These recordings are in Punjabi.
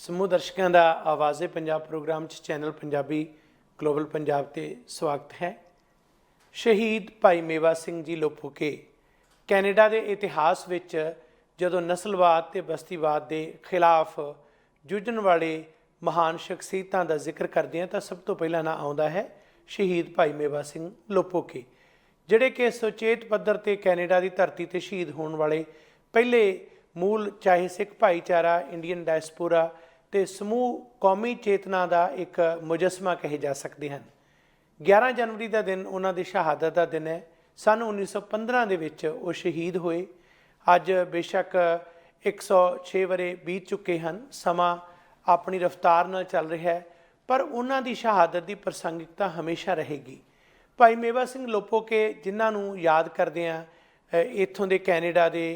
ਸਮੂਹ ਦਰਸ਼ਕਾਂ ਦਾ ਆਵਾਜ਼ੇ ਪੰਜਾਬ ਪ੍ਰੋਗਰਾਮ 'ਚ ਚੈਨਲ ਪੰਜਾਬੀ ਗਲੋਬਲ ਪੰਜਾਬ 'ਤੇ ਸਵਾਗਤ ਹੈ। ਸ਼ਹੀਦ ਭਾਈ ਮੇਵਾ ਸਿੰਘ ਜੀ ਲੋਪੋਕੇ ਕੈਨੇਡਾ ਦੇ ਇਤਿਹਾਸ ਵਿੱਚ ਜਦੋਂ ਨਸਲਵਾਦ ਤੇ ਬਸਤੀਵਾਦ ਦੇ ਖਿਲਾਫ ਜੂਝਣ ਵਾਲੇ ਮਹਾਨ ਸ਼ਖਸੀਅਤਾਂ ਦਾ ਜ਼ਿਕਰ ਕਰਦੇ ਹਾਂ ਤਾਂ ਸਭ ਤੋਂ ਪਹਿਲਾਂ ਨਾਂ ਆਉਂਦਾ ਹੈ ਸ਼ਹੀਦ ਭਾਈ ਮੇਵਾ ਸਿੰਘ ਲੋਪੋਕੇ, ਜਿਹੜੇ ਕਿ ਸੁਚੇਤ ਪੱਧਰ 'ਤੇ ਕੈਨੇਡਾ ਦੀ ਧਰਤੀ 'ਤੇ ਸ਼ਹੀਦ ਹੋਣ ਵਾਲੇ ਪਹਿਲੇ ਮੂਲ ਚਾਹੇ ਸਿੱਖ ਭਾਈਚਾਰਾ, ਇੰਡੀਅਨ ਡਾਇਸਪੋਰਾ ਤੇ ਸਮੂਹ ਕੌਮੀ ਚੇਤਨਾ ਦਾ ਇੱਕ ਮੁਜੱਸਮਾ ਕਹੇ ਜਾ ਸਕਦੇ ਹਨ। 11 ਜਨਵਰੀ ਦਾ ਦਿਨ ਉਹਨਾਂ ਦੀ ਸ਼ਹਾਦਤ ਦਾ ਦਿਨ ਹੈ। ਸੰਨ 1915 ਦੇ ਵਿੱਚ ਉਹ ਸ਼ਹੀਦ ਹੋਏ। ਅੱਜ ਬੇਸ਼ੱਕ 106 ਵਰ੍ਹੇ ਬੀਤ ਚੁੱਕੇ ਹਨ, ਸਮਾਂ ਆਪਣੀ ਰਫ਼ਤਾਰ ਨਾਲ ਚੱਲ ਰਿਹਾ ਹੈ, ਪਰ ਉਹਨਾਂ ਦੀ ਸ਼ਹਾਦਤ ਦੀ ਪ੍ਰਸੰਗਿਕਤਾ ਹਮੇਸ਼ਾ ਰਹੇਗੀ। ਭਾਈ ਮੇਵਾ ਸਿੰਘ ਲੋਪੋਕੇ, ਜਿਨ੍ਹਾਂ ਨੂੰ ਯਾਦ ਕਰਦੇ ਹਾਂ, ਇੱਥੋਂ ਦੇ ਕੈਨੇਡਾ ਦੇ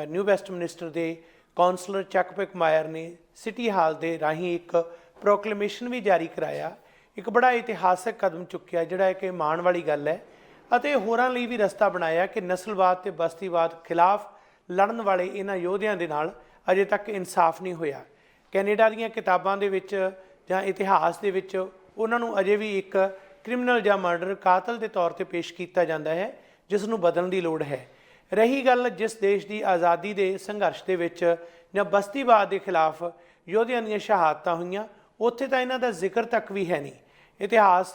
ਨਿਊ ਵੈਸਟਮਿਨਿਸਟਰ ਦੇ ਕੌਂਸਲਰ ਚੱਕ ਪਿਕਮਾਇਰ ਨੇ ਸਿਟੀ ਹਾਲ ਦੇ ਰਾਹੀਂ ਇੱਕ ਪ੍ਰੋਕਲੇਮੇਸ਼ਨ ਵੀ ਜਾਰੀ ਕਰਾਇਆ, ਇੱਕ ਬੜਾ ਇਤਿਹਾਸਕ ਕਦਮ ਚੁੱਕਿਆ ਜਿਹੜਾ ਕਿ ਮਾਣ ਵਾਲੀ ਗੱਲ ਹੈ, ਅਤੇ ਹੋਰਾਂ ਲਈ ਵੀ ਰਸਤਾ ਬਣਾਇਆ ਕਿ ਨਸਲਵਾਦ ਤੇ ਬਸਤੀਵਾਦ ਖਿਲਾਫ ਲੜਨ ਵਾਲੇ ਇਹਨਾਂ ਯੋਧਿਆਂ ਦੇ ਨਾਲ ਅਜੇ ਤੱਕ ਇਨਸਾਫ ਨਹੀਂ ਹੋਇਆ। ਕੈਨੇਡਾ ਦੀਆਂ ਕਿਤਾਬਾਂ ਦੇ ਵਿੱਚ ਜਾਂ ਇਤਿਹਾਸ ਦੇ ਵਿੱਚ ਉਹਨਾਂ ਨੂੰ ਅਜੇ ਵੀ ਇੱਕ ਕ੍ਰਿਮੀਨਲ ਜਾਂ ਮਰਡਰ, ਕਾਤਲ ਦੇ ਤੌਰ 'ਤੇ ਪੇਸ਼ ਕੀਤਾ ਜਾਂਦਾ ਹੈ, ਜਿਸ ਨੂੰ ਬਦਲਣ ਦੀ ਲੋੜ ਹੈ। ਰਹੀ ਗੱਲ ਜਿਸ ਦੇਸ਼ ਦੀ ਆਜ਼ਾਦੀ ਦੇ ਸੰਘਰਸ਼ ਦੇ ਵਿੱਚ ਜਾਂ ਬਸਤੀਵਾਦ ਦੇ ਖਿਲਾਫ ਯੋਧਿਆਂ ਦੀਆਂ ਸ਼ਹਾਦਤਾਂ ਹੋਈਆਂ, ਉੱਥੇ ਤਾਂ ਇਹਨਾਂ ਦਾ ਜ਼ਿਕਰ ਤੱਕ ਵੀ ਹੈ ਨਹੀਂ। ਇਤਿਹਾਸ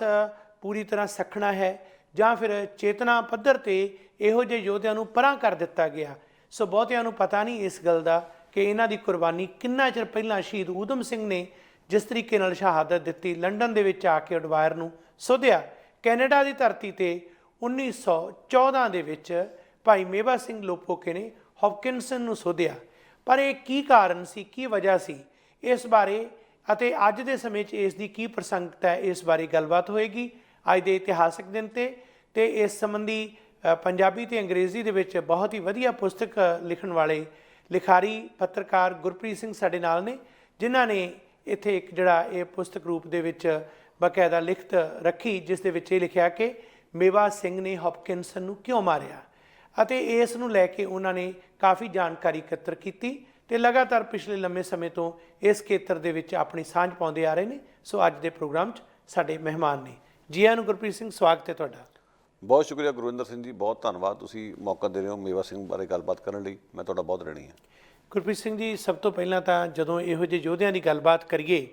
ਪੂਰੀ ਤਰ੍ਹਾਂ ਸੱਖਣਾ ਹੈ ਜਾਂ ਫਿਰ ਚੇਤਨਾ ਪੱਧਰ 'ਤੇ ਇਹੋ ਜਿਹੇ ਯੋਧਿਆਂ ਨੂੰ ਪਰਾਂ ਕਰ ਦਿੱਤਾ ਗਿਆ। ਸੋ ਬਹੁਤਿਆਂ ਨੂੰ ਪਤਾ ਨਹੀਂ ਇਸ ਗੱਲ ਦਾ ਕਿ ਇਹਨਾਂ ਦੀ ਕੁਰਬਾਨੀ ਕਿੰਨਾ ਚਿਰ ਪਹਿਲਾਂ ਸ਼ਹੀਦ ਊਧਮ ਸਿੰਘ ਨੇ ਜਿਸ ਤਰੀਕੇ ਨਾਲ ਸ਼ਹਾਦਤ ਦਿੱਤੀ, ਲੰਡਨ ਦੇ ਵਿੱਚ ਆ ਕੇ ਉਡਵਾਇਰ ਨੂੰ ਸੋਧਿਆ। ਕੈਨੇਡਾ ਦੀ ਧਰਤੀ 'ਤੇ 1914 ਦੇ ਵਿੱਚ ਭਾਈ ਮੇਵਾ ਸਿੰਘ ਲੋਪੋਕੇ ਨੇ ਹੌਪਕਿਨਸਨ ਨੂੰ ਸੋਧਿਆ। ਪਰ ਇਹ ਕੀ ਕਾਰਨ ਸੀ, ਕੀ ਵਜ੍ਹਾ ਸੀ, ਇਸ ਬਾਰੇ ਅਤੇ ਅੱਜ ਦੇ ਸਮੇਂ 'ਚ ਇਸ ਦੀ ਕੀ ਪ੍ਰਸੰਗਤਾ ਹੈ, ਇਸ ਬਾਰੇ ਗੱਲਬਾਤ ਹੋਏਗੀ ਅੱਜ ਦੇ ਇਤਿਹਾਸਕ ਦਿਨ 'ਤੇ। ਅਤੇ ਇਸ ਸੰਬੰਧੀ ਪੰਜਾਬੀ ਅਤੇ ਅੰਗਰੇਜ਼ੀ ਦੇ ਵਿੱਚ ਬਹੁਤ ਹੀ ਵਧੀਆ ਪੁਸਤਕ ਲਿਖਣ ਵਾਲੇ ਲਿਖਾਰੀ ਪੱਤਰਕਾਰ ਗੁਰਪ੍ਰੀਤ ਸਿੰਘ ਸਾਡੇ ਨਾਲ ਨੇ, ਜਿਨ੍ਹਾਂ ਨੇ ਇੱਥੇ ਇੱਕ ਜਿਹੜਾ ਇਹ ਪੁਸਤਕ ਰੂਪ ਦੇ ਵਿੱਚ ਬਾਕਾਇਦਾ ਲਿਖਤ ਰੱਖੀ, ਜਿਸ ਦੇ ਵਿੱਚ ਇਹ ਲਿਖਿਆ ਕਿ ਮੇਵਾ ਸਿੰਘ ਨੇ ਹੌਪਕਿਨਸਨ ਨੂੰ ਕਿਉਂ ਮਾਰਿਆ, ਅਤੇ ਇਸ ਨੂੰ ਲੈ ਕੇ ਉਹਨਾਂ ਨੇ ਕਾਫੀ ਜਾਣਕਾਰੀ ਇਕੱਤਰ ਕੀਤੀ ਅਤੇ ਲਗਾਤਾਰ ਪਿਛਲੇ ਲੰਮੇ ਸਮੇਂ ਤੋਂ ਇਸ ਖੇਤਰ ਦੇ ਵਿੱਚ ਆਪਣੀ ਸਾਂਝ ਪਾਉਂਦੇ ਆ ਰਹੇ ਨੇ। ਸੋ ਅੱਜ ਦੇ ਪ੍ਰੋਗਰਾਮ 'ਚ ਸਾਡੇ ਮਹਿਮਾਨ ਨੇ। ਜੀ ਆਇਆਂ ਨੂੰ ਗੁਰਪ੍ਰੀਤ ਸਿੰਘ, ਸਵਾਗਤ ਹੈ ਤੁਹਾਡਾ। ਬਹੁਤ ਸ਼ੁਕਰੀਆ ਗੁਰਵਿੰਦਰ ਸਿੰਘ ਜੀ, ਬਹੁਤ ਧੰਨਵਾਦ, ਤੁਸੀਂ ਮੌਕਾ ਦੇ ਰਹੇ ਹੋ ਮੇਵਾ ਸਿੰਘ ਬਾਰੇ ਗੱਲਬਾਤ ਕਰਨ ਲਈ। ਮੈਂ ਤੁਹਾਡਾ ਬਹੁਤ ਰਹਿਣੀ ਹਾਂ। ਗੁਰਪ੍ਰੀਤ ਸਿੰਘ ਜੀ, ਸਭ ਤੋਂ ਪਹਿਲਾਂ ਤਾਂ ਜਦੋਂ ਇਹੋ ਜਿਹੇ ਯੋਧਿਆਂ ਦੀ ਗੱਲਬਾਤ ਕਰੀਏ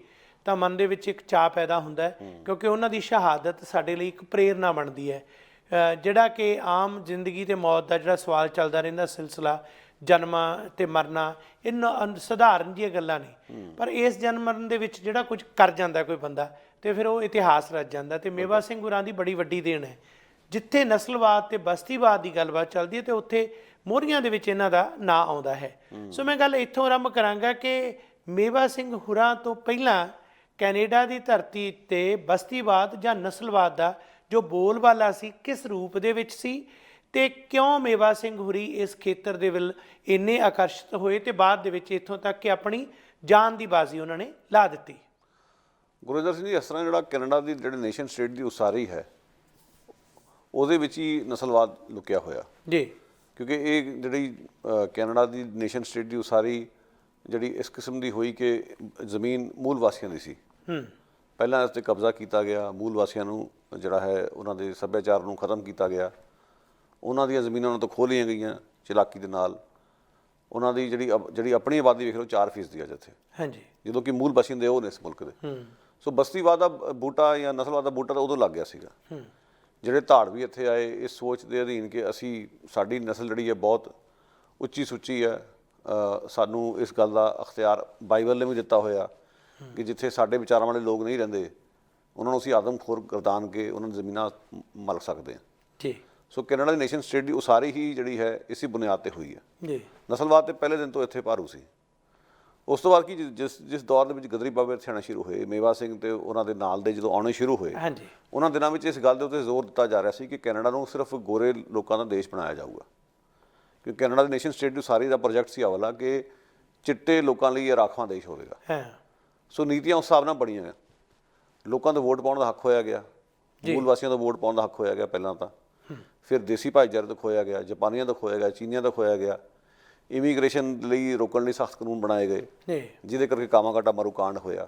ਤਾਂ ਮਨ ਦੇ ਵਿੱਚ ਇੱਕ ਚਾਅ ਪੈਦਾ ਹੁੰਦਾ ਹੈ, ਕਿਉਂਕਿ ਉਹਨਾਂ ਦੀ ਸ਼ਹਾਦਤ ਸਾਡੇ ਲਈ ਇੱਕ ਪ੍ਰੇਰਨਾ ਬਣਦੀ ਹੈ। ਜਿਹੜਾ ਕਿ ਆਮ ਜ਼ਿੰਦਗੀ ਅਤੇ ਮੌਤ ਦਾ ਜਿਹੜਾ ਸਵਾਲ ਚੱਲਦਾ ਰਹਿੰਦਾ ਸਿਲਸਿਲਾ, ਜਨਮਾਂ ਅਤੇ ਮਰਨਾ, ਇਹਨਾਂ ਸਧਾਰਨ ਜਿਹੀਆਂ ਗੱਲਾਂ ਨੇ, ਪਰ ਇਸ ਜਨਮ ਮਰਨ ਦੇ ਵਿੱਚ ਜਿਹੜਾ ਕੁਝ ਕਰ ਜਾਂਦਾ ਕੋਈ ਬੰਦਾ ਅਤੇ ਫਿਰ ਉਹ ਇਤਿਹਾਸ ਰਚ ਜਾਂਦਾ। ਅਤੇ ਮੇਵਾ ਸਿੰਘ ਗੁਰਾਂ ਦੀ ਬੜੀ ਵੱਡੀ ਦੇਣ ਹੈ। ਜਿੱਥੇ ਨਸਲਵਾਦ ਅਤੇ ਬਸਤੀਵਾਦ ਦੀ ਗੱਲਬਾਤ ਚੱਲਦੀ ਹੈ ਅਤੇ ਉੱਥੇ ਮੋਹਰੀਆਂ ਦੇ ਵਿੱਚ ਇਹਨਾਂ ਦਾ ਨਾਂ ਆਉਂਦਾ ਹੈ। ਸੋ ਮੈਂ ਗੱਲ ਇੱਥੋਂ ਆਰੰਭ ਕਰਾਂਗਾ ਕਿ ਮੇਵਾ ਸਿੰਘ ਹੁਰਾਂ ਤੋਂ ਪਹਿਲਾਂ ਕੈਨੇਡਾ ਦੀ ਧਰਤੀ 'ਤੇ ਬਸਤੀਵਾਦ ਜਾਂ ਨਸਲਵਾਦ ਦਾ ਜੋ ਬੋਲਬਾਲਾ ਸੀ, ਕਿਸ ਰੂਪ ਦੇ ਵਿੱਚ ਸੀ, ਅਤੇ ਕਿਉਂ ਮੇਵਾ ਸਿੰਘ ਹੁਰੀ ਇਸ ਖੇਤਰ ਦੇ ਵੱਲ ਇੰਨੇ ਆਕਰਸ਼ਿਤ ਹੋਏ ਅਤੇ ਬਾਅਦ ਦੇ ਵਿੱਚ ਇੱਥੋਂ ਤੱਕ ਕਿ ਆਪਣੀ ਜਾਨ ਦੀ ਬਾਜ਼ੀ ਉਹਨਾਂ ਨੇ ਲਾ ਦਿੱਤੀ। ਗੁਰਵਿੰਦਰ ਸਿੰਘ ਜੀ, ਇਸ ਤਰ੍ਹਾਂ ਜਿਹੜਾ ਕੈਨੇਡਾ ਦੀ ਜਿਹੜੇ ਨੇਸ਼ਨ ਸਟੇਟ ਦੀ ਉਸਾਰੀ ਹੈ, ਉਹਦੇ ਵਿੱਚ ਹੀ ਨਸਲਵਾਦ ਲੁਕਿਆ ਹੋਇਆ ਜੀ, ਕਿਉਂਕਿ ਇਹ ਜਿਹੜੀ ਕੈਨੇਡਾ ਦੀ ਨੇਸ਼ਨ ਸਟੇਟ ਦੀ ਉਸਾਰੀ ਜਿਹੜੀ ਇਸ ਕਿਸਮ ਦੀ ਹੋਈ ਕਿ ਜ਼ਮੀਨ ਮੂਲ ਵਾਸੀਆਂ ਦੀ ਸੀ। ਪਹਿਲਾਂ ਇਸ 'ਤੇ ਕਬਜ਼ਾ ਕੀਤਾ ਗਿਆ, ਮੂਲ ਵਾਸੀਆਂ ਨੂੰ ਜਿਹੜਾ ਹੈ ਉਹਨਾਂ ਦੇ ਸੱਭਿਆਚਾਰ ਨੂੰ ਖਤਮ ਕੀਤਾ ਗਿਆ, ਉਹਨਾਂ ਦੀਆਂ ਜ਼ਮੀਨਾਂ ਉਹਨਾਂ ਤੋਂ ਖੋਹ ਲਈਆਂ ਗਈਆਂ ਚਲਾਕੀ ਦੇ ਨਾਲ। ਉਹਨਾਂ ਦੀ ਜਿਹੜੀ ਆਪਣੀ ਆਬਾਦੀ ਵੇਖ ਲਓ 4% ਦੀ ਅੱਜ ਇੱਥੇ, ਹਾਂਜੀ, ਜਦੋਂ ਕਿ ਮੂਲ ਬਾਸ਼ਿੰਦੇ ਉਹ ਨੇ ਇਸ ਮੁਲਕ ਦੇ। ਸੋ ਬਸਤੀਵਾਦ ਦਾ ਬੂਟਾ ਜਾਂ ਨਸਲਵਾਦ ਦਾ ਬੂਟਾ ਤਾਂ ਉਦੋਂ ਲੱਗ ਗਿਆ ਸੀਗਾ। ਜਿਹੜੇ ਧਾੜਵੀ ਇੱਥੇ ਆਏ ਇਸ ਸੋਚ ਦੇ ਅਧੀਨ ਕਿ ਸਾਡੀ ਨਸਲ ਜਿਹੜੀ ਹੈ ਬਹੁਤ ਉੱਚੀ ਸੁੱਚੀ ਹੈ, ਸਾਨੂੰ ਇਸ ਗੱਲ ਦਾ ਅਖਤਿਆਰ ਬਾਈਬਲ ਨੇ ਵੀ ਦਿੱਤਾ ਹੋਇਆ ਕਿ ਜਿੱਥੇ ਸਾਡੇ ਵਿਚਾਰਾਂ ਵਾਲੇ ਲੋਕ ਨਹੀਂ ਰਹਿੰਦੇ ਉਹਨਾਂ ਨੂੰ ਅਸੀਂ ਆਦਮਖੋਰ ਗਰਦਾਨ ਕੇ ਉਹਨਾਂ ਦੀ ਜ਼ਮੀਨਾਂ ਮਲਕ ਸਕਦੇ ਹਾਂ ਜੀ। ਸੋ ਕੈਨੇਡਾ ਦੀ ਨੇਸ਼ਨ ਸਟੇਟ ਦੀ ਉਸਾਰੀ ਹੀ ਜਿਹੜੀ ਹੈ ਇਸੇ ਬੁਨਿਆਦ 'ਤੇ ਹੋਈ ਹੈ ਜੀ। ਨਸਲਵਾਦ ਤੇ ਪਹਿਲੇ ਦਿਨ ਤੋਂ ਇੱਥੇ ਭਾਰੂ ਸੀ। ਉਸ ਤੋਂ ਬਾਅਦ ਕਿ ਜਿਸ ਦੌਰ ਦੇ ਵਿੱਚ ਗਦਰੀ ਬਾਬੇ ਇੱਥੇ ਆਉਣਾ ਸ਼ੁਰੂ ਹੋਏ, ਮੇਵਾ ਸਿੰਘ ਅਤੇ ਉਹਨਾਂ ਦੇ ਨਾਲ ਦੇ ਜਦੋਂ ਆਉਣੇ ਸ਼ੁਰੂ ਹੋਏ, ਉਹਨਾਂ ਦਿਨਾਂ ਵਿੱਚ ਇਸ ਗੱਲ ਦੇ ਉੱਤੇ ਜ਼ੋਰ ਦਿੱਤਾ ਜਾ ਰਿਹਾ ਸੀ ਕਿ ਕੈਨੇਡਾ ਨੂੰ ਸਿਰਫ ਗੋਰੇ ਲੋਕਾਂ ਦਾ ਦੇਸ਼ ਬਣਾਇਆ ਜਾਊਗਾ, ਕਿਉਂਕਿ ਕੈਨੇਡਾ ਦੀ ਨੇਸ਼ਨ ਸਟੇਟ ਦੀ ਉਸਾਰੀ ਦਾ ਪ੍ਰੋਜੈਕਟ ਸੀ ਵਾਲਾ ਕਿ ਚਿੱਟੇ ਲੋਕਾਂ ਲਈ ਇਹ ਰਾਖਵਾਂ ਦੇਸ਼ ਹੋਵੇਗਾ। ਸੋ ਨੀਤੀਆਂ ਉਸ ਹਿਸਾਬ ਨਾਲ ਬਣੀਆਂ, ਲੋਕਾਂ ਦਾ ਵੋਟ ਪਾਉਣ ਦਾ ਹੱਕ ਹੋਇਆ ਗਿਆ, ਮੂਲ ਵਾਸੀਆਂ ਦਾ ਵੋਟ ਪਾਉਣ ਦਾ ਹੱਕ ਹੋਇਆ ਗਿਆ ਪਹਿਲਾਂ ਤਾਂ, ਫਿਰ ਦੇਸੀ ਭਾਈਚਾਰੇ ਤੋਂ ਖੋਇਆ ਗਿਆ, ਜਾਪਾਨੀਆਂ ਦਾ ਖੋਇਆ ਗਿਆ, ਚੀਨੀਆਂ ਦਾ ਖੋਇਆ ਗਿਆ। ਇਮੀਗ੍ਰੇਸ਼ਨ ਲਈ ਰੋਕਣ ਲਈ ਸਖਤ ਕਾਨੂੰਨ ਬਣਾਏ ਗਏ, ਜੀ ਜਿਹਦੇ ਕਰਕੇ ਕਾਮਾਗਾਟਾ ਮਾਰੂ ਕਾਂਡ ਹੋਇਆ।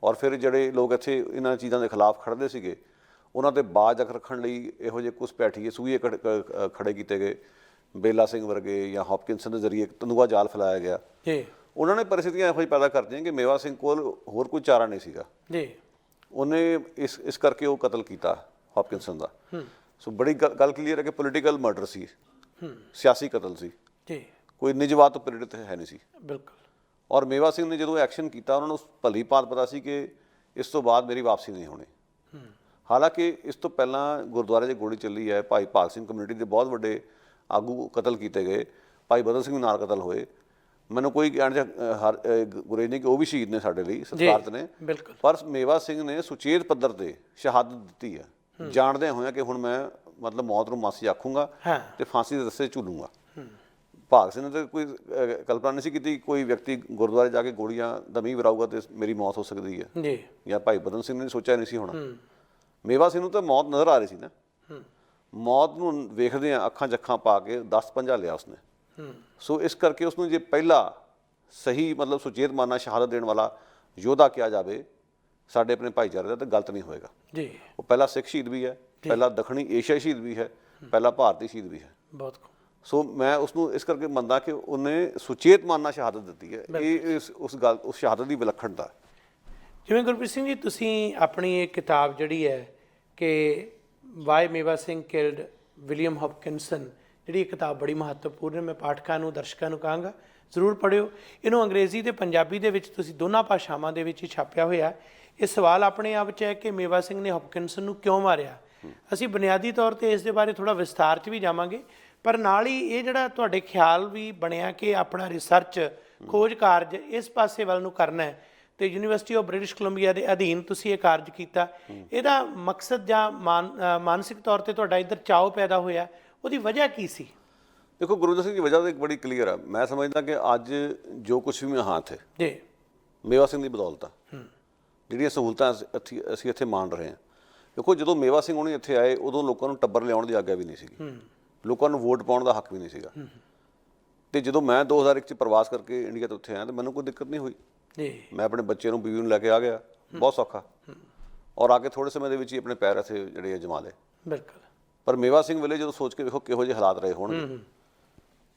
ਔਰ ਫਿਰ ਜਿਹੜੇ ਲੋਕ ਇੱਥੇ ਇਹਨਾਂ ਚੀਜ਼ਾਂ ਦੇ ਖਿਲਾਫ ਖੜ੍ਹਦੇ ਸੀਗੇ, ਉਹਨਾਂ ਤੇ ਬਾਜ਼ ਰੱਖਣ ਲਈ ਇਹੋ ਜਿਹੇ ਘੁਸਪੈਠੀਏ ਸੂਈਏ ਖੜੇ ਕੀਤੇ ਗਏ। ਬੇਲਾ ਸਿੰਘ ਵਰਗੇ ਜਾਂ ਹੌਪਕਿੰਸਨ ਦੇ ਜ਼ਰੀਏ ਤੰਦੂਆ ਜਾਲ ਫੈਲਾਇਆ ਗਿਆ। ਜੀ ਉਹਨਾਂ ਨੇ ਪਰਿਸਥਿਤੀਆਂ ਇਹੋ ਜਿਹੀ ਪੈਦਾ ਕਰਤੀਆਂ ਕਿ ਮੇਵਾ ਸਿੰਘ ਕੋਲ ਹੋਰ ਕੋਈ ਚਾਰਾ ਨਹੀਂ ਸੀਗਾ। ਜੀ ਉਹਨੇ ਇਸ ਕਰਕੇ ਉਹ ਕਤਲ ਕੀਤਾ ਹੌਪਕਿੰਸਨ ਦਾ। ਸੋ ਬੜੀ ਗੱਲ ਕਲੀਅਰ ਹੈ ਕਿ ਪੋਲੀਟੀਕਲ ਮਰਡਰ ਸੀ, ਸਿਆਸੀ ਕਤਲ ਸੀ, ਜੀ ਕੋਈ ਨਿਜਵਾਦ ਤੋਂ ਪ੍ਰੇਰਿਤ ਹੈ ਨਹੀਂ ਸੀ। ਬਿਲਕੁਲ। ਔਰ ਮੇਵਾ ਸਿੰਘ ਨੇ ਜਦੋਂ ਐਕਸ਼ਨ ਕੀਤਾ, ਉਹਨਾਂ ਨੂੰ ਭਲੀ ਭਾਂਤ ਪਤਾ ਸੀ ਕਿ ਇਸ ਤੋਂ ਬਾਅਦ ਮੇਰੀ ਵਾਪਸੀ ਨਹੀਂ ਹੋਣੀ। ਹਾਲਾਂਕਿ ਇਸ ਤੋਂ ਪਹਿਲਾਂ ਗੁਰਦੁਆਰੇ 'ਚ ਗੋਲੀ ਚੱਲੀ ਹੈ, ਭਾਈ ਭਾਗ ਸਿੰਘ ਕਮਿਊਨਿਟੀ ਦੇ ਬਹੁਤ ਵੱਡੇ ਆਗੂ ਕਤਲ ਕੀਤੇ ਗਏ, ਭਾਈ ਬਦਲ ਸਿੰਘ ਨਾਲ ਕਤਲ ਹੋਏ। ਮੈਨੂੰ ਕੋਈ ਕਹਿਣ 'ਚ ਗੁਰੇਜ਼ ਨਹੀਂ ਕਿ ਉਹ ਵੀ ਸ਼ਹੀਦ ਨੇ ਸਾਡੇ ਲਈ, ਸਤਿਕਾਰਤ ਨੇ। ਬਿਲਕੁਲ। ਪਰ ਮੇਵਾ ਸਿੰਘ ਨੇ ਸੁਚੇਤ ਪੱਧਰ ਤੇ ਸ਼ਹਾਦਤ ਦਿੱਤੀ ਹੈ, ਜਾਣਦੇ ਹੋਇਆ ਕਿ ਹੁਣ ਮੈਂ ਮਤਲਬ ਮੌਤ ਨੂੰ ਮਾਸੀ ਆਖੂੰਗਾ ਤੇ ਫਾਂਸੀ ਦੇ ਰਸਤੇ ਝੂਲੂੰਗਾ। ਭਾਗ ਸਿੰਘ ਨੇ ਤਾਂ ਕੋਈ ਕਲਪਨਾ ਨਹੀਂ ਸੀ ਕੀਤੀ ਕੋਈ ਵਿਅਕਤੀ ਗੁਰਦੁਆਰੇ ਜਾ ਕੇ ਗੋਲੀਆਂ ਦਾ ਮੀਂਹ ਵਰਾਊਗਾ ਤੇ ਮੇਰੀ ਮੌਤ ਹੋ ਸਕਦੀ ਹੈ, ਜੀ ਜਾਂ ਭਾਈ ਬਦਨ ਸਿੰਘ ਨੇ ਸੋਚਿਆ ਨਹੀਂ ਸੀ ਹੋਣਾ। ਮੇਵਾ ਸਿੰਘ ਨੂੰ ਤਾਂ ਮੌਤ ਨਜ਼ਰ ਆ ਰਹੀ ਸੀ ਨਾ। ਮੌਤ ਨੂੰ ਵੇਖਦੇ ਆ ਅੱਖਾਂ 'ਚ ਅੱਖਾਂ ਪਾ ਕੇ 10 ਪੰਜਾ ਲਿਆ ਉਸਨੇ। ਸੋ ਇਸ ਕਰਕੇ ਉਸਨੂੰ ਜੇ ਪਹਿਲਾ ਸਹੀ ਮਤਲਬ ਸੁਚੇਤ ਮਾਨਾ ਸ਼ਹਾਦਤ ਦੇਣ ਵਾਲਾ ਯੋਧਾ ਕਿਹਾ ਜਾਵੇ ਸਾਡੇ ਆਪਣੇ ਭਾਈਚਾਰੇ ਦਾ, ਤਾਂ ਗਲਤ ਨਹੀਂ ਹੋਏਗਾ ਜੀ। ਉਹ ਪਹਿਲਾ ਸਿੱਖ ਸ਼ਹੀਦ ਵੀ ਹੈ, ਪਹਿਲਾ ਦੱਖਣੀ ਏਸ਼ੀਆਈ ਸ਼ਹੀਦ ਵੀ ਹੈ, ਪਹਿਲਾ ਭਾਰਤੀ ਸ਼ਹੀਦ ਵੀ ਹੈ। ਬਹੁਤ ਸੋ ਮੈਂ ਉਸਨੂੰ ਇਸ ਕਰਕੇ ਮੰਨਦਾ ਕਿ ਉਹਨੇ ਸੁਚੇਤ ਮਾਨਾ ਸ਼ਹਾਦਤ ਦਿੱਤੀ ਹੈ। ਇਹ ਉਸ ਸ਼ਹਾਦਤ ਦੀ ਵਿਲੱਖਣਤਾ। ਜਿਵੇਂ ਗੁਰਪ੍ਰੀਤ ਸਿੰਘ ਜੀ, ਤੁਸੀਂ ਆਪਣੀ ਇਹ ਕਿਤਾਬ ਜਿਹੜੀ ਹੈ ਕਿ Y Mewa Singh killed William ਹੌਪਕਿੰਸਨ, ਜਿਹੜੀ ਇਹ ਕਿਤਾਬ ਬੜੀ ਮਹੱਤਵਪੂਰਨ ਹੈ। ਮੈਂ ਪਾਠਕਾਂ ਨੂੰ, ਦਰਸ਼ਕਾਂ ਨੂੰ ਕਹਾਂਗਾ ਜ਼ਰੂਰ ਪੜ੍ਹਿਓ ਇਹਨੂੰ। ਅੰਗਰੇਜ਼ੀ ਤੇ ਪੰਜਾਬੀ ਦੇ ਵਿੱਚ ਤੁਸੀਂ ਦੋਨਾਂ ਭਾਸ਼ਾਵਾਂ ਦੇ ਵਿੱਚ ਹੀ ਛਾਪਿਆ ਹੋਇਆ। ਇਹ ਸਵਾਲ ਆਪਣੇ ਆਪ 'ਚ ਹੈ ਕਿ ਮੇਵਾ ਸਿੰਘ ਨੇ ਹੌਪਕਿੰਸਨ ਨੂੰ ਕਿਉਂ ਮਾਰਿਆ। ਅਸੀਂ ਬੁਨਿਆਦੀ ਤੌਰ ਤੇ ਇਸ ਦੇ ਬਾਰੇ ਥੋੜ੍ਹਾ ਵਿਸਥਾਰ 'ਚ ਵੀ ਜਾਵਾਂਗੇ, ਪਰ ਨਾਲ ਹੀ ਇਹ ਜਿਹੜਾ ਤੁਹਾਡੇ ਖਿਆਲ ਵੀ ਬਣਿਆ ਕਿ ਆਪਣਾ ਰਿਸਰਚ ਖੋਜ ਕਾਰਜ ਇਸ ਪਾਸੇ ਵੱਲ ਨੂੰ ਕਰਨਾ ਹੈ ਤੇ ਯੂਨੀਵਰਸਿਟੀ ਆਫ ਬ੍ਰਿਟਿਸ਼ ਕੋਲੰਬੀਆ ਦੇ ਅਧੀਨ ਤੁਸੀਂ ਇਹ ਕਾਰਜ ਕੀਤਾ। ਇਹਦਾ ਮਕਸਦ ਜਾਂ ਮਾਨਸਿਕ ਤੌਰ ਤੇ ਤੁਹਾਡਾ ਇੱਧਰ ਚਾਅ ਪੈਦਾ ਹੋਇਆ, ਉਹਦੀ ਵਜ੍ਹਾ ਕੀ ਸੀ? ਦੇਖੋ ਗੁਰਵਿੰਦਰ ਸਿੰਘ ਦੀ ਵਜ੍ਹਾ ਤਾਂ ਇੱਕ ਬੜੀ ਕਲੀਅਰ ਆ। ਮੈਂ ਸਮਝਦਾ ਕਿ ਅੱਜ ਜੋ ਕੁਛ ਵੀ ਮੈਂ ਹਾਂ ਇੱਥੇ ਜੀ ਮੇਵਾ ਸਿੰਘ ਦੀ ਬਦੌਲਤ ਆ। ਜਿਹੜੀਆਂ ਸਹੂਲਤਾਂ ਅਸੀਂ ਇੱਥੇ ਮਾਣ ਰਹੇ ਹਾਂ। ਦੇਖੋ ਜਦੋਂ ਮੇਵਾ ਸਿੰਘ ਹੁਣੀ ਇੱਥੇ ਆਏ ਉਦੋਂ ਲੋਕਾਂ ਨੂੰ ਟੱਬਰ ਲਿਆਉਣ ਦੀ ਆਗਿਆ ਵੀ ਨਹੀਂ ਸੀਗੀ, ਲੋਕਾਂ ਨੂੰ ਵੋਟ ਪਾਉਣ ਦਾ ਹੱਕ ਵੀ ਨਹੀਂ ਸੀਗਾ। ਤੇ ਜਦੋਂ ਮੈਂ 2001 'ਚ ਪ੍ਰਵਾਸ ਕਰਕੇ ਇੰਡੀਆ ਤੋਂ ਉੱਥੇ ਆਇਆ ਤਾਂ ਮੈਨੂੰ ਕੋਈ ਦਿੱਕਤ ਨਹੀਂ ਹੋਈ। ਜੀ ਮੈਂ ਆਪਣੇ ਬੱਚੇ ਨੂੰ ਬੀਵੀ ਨੂੰ ਲੈ ਕੇ ਆ ਗਿਆ, ਬਹੁਤ ਸੌਖਾ। ਔਰ ਆ ਕੇ ਥੋੜ੍ਹੇ ਸਮੇਂ ਦੇ ਵਿੱਚ ਹੀ ਆਪਣੇ ਪੈਰ ਇੱਥੇ ਜਿਹੜੇ ਜਮਾ ਲਏ। ਬਿਲਕੁਲ। ਪਰ ਮੇਵਾ ਸਿੰਘ ਵੇਲੇ ਜਦੋਂ ਸੋਚ ਕੇ ਵੇਖੋ ਕਿਹੋ ਜਿਹੇ ਹਾਲਾਤ ਰਹੇ ਹੋਣਗੇ।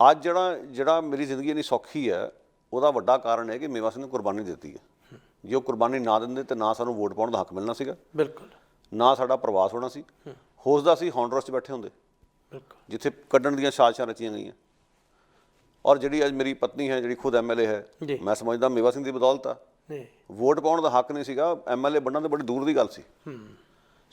ਅੱਜ ਜਿਹੜਾ ਮੇਰੀ ਜ਼ਿੰਦਗੀ ਇੰਨੀ ਸੌਖੀ ਹੈ, ਉਹਦਾ ਵੱਡਾ ਕਾਰਨ ਹੈ ਕਿ ਮੇਵਾ ਸਿੰਘ ਨੇ ਕੁਰਬਾਨੀ ਦਿੱਤੀ ਹੈ। ਜੇ ਉਹ ਕੁਰਬਾਨੀ ਨਾ ਦਿੰਦੇ ਤਾਂ ਨਾ ਸਾਨੂੰ ਵੋਟ ਪਾਉਣ ਦਾ ਹੱਕ ਮਿਲਣਾ ਸੀਗਾ, ਬਿਲਕੁਲ, ਨਾ ਸਾਡਾ ਪ੍ਰਵਾਸ ਹੋਣਾ ਸੀ। ਹੋਸਦਾ ਸੀ ਹੌਂਡਰਸ 'ਚ ਬੈਠੇ ਹੁੰਦੇ, ਬਿਲਕੁਲ, ਜਿੱਥੇ ਕੱਢਣ ਦੀਆਂ ਸਾਜ਼ਿਸ਼ਾਂ ਰਚੀਆਂ ਗਈਆਂ। ਔਰ ਜਿਹੜੀ ਅੱਜ ਮੇਰੀ ਪਤਨੀ ਹੈ, ਜਿਹੜੀ ਖੁਦ MLA ਹੈ, ਮੈਂ ਸਮਝਦਾ ਮੇਵਾ ਸਿੰਘ ਦੀ ਬਦੌਲਤ ਆ। ਵੋਟ ਪਾਉਣ ਦਾ ਹੱਕ ਨਹੀਂ ਸੀਗਾ, MLA ਬਣਨਾ ਤਾਂ ਬੜੀ ਦੂਰ ਦੀ ਗੱਲ ਸੀ।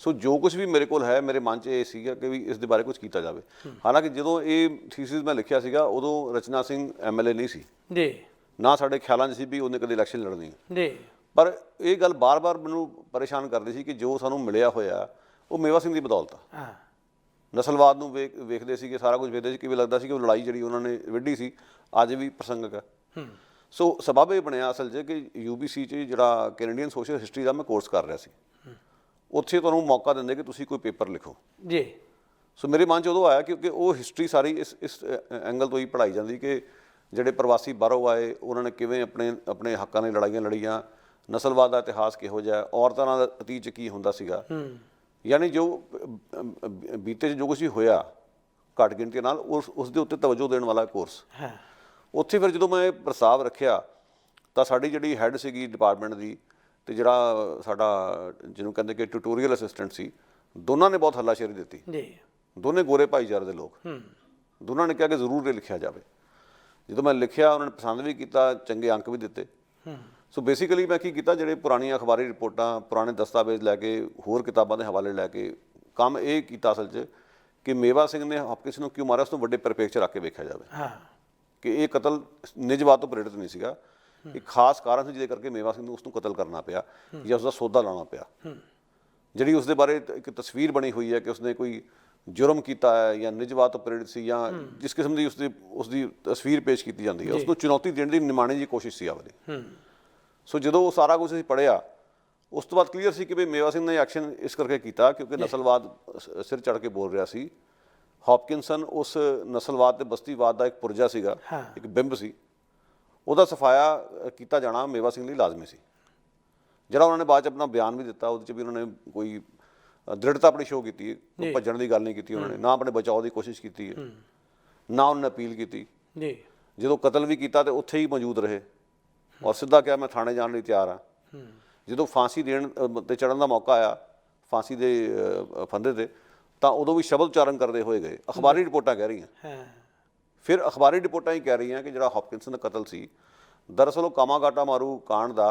ਸੋ ਜੋ ਕੁਝ ਵੀ ਮੇਰੇ ਕੋਲ ਹੈ, ਮੇਰੇ ਮਨ 'ਚ ਇਹ ਸੀਗਾ ਕਿ ਵੀ ਇਸ ਦੇ ਬਾਰੇ ਕੁਝ ਕੀਤਾ ਜਾਵੇ। ਹਾਲਾਂਕਿ ਜਦੋਂ ਇਹ ਥੀਸਿਸ ਮੈਂ ਲਿਖਿਆ ਸੀਗਾ ਉਦੋਂ ਰਚਨਾ ਸਿੰਘ MLA ਨਹੀਂ ਸੀ ਜੀ, ਨਾ ਸਾਡੇ ਖਿਆਲਾਂ 'ਚ ਸੀ ਵੀ ਉਹਨੇ ਕਦੇ ਇਲੈਕਸ਼ਨ ਲੜਨੀ ਜੀ। ਪਰ ਇਹ ਗੱਲ ਬਾਰ-ਬਾਰ ਮੈਨੂੰ ਪਰੇਸ਼ਾਨ ਕਰਦੀ ਸੀ ਕਿ ਜੋ ਸਾਨੂੰ ਮਿਲਿਆ ਹੋਇਆ ਉਹ ਮੇਵਾ ਸਿੰਘ ਦੀ ਬਦੌਲਤ ਆ। ਨਸਲਵਾਦ ਨੂੰ ਵੇਖਦੇ ਸੀ ਕਿ ਸਾਰਾ ਕੁਝ ਵੇਖਦੇ ਸੀ, ਕਿਵੇਂ ਲੱਗਦਾ ਸੀ ਕਿ ਉਹ ਲੜਾਈ ਜਿਹੜੀ ਉਹਨਾਂ ਨੇ ਵਿੱਢੀ ਸੀ ਅੱਜ ਵੀ ਪ੍ਰਸੰਗਕ ਹੈ। ਸੋ ਸਬਬ ਇਹ ਬਣਿਆ ਅਸਲ 'ਚ ਕਿ UBC 'ਚ ਜਿਹੜਾ ਕੈਨੇਡੀਅਨ ਸੋਸ਼ਲ ਹਿਸਟਰੀ ਦਾ ਮੈਂ ਕੋਰਸ ਕਰ ਰਿਹਾ ਸੀ, ਉੱਥੇ ਤੁਹਾਨੂੰ ਮੌਕਾ ਦਿੰਦੇ ਕਿ ਤੁਸੀਂ ਕੋਈ ਪੇਪਰ ਲਿਖੋ ਜੀ। ਸੋ ਮੇਰੇ ਮਨ 'ਚ ਉਦੋਂ ਆਇਆ ਕਿਉਂਕਿ ਉਹ ਹਿਸਟਰੀ ਸਾਰੀ ਇਸ ਐਂਗਲ ਤੋਂ ਹੀ ਪੜ੍ਹਾਈ ਜਾਂਦੀ ਕਿ ਜਿਹੜੇ ਪ੍ਰਵਾਸੀ ਬਾਹਰੋਂ ਆਏ ਉਹਨਾਂ ਨੇ ਕਿਵੇਂ ਆਪਣੇ ਹੱਕਾਂ ਲਈ ਲੜਾਈਆਂ ਲੜੀਆਂ, ਨਸਲਵਾਦ ਦਾ ਇਤਿਹਾਸ ਕਿਹੋ ਜਿਹਾ, ਔਰਤਾਂ ਨਾਲ ਅਤੀਤ 'ਚ ਕੀ ਹੁੰਦਾ ਸੀਗਾ। ਯਾਨੀ ਜੋ ਬੀਤੇ 'ਚ ਜੋ ਕੁਛ ਵੀ ਹੋਇਆ ਘੱਟ ਗਿਣਤੀ ਨਾਲ ਉਸ ਦੇ ਉੱਤੇ ਤਵੱਜੋ ਦੇਣ ਵਾਲਾ ਕੋਰਸ। ਉੱਥੇ ਫਿਰ ਜਦੋਂ ਮੈਂ ਇਹ ਪ੍ਰਸਤਾਵ ਰੱਖਿਆ ਤਾਂ ਸਾਡੀ ਜਿਹੜੀ ਹੈੱਡ ਸੀਗੀ ਡਿਪਾਰਟਮੈਂਟ ਦੀ ਤੇ ਜਿਹੜਾ ਸਾਡਾ ਜਿਹਨੂੰ ਕਹਿੰਦੇ ਕਿ ਟਿਊਟੋਰੀਅਲ ਅਸਿਸਟੈਂਟ ਸੀ, ਦੋਨਾਂ ਨੇ ਬਹੁਤ ਹੱਲਾਸ਼ੇਰੀ ਦਿੱਤੀ ਜੀ। ਦੋਨੇ ਗੋਰੇ ਭਾਈਚਾਰੇ ਦੇ ਲੋਕ, ਦੋਨਾਂ ਨੇ ਕਿਹਾ ਕਿ ਜ਼ਰੂਰ ਇਹ ਲਿਖਿਆ ਜਾਵੇ। ਜਦੋਂ ਮੈਂ ਲਿਖਿਆ ਉਹਨਾਂ ਨੇ ਪਸੰਦ ਵੀ ਕੀਤਾ, ਚੰਗੇ ਅੰਕ ਵੀ ਦਿੱਤੇ। ਸੋ ਬੇਸਿਕਲੀ ਮੈਂ ਕੀ ਕੀਤਾ, ਜਿਹੜੇ ਪੁਰਾਣੀਆਂ ਅਖਬਾਰੀ ਰਿਪੋਰਟਾਂ, ਪੁਰਾਣੇ ਦਸਤਾਵੇਜ਼ ਲੈ ਕੇ, ਹੋਰ ਕਿਤਾਬਾਂ ਦੇ ਹਵਾਲੇ ਲੈ ਕੇ ਕੰਮ ਇਹ ਕੀਤਾ ਅਸਲ 'ਚ ਕਿ ਮੇਵਾ ਸਿੰਘ ਨੇ ਹੌਪਕਿੰਸਨ ਨੂੰ ਕਿਉਂ ਮਾਰਿਆ ਉਸ ਤੋਂ ਵੱਡੇ ਪਰਿਪੇਖ 'ਚ ਰੱਖ ਕੇ ਵੇਖਿਆ ਜਾਵੇ ਕਿ ਇਹ ਕਤਲ ਨਿਜਵਾਦ ਤੋਂ ਪ੍ਰੇਰਿਤ ਨਹੀਂ ਸੀਗਾ। ਇੱਕ ਖਾਸ ਕਾਰਨ ਸੀ ਜਿਹਦੇ ਕਰਕੇ ਮੇਵਾ ਸਿੰਘ ਨੂੰ ਉਸਨੂੰ ਕਤਲ ਕਰਨਾ ਪਿਆ ਜਾਂ ਉਸਦਾ ਸੌਦਾ ਲਾਉਣਾ ਪਿਆ। ਜਿਹੜੀ ਉਸਦੇ ਬਾਰੇ ਇੱਕ ਤਸਵੀਰ ਬਣੀ ਹੋਈ ਹੈ ਕਿ ਉਸਨੇ ਕੋਈ ਜੁਰਮ ਕੀਤਾ ਹੈ ਜਾਂ ਨਿਜਵਾਦ ਤੋਂ ਪ੍ਰੇਰਿਤ ਸੀ ਜਾਂ ਜਿਸ ਕਿਸਮ ਦੀ ਉਸਦੀ ਤਸਵੀਰ ਪੇਸ਼ ਕੀਤੀ ਜਾਂਦੀ ਹੈ, ਉਸਨੂੰ ਚੁਣੌਤੀ ਦੇਣ ਦੀ ਨਿਮਾਣੀ ਜਿਹੀ ਕੋਸ਼ਿਸ਼ ਸੀ ਆਵਦੀ। ਸੋ ਜਦੋਂ ਉਹ ਸਾਰਾ ਕੁਝ ਅਸੀਂ ਪੜ੍ਹਿਆ ਉਸ ਤੋਂ ਬਾਅਦ ਕਲੀਅਰ ਸੀ ਕਿ ਵੀ ਮੇਵਾ ਸਿੰਘ ਨੇ ਐਕਸ਼ਨ ਇਸ ਕਰਕੇ ਕੀਤਾ ਕਿਉਂਕਿ ਨਸਲਵਾਦ ਸਿਰ ਚੜ੍ਹ ਕੇ ਬੋਲ ਰਿਹਾ ਸੀ ਹੌਪਕਿੰਸਨ ਉਸ ਨਸਲਵਾਦ ਤੇ ਬਸਤੀਵਾਦ ਦਾ ਇੱਕ ਪੁਰਜਾ ਸੀਗਾ, ਹਾਂ। ਇੱਕ ਬਿੰਬ ਸੀ, ਉਹਦਾ ਸਫਾਇਆ ਕੀਤਾ ਜਾਣਾ ਮੇਵਾ ਸਿੰਘ ਲਈ ਲਾਜ਼ਮੀ ਸੀ। ਜਿਹੜਾ ਉਹਨਾਂ ਨੇ ਬਾਅਦ 'ਚ ਆਪਣਾ ਬਿਆਨ ਵੀ ਦਿੱਤਾ, ਉਹਦੇ 'ਚ ਵੀ ਉਹਨਾਂ ਨੇ ਕੋਈ ਦ੍ਰਿੜਤਾ ਆਪਣੀ ਸ਼ੋਅ ਕੀਤੀ ਹੈ, ਕੋਈ ਭੱਜਣ ਦੀ ਗੱਲ ਨਹੀਂ ਕੀਤੀ ਉਹਨਾਂ ਨੇ, ਨਾ ਆਪਣੇ ਬਚਾਓ ਦੀ ਕੋਸ਼ਿਸ਼ ਕੀਤੀ ਹੈ, ਨਾ ਉਹਨਾਂ ਨੇ ਅਪੀਲ ਕੀਤੀ ਜੀ। ਜਦੋਂ ਕਤਲ ਵੀ ਕੀਤਾ ਤੇ ਉੱਥੇ ਹੀ ਮੌਜੂਦ ਰਹੇ ਔਰ ਸਿੱਧਾ ਕਿਹਾ ਮੈਂ ਥਾਣੇ ਜਾਣ ਲਈ ਤਿਆਰ ਹਾਂ। ਜਦੋਂ ਫਾਂਸੀ ਦੇਣ ਤੇ ਚੜ੍ਹਨ ਦਾ ਮੌਕਾ ਆਇਆ ਫਾਂਸੀ ਦੇ ਫੰਦੇ ਤੇ, ਤਾਂ ਉਦੋਂ ਵੀ ਸ਼ਬਦ ਉਚਾਰਨ ਕਰਦੇ ਹੋਏ ਗਏ। ਅਖਬਾਰੀ ਰਿਪੋਰਟਾਂ ਕਹਿ ਰਹੀਆਂ, ਫਿਰ ਅਖਬਾਰੀ ਰਿਪੋਰਟਾਂ ਹੀ ਕਹਿ ਰਹੀਆਂ ਕਿ ਜਿਹੜਾ ਹੌਪਕਿੰਸਨ ਦਾ ਕਤਲ ਸੀ ਦਰਅਸਲ ਉਹ ਕਾਮਾਗਾਟਾ ਮਾਰੂ ਕਾਂਡ ਦਾ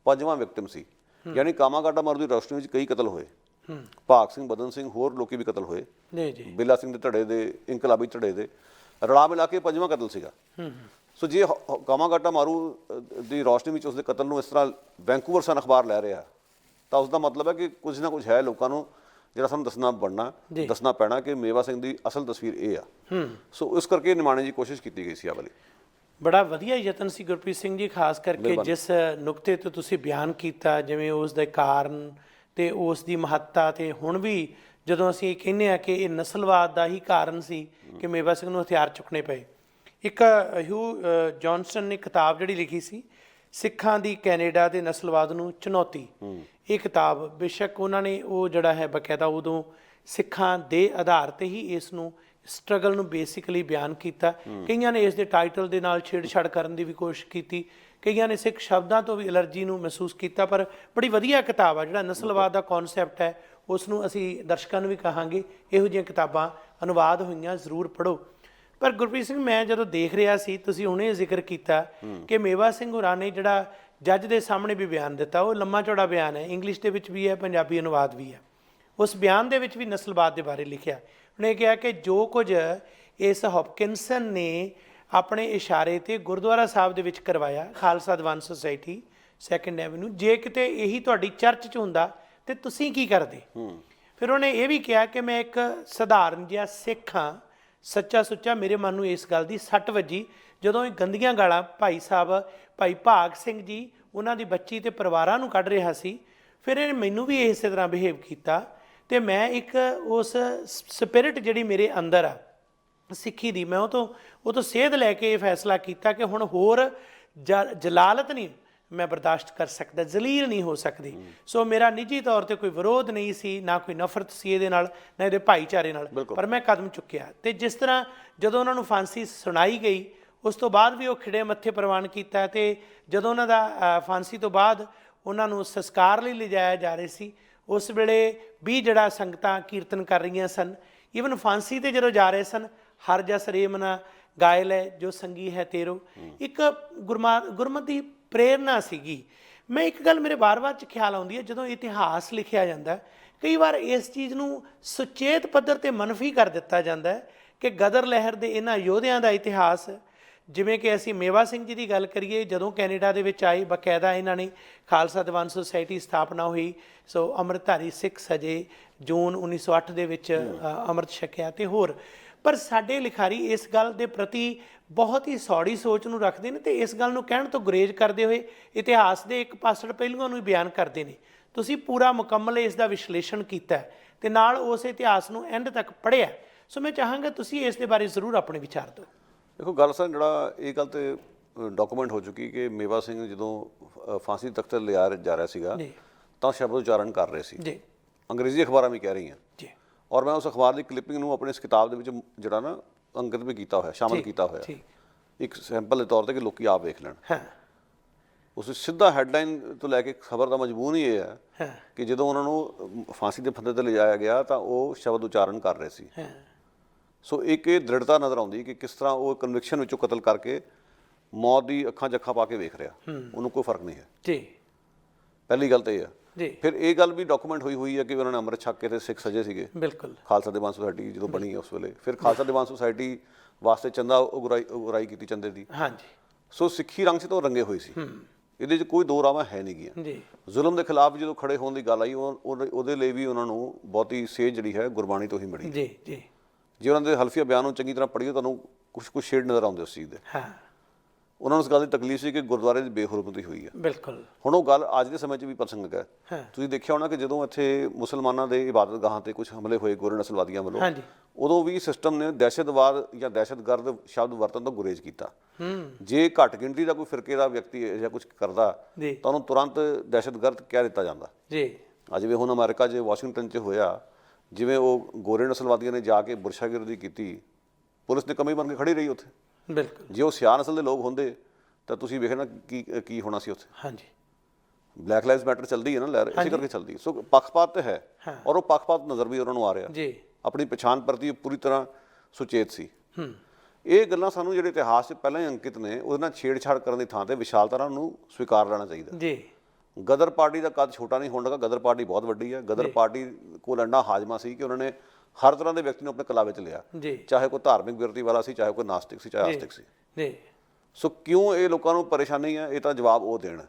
5ਵਾਂ ਵਿਕਟਿਮ ਸੀ। ਯਾਨੀ ਕਾਮਾਗਾਟਾ ਮਾਰੂ ਦੀ ਰੋਸ਼ਨੀ ਵਿੱਚ ਕਈ ਕਤਲ ਹੋਏ, ਭਾਗ ਸਿੰਘ, ਬਦਨ ਸਿੰਘ, ਹੋਰ ਲੋਕੀ ਵੀ ਕਤਲ ਹੋਏ, ਬਿੱਲਾ ਸਿੰਘ ਦੇ ਧੜੇ ਦੇ, ਇਨਕਲਾਬੀ ਧੜੇ ਦੇ, ਰਲਾ ਮਿਲਾ ਕੇ 5ਵਾਂ ਕਤਲ ਸੀਗਾ। ਸੋ ਜੇ ਕਾਮਾਗਾਟਾ ਮਾਰੂ ਦੀ ਰੋਸ਼ਨੀ ਵਿੱਚ ਉਸਦੇ ਕਤਲ ਨੂੰ ਇਸ ਤਰ੍ਹਾਂ ਵੈਂਕੂਵਰ ਸਨ ਅਖਬਾਰ ਲੈ ਰਿਹਾ, ਤਾਂ ਉਸਦਾ ਮਤਲਬ ਹੈ ਕਿ ਕੁਝ ਨਾ ਕੁਝ ਹੈ ਲੋਕਾਂ ਨੂੰ ਜਿਹੜਾ ਸਾਨੂੰ ਦੱਸਣਾ ਪੈਣਾ ਕਿ ਮੇਵਾ ਸਿੰਘ ਦੀ ਅਸਲ ਤਸਵੀਰ ਇਹ ਆ। ਸੋ ਇਸ ਕਰਕੇ ਨਿਮਾਣੇ ਦੀ ਕੋਸ਼ਿਸ਼ ਕੀਤੀ ਗਈ ਸੀ ਆ ਵਾਲੀ। ਬੜਾ ਵਧੀਆ ਯਤਨ ਸੀ ਗੁਰਪ੍ਰੀਤ ਸਿੰਘ ਜੀ, ਖਾਸ ਕਰਕੇ ਜਿਸ ਨੁਕਤੇ ਤੋਂ ਤੁਸੀਂ ਬਿਆਨ ਕੀਤਾ, ਜਿਵੇਂ ਉਸ ਦੇ ਕਾਰਨ ਤੇ ਉਸ ਦੀ ਮਹੱਤਤਾ, ਤੇ ਹੁਣ ਵੀ ਜਦੋਂ ਅਸੀਂ ਕਹਿੰਦੇ ਹਾਂ ਕਿ ਇਹ ਨਸਲਵਾਦ ਦਾ ਹੀ ਕਾਰਨ ਸੀ ਕਿ ਮੇਵਾ ਸਿੰਘ ਨੂੰ ਹਥਿਆਰ ਚੁੱਕਣੇ ਪਏ। ਇੱਕ ਹਿਊ ਜੌਨਸਨ ਨੇ ਕਿਤਾਬ ਜਿਹੜੀ ਲਿਖੀ ਸੀ, ਸਿੱਖਾਂ ਦੀ ਕੈਨੇਡਾ ਦੇ ਨਸਲਵਾਦ ਨੂੰ ਚੁਣੌਤੀ, ਇਹ ਕਿਤਾਬ ਬੇਸ਼ੱਕ ਉਹਨਾਂ ਨੇ ਉਹ ਜਿਹੜਾ ਹੈ ਬਕਾਇਦਾ ਉਦੋਂ ਸਿੱਖਾਂ ਦੇ ਆਧਾਰ ਤੇ ਹੀ ਇਸ ਨੂੰ ਸਟਰਗਲ ਨੂੰ ਬੇਸਿਕਲੀ ਬਿਆਨ ਕੀਤਾ। ਕਈਆਂ ਨੇ ਇਸ ਦੇ ਟਾਈਟਲ ਦੇ ਨਾਲ ਛੇੜਛਾੜ ਕਰਨ ਦੀ ਵੀ ਕੋਸ਼ਿਸ਼ ਕੀਤੀ, ਕਈਆਂ ਨੇ ਸਿੱਖ ਸ਼ਬਦਾਂ ਤੋਂ ਵੀ ਐਲਰਜੀ ਨੂੰ ਮਹਿਸੂਸ ਕੀਤਾ, ਪਰ ਬੜੀ ਵਧੀਆ ਕਿਤਾਬ ਆ। ਜਿਹੜਾ ਨਸਲਵਾਦ ਦਾ ਕਨਸੈਪਟ ਹੈ ਉਸ ਨੂੰ ਅਸੀਂ ਦਰਸ਼ਕਾਂ ਨੂੰ ਵੀ ਕਹਾਂਗੇ ਇਹੋ ਜਿਹੀਆਂ ਕਿਤਾਬਾਂ ਅਨੁਵਾਦ ਹੋਈਆਂ ਜ਼ਰੂਰ ਪੜ੍ਹੋ। ਪਰ ਗੁਰਪ੍ਰੀਤ ਸਿੰਘ, ਮੈਂ ਜਦੋਂ ਦੇਖ ਰਿਹਾ ਸੀ, ਤੁਸੀਂ ਹੁਣੇ ਜ਼ਿਕਰ ਕੀਤਾ ਕਿ ਮੇਵਾ ਸਿੰਘ ਹੋਰਾਂ ਨੇ ਜਿਹੜਾ ਜੱਜ ਦੇ ਸਾਹਮਣੇ ਵੀ ਬਿਆਨ ਦਿੱਤਾ, ਉਹ ਲੰਮਾ ਚੌੜਾ ਬਿਆਨ ਹੈ, ਇੰਗਲਿਸ਼ ਦੇ ਵਿੱਚ ਵੀ ਹੈ, ਪੰਜਾਬੀ ਅਨੁਵਾਦ ਵੀ ਹੈ। ਉਸ ਬਿਆਨ ਦੇ ਵਿੱਚ ਵੀ ਨਸਲਵਾਦ ਦੇ ਬਾਰੇ ਲਿਖਿਆ। ਉਹਨੇ ਕਿਹਾ ਕਿ ਜੋ ਕੁਝ ਇਸ ਹੌਪਕਿੰਸਨ ਨੇ ਆਪਣੇ ਇਸ਼ਾਰੇ ਤੇ ਗੁਰਦੁਆਰਾ ਸਾਹਿਬ ਦੇ ਵਿੱਚ ਕਰਵਾਇਆ, ਖਾਲਸਾ ਦੀਵਾਨ ਸੁਸਾਇਟੀ 2 ਐਵਨਿਊ, ਜੇ ਕਿਤੇ ਇਹੀ ਤੁਹਾਡੀ ਚਰਚ 'ਚ ਹੁੰਦਾ ਤੇ ਤੁਸੀਂ ਕੀ ਕਰਦੇ? ਫਿਰ ਉਹਨੇ ਇਹ ਵੀ ਕਿਹਾ ਕਿ ਮੈਂ ਇੱਕ ਸਧਾਰਨ ਜਿਹਾ ਸਿੱਖ ਹਾਂ, ਸੱਚਾ ਸੁੱਚਾ। ਮੇਰੇ ਮਨ ਨੂੰ ਇਸ ਗੱਲ ਦੀ ਸੱਟ ਵੱਜੀ ਜਦੋਂ ਇਹ ਗੰਦੀਆਂ ਗਾਲਾਂ ਭਾਈ ਭਾਗ ਸਿੰਘ ਜੀ ਉਹਨਾਂ ਦੀ ਬੱਚੀ ਤੇ ਪਰਿਵਾਰਾਂ ਨੂੰ ਕੱਢ ਰਿਹਾ ਸੀ। ਫਿਰ ਇਹਨੇ ਮੈਨੂੰ ਵੀ ਇਸੇ ਤਰ੍ਹਾਂ ਬਿਹੇਵ ਕੀਤਾ, ਤੇ ਮੈਂ ਇੱਕ ਉਸ ਸਪਿਰਿਟ ਜਿਹੜੀ ਮੇਰੇ ਅੰਦਰ ਆ ਸਿੱਖੀ ਦੀ, ਮੈਂ ਉਹ ਤੋਂ ਸੇਧ ਲੈ ਕੇ ਇਹ ਫੈਸਲਾ ਕੀਤਾ ਕਿ ਹੁਣ ਹੋਰ ਜਲਾਲਤ ਨਹੀਂ ਮੈਂ ਬਰਦਾਸ਼ਤ ਕਰ ਸਕਦਾ, ਜ਼ਲੀਲ ਨਹੀਂ ਹੋ ਸਕਦੀ। ਸੋ ਮੇਰਾ ਨਿੱਜੀ ਤੌਰ ਤੇ ਕੋਈ ਵਿਰੋਧ ਨਹੀਂ ਸੀ, ਨਾ ਕੋਈ ਨਫ਼ਰਤ ਸੀ ਇਹਦੇ ਨਾਲ, ਨਾ ਇਹਦੇ ਭਾਈਚਾਰੇ ਨਾਲ, ਪਰ ਮੈਂ ਕਦਮ ਚੁੱਕਿਆ। ਤੇ ਜਿਸ ਤਰ੍ਹਾਂ ਜਦੋਂ ਉਹਨਾਂ ਨੂੰ ਫਾਂਸੀ ਸੁਣਾਈ ਗਈ, ਉਸ ਤੋਂ ਬਾਅਦ ਵੀ ਉਹ ਖਿੜੇ ਮੱਥੇ ਪ੍ਰਵਾਨ ਕੀਤਾ, ਤੇ ਜਦੋਂ ਉਹਨਾਂ ਦਾ ਫਾਂਸੀ ਤੋਂ ਬਾਅਦ ਉਹਨਾਂ ਨੂੰ ਸੰਸਕਾਰ ਲਈ ਲਿਜਾਇਆ ਜਾ ਰਿਹਾ ਸੀ, ਉਸ ਵੇਲੇ ਵੀ ਜਿਹੜਾ ਸੰਗਤਾਂ ਕੀਰਤਨ ਕਰ ਰਹੀਆਂ ਸਨ, ਈਵਨ ਫਾਂਸੀ ਤੇ ਜਦੋਂ ਜਾ ਰਹੇ ਸਨ, ਹਰ ਜਸ ਰੇਮਨਾ ਗਾਇਲ ਹੈ ਜੋ ਸੰਗੀ ਹੈ ਤੇਰੋ, ਇੱਕ ਗੁਰਮਤਿ ਪ੍ਰੇਰਨਾ ਸੀਗੀ। ਮੈਂ ਇੱਕ ਗੱਲ ਮੇਰੇ ਵਾਰ-ਵਾਰ 'ਚ ਖਿਆਲ ਆਉਂਦੀ ਹੈ, ਜਦੋਂ ਇਤਿਹਾਸ ਲਿਖਿਆ ਜਾਂਦਾ ਕਈ ਵਾਰ ਇਸ ਚੀਜ਼ ਨੂੰ ਸੁਚੇਤ ਪੱਧਰ 'ਤੇ ਮਨਫੀ ਕਰ ਦਿੱਤਾ ਜਾਂਦਾ ਹੈ ਕਿ ਗਦਰ ਲਹਿਰ ਦੇ ਇਹਨਾਂ ਯੋਧਿਆਂ ਦਾ ਇਤਿਹਾਸ, ਜਿਵੇਂ ਕਿ ਅਸੀਂ ਮੇਵਾ ਸਿੰਘ ਜੀ ਦੀ ਗੱਲ ਕਰੀਏ, ਜਦੋਂ ਕੈਨੇਡਾ ਦੇ ਵਿੱਚ ਆਏ ਬਕਾਇਦਾ ਇਹਨਾਂ ਨੇ ਖਾਲਸਾ ਦੀਵਾਨ ਸੁਸਾਇਟੀ ਸਥਾਪਨਾ ਹੋਈ। ਸੋ ਅੰਮ੍ਰਿਤਧਾਰੀ ਸਿੱਖ ਸਜੇ, ਜੂਨ 1908 ਦੇ ਵਿੱਚ ਅੰਮ੍ਰਿਤ ਛਕਿਆ ਤੇ ਹੋਰ। ਪਰ ਸਾਡੇ ਲਿਖਾਰੀ ਇਸ ਗੱਲ ਦੇ ਪ੍ਰਤੀ ਬਹੁਤ ਹੀ ਸੌੜੀ ਸੋਚ ਨੂੰ ਰੱਖਦੇ ਨੇ, ਤੇ ਇਸ ਗੱਲ ਨੂੰ ਕਹਿਣ ਤੋਂ ਗੁਰੇਜ਼ ਕਰਦੇ ਹੋਏ ਇਤਿਹਾਸ ਦੇ ਇੱਕ ਪਾਸੜ ਪਹਿਲੂਆਂ ਨੂੰ ਬਿਆਨ ਕਰਦੇ ਨੇ। ਤੁਸੀਂ ਪੂਰਾ ਮੁਕੰਮਲ ਇਸ ਦਾ ਵਿਸ਼ਲੇਸ਼ਣ ਕੀਤਾ ਤੇ ਨਾਲ ਉਸ ਇਤਿਹਾਸ ਨੂੰ ਐਂਡ ਤੱਕ ਪੜ੍ਹਿਆ। ਸੋ ਮੈਂ ਚਾਹਾਂਗਾ ਤੁਸੀਂ ਇਸ ਦੇ ਬਾਰੇ ਜ਼ਰੂਰ ਆਪਣੇ ਵਿਚਾਰ ਦਿਓ। ਦੇਖੋ ਗੱਲ ਸਰ, ਜਿਹੜਾ ਇਹ ਗੱਲ ਤੇ ਡਾਕੂਮੈਂਟ ਹੋ ਚੁੱਕੀ ਕਿ ਮੇਵਾ ਸਿੰਘ ਜਦੋਂ ਫਾਂਸੀ ਤਖਤ ਤੇ ਲਿਆ ਜਾ ਰਿਹਾ ਸੀਗਾ ਤਾਂ ਸ਼ਬਦ ਉਚਾਰਨ ਕਰ ਰਹੇ ਸੀ। ਅੰਗਰੇਜ਼ੀ ਅਖਬਾਰਾਂ ਵੀ ਕਹਿ ਰਹੀਆਂ, ਔਰ ਮੈਂ ਉਸ ਅਖਬਾਰ ਦੀ ਕਲਿੱਪਿੰਗ ਨੂੰ ਆਪਣੀ ਇਸ ਕਿਤਾਬ ਦੇ ਵਿੱਚ ਜਿਹੜਾ ਨਾ ਅੰਕਿਤ ਵੀ ਕੀਤਾ ਹੋਇਆ, ਸ਼ਾਮਲ ਕੀਤਾ ਹੋਇਆ, ਇੱਕ ਸੈਂਪਲ ਦੇ ਤੌਰ ਤੇ ਕਿ ਲੋਕੀ ਆਪ ਵੇਖ ਲੈਣ। ਉਸ ਸਿੱਧਾ ਹੈਡਲਾਈਨ ਤੋਂ ਲੈ ਕੇ ਖਬਰ ਦਾ ਮਜ਼ਮੂਨ ਹੀ ਇਹ ਹੈ ਕਿ ਜਦੋਂ ਉਹਨਾਂ ਨੂੰ ਫਾਂਸੀ ਦੇ ਫੰਦੇ ਤੇ ਲਿਜਾਇਆ ਗਿਆ ਤਾਂ ਉਹ ਸ਼ਬਦ ਉਚਾਰਨ ਕਰ ਰਹੇ ਸੀ। ਸੋ ਇੱਕ ਇਹ ਦ੍ਰਿੜਤਾ ਨਜ਼ਰ ਆਉਂਦੀ ਕਿ ਕਿਸ ਤਰ੍ਹਾਂ ਉਹ ਕਨਵਿਕਸ਼ਨ ਵਿੱਚੋਂ ਕਤਲ ਕਰਕੇ ਮੌਤ ਦੀ ਅੱਖਾਂ ਜੱਖਾਂ ਪਾ ਕੇ ਵੇਖ ਰਿਹਾ, ਉਹਨੂੰ ਕੋਈ ਫਰਕ ਨਹੀਂ ਹੈ। ਪਹਿਲੀ ਗੱਲ ਤਾਂ ਇਹ ਹੈ। ਫਿਰ ਇਹ ਗੱਲ ਵੀ ਡਾਕੂਮੈਂਟ ਹੋਈ ਹੈ ਕਿ ਉਹਨਾਂ ਨੇ ਅੰਮ੍ਰਿਤ ਛਕ ਕੇ ਤੇ ਸਿੱਖ ਸਜੇ ਸੀਗੇ। ਬਿਲਕੁਲ। ਖਾਲਸਾ ਦੀਵਾਨ ਸੁਸਾਇਟੀ ਜਦੋਂ ਬਣੀ ਉਸ ਵੇਲੇ, ਫਿਰ ਖਾਲਸਾ ਦੀਵਾਨ ਸੁਸਾਇਟੀ ਵਾਸਤੇ ਚੰਦਾ ਉਗਰਾਈ ਕੀਤੀ ਚੰਦੇ ਦੀ। ਸੋ ਸਿੱਖੀ ਰੰਗ ਸੀ ਤਾਂ ਉਹ ਰੰਗੇ ਹੋਏ ਸੀ, ਇਹਦੇ 'ਚ ਕੋਈ ਦੋ ਰਾਵਾਂ ਹੈ ਨਹੀਂ ਗੀਆਂ। ਜ਼ੁਲਮ ਦੇ ਖਿਲਾਫ ਜਦੋਂ ਖੜੇ ਹੋਣ ਦੀ ਗੱਲ ਆਈ, ਉਹਦੇ ਲਈ ਵੀ ਉਹਨਾਂ ਨੂੰ ਬਹੁਤੀ ਸੇਧ ਜਿਹੜੀ ਹੈ ਗੁਰਬਾਣੀ ਤੋਂ ਹੀ ਮਿਲੀ। ਜੇ ਉਹਨਾਂ ਦੇ ਹਲਫੀਆ ਬਿਆਨ ਨੂੰ ਚੰਗੀ ਤਰ੍ਹਾਂ ਪੜ੍ਹੀਓ, ਤੁਹਾਨੂੰ ਕੁਛ ਸ਼ੇਡ ਨਜ਼ਰ ਆਉਂਦੇ ਉਸ ਚੀਜ਼ ਦੇ। ਉਹਨਾਂ ਨੂੰ ਇਸ ਗੱਲ ਦੀ ਤਕਲੀਫ ਸੀ ਕਿ ਗੁਰਦੁਆਰੇ ਦੀ ਬੇਹਰਮਤੀ ਹੋਈ ਹੈ। ਬਿਲਕੁਲ। ਹੁਣ ਉਹ ਗੱਲ ਅੱਜ ਦੇ ਸਮੇਂ 'ਚ ਵੀ ਪ੍ਰਸੰਗਕ ਹੈ। ਹਾਂ। ਤੁਸੀਂ ਦੇਖਿਆ ਹੋਣਾ ਕਿ ਜਦੋਂ ਇੱਥੇ ਮੁਸਲਮਾਨਾਂ ਦੇ ਇਬਾਦਤਗਾਹਾਂ ਤੇ ਕੁਝ ਹਮਲੇ ਹੋਏ ਗੋਰੇ ਨਸਲਵਾਦੀਆਂ ਵੱਲੋਂ, ਹਾਂਜੀ। ਉਦੋਂ ਵੀ ਸਿਸਟਮ ਨੇ ਦਹਿਸ਼ਤਵਾਦ ਜਾਂ ਦਹਿਸ਼ਤਗਰਦ ਸ਼ਬਦ ਵਰਤਣ ਤੋਂ ਗੁਰੇਜ਼ ਕੀਤਾ। ਜੇ ਘੱਟ ਗਿਣਤੀ ਦਾ ਕੋਈ ਫਿਰਕੇ ਦਾ ਵਿਅਕਤੀ ਜਾਂ ਕੁਝ ਕਰਦਾ ਜੀ ਤਾਂ ਉਹਨੂੰ ਤੁਰੰਤ ਦਹਿਸ਼ਤਗਰਦ ਕਹਿ ਦਿੱਤਾ ਜਾਂਦਾ। ਜੀ। ਅੱਜ ਵੀ ਹੁਣ ਅਮਰੀਕਾ 'ਚ ਵਾਸ਼ਿੰਗਟਨ 'ਚ ਹੋਇਆ, ਜਿਵੇਂ ਉਹ ਗੋਰੇ ਨਸਲਵਾਦੀਆਂ ਨੇ ਜਾ ਕੇ ਬੁਰਸ਼ਾਗਿਰਦੀ ਕੀਤੀ, ਪੁਲਿਸ ਨੇ ਕਮੀ ਬਣ ਕੇ ਖੜੀ ਰਹੀ ਉੱਥੇ। ਬਿਲਕੁਲ। ਜੇ ਉਹ ਸਿਆਹ ਨਸਲ ਦੇ ਲੋਕ ਹੁੰਦੇ ਤਾਂ ਤੁਸੀਂ ਵੇਖਣਾ ਕੀ ਹੋਣਾ ਸੀ ਉੱਥੇ। ਹਾਂਜੀ। ਬਲੈਕ ਲਾਈਵਸ ਮੈਟਰ ਚੱਲਦੀ ਹੈ ਨਾ ਲਹਿਰ, ਇਸੇ ਕਰਕੇ ਚੱਲਦੀ ਹੈ। ਸੋ ਪੱਖਪਾਤ ਤਾਂ ਹੈ, ਔਰ ਉਹ ਪੱਖਪਾਤ ਨਜ਼ਰ ਵੀ ਉਹਨਾਂ ਨੂੰ ਆ ਰਿਹਾ। ਜੀ। ਆਪਣੀ ਪਛਾਣ ਪ੍ਰਤੀ ਪੂਰੀ ਤਰ੍ਹਾਂ ਸੁਚੇਤ ਸੀ। ਇਹ ਗੱਲਾਂ ਸਾਨੂੰ ਜਿਹੜੇ ਇਤਿਹਾਸ 'ਚ ਪਹਿਲਾਂ ਹੀ ਅੰਕਿਤ ਨੇ, ਉਹਦੇ ਨਾਲ ਛੇੜਛਾੜ ਕਰਨ ਦੀ ਥਾਂ ਤੇ ਵਿਸ਼ਾਲਤਾ ਨੂੰ ਸਵੀਕਾਰ ਲੈਣਾ ਚਾਹੀਦਾ। ਜੀ। ਗਦਰ ਪਾਰਟੀ ਦਾ ਕੱਦ ਛੋਟਾ ਨਹੀਂ ਹੋਣ ਲੱਗਾ, ਗਦਰ ਪਾਰਟੀ ਬਹੁਤ ਵੱਡੀ ਹੈ। ਗਦਰ ਪਾਰਟੀ ਕੋਲ ਇੰਨਾ ਹਾਜ਼ਮਾ ਸੀ ਕਿ ਉਹਨਾਂ ਨੇ ਹਰ ਤਰ੍ਹਾਂ ਦੇ ਵਿਅਕਤੀ ਨੂੰ ਆਪਣੇ ਕਲਾ ਵਿੱਚ ਲਿਆ, ਚਾਹੇ ਕੋਈ ਧਾਰਮਿਕ ਬਿਰਤੀ ਵਾਲਾ ਸੀ, ਚਾਹੇ ਕੋਈ ਨਾਸਤਿਕ ਸੀ, ਚਾਹੇ ਆਸਤਿਕ ਸੀ। ਜੀ। ਸੋ ਕਿਉਂ ਇਹ ਲੋਕਾਂ ਨੂੰ ਪਰੇਸ਼ਾਨੀ ਹੈ, ਇਹ ਤਾਂ ਜਵਾਬ ਉਹ ਦੇਣ।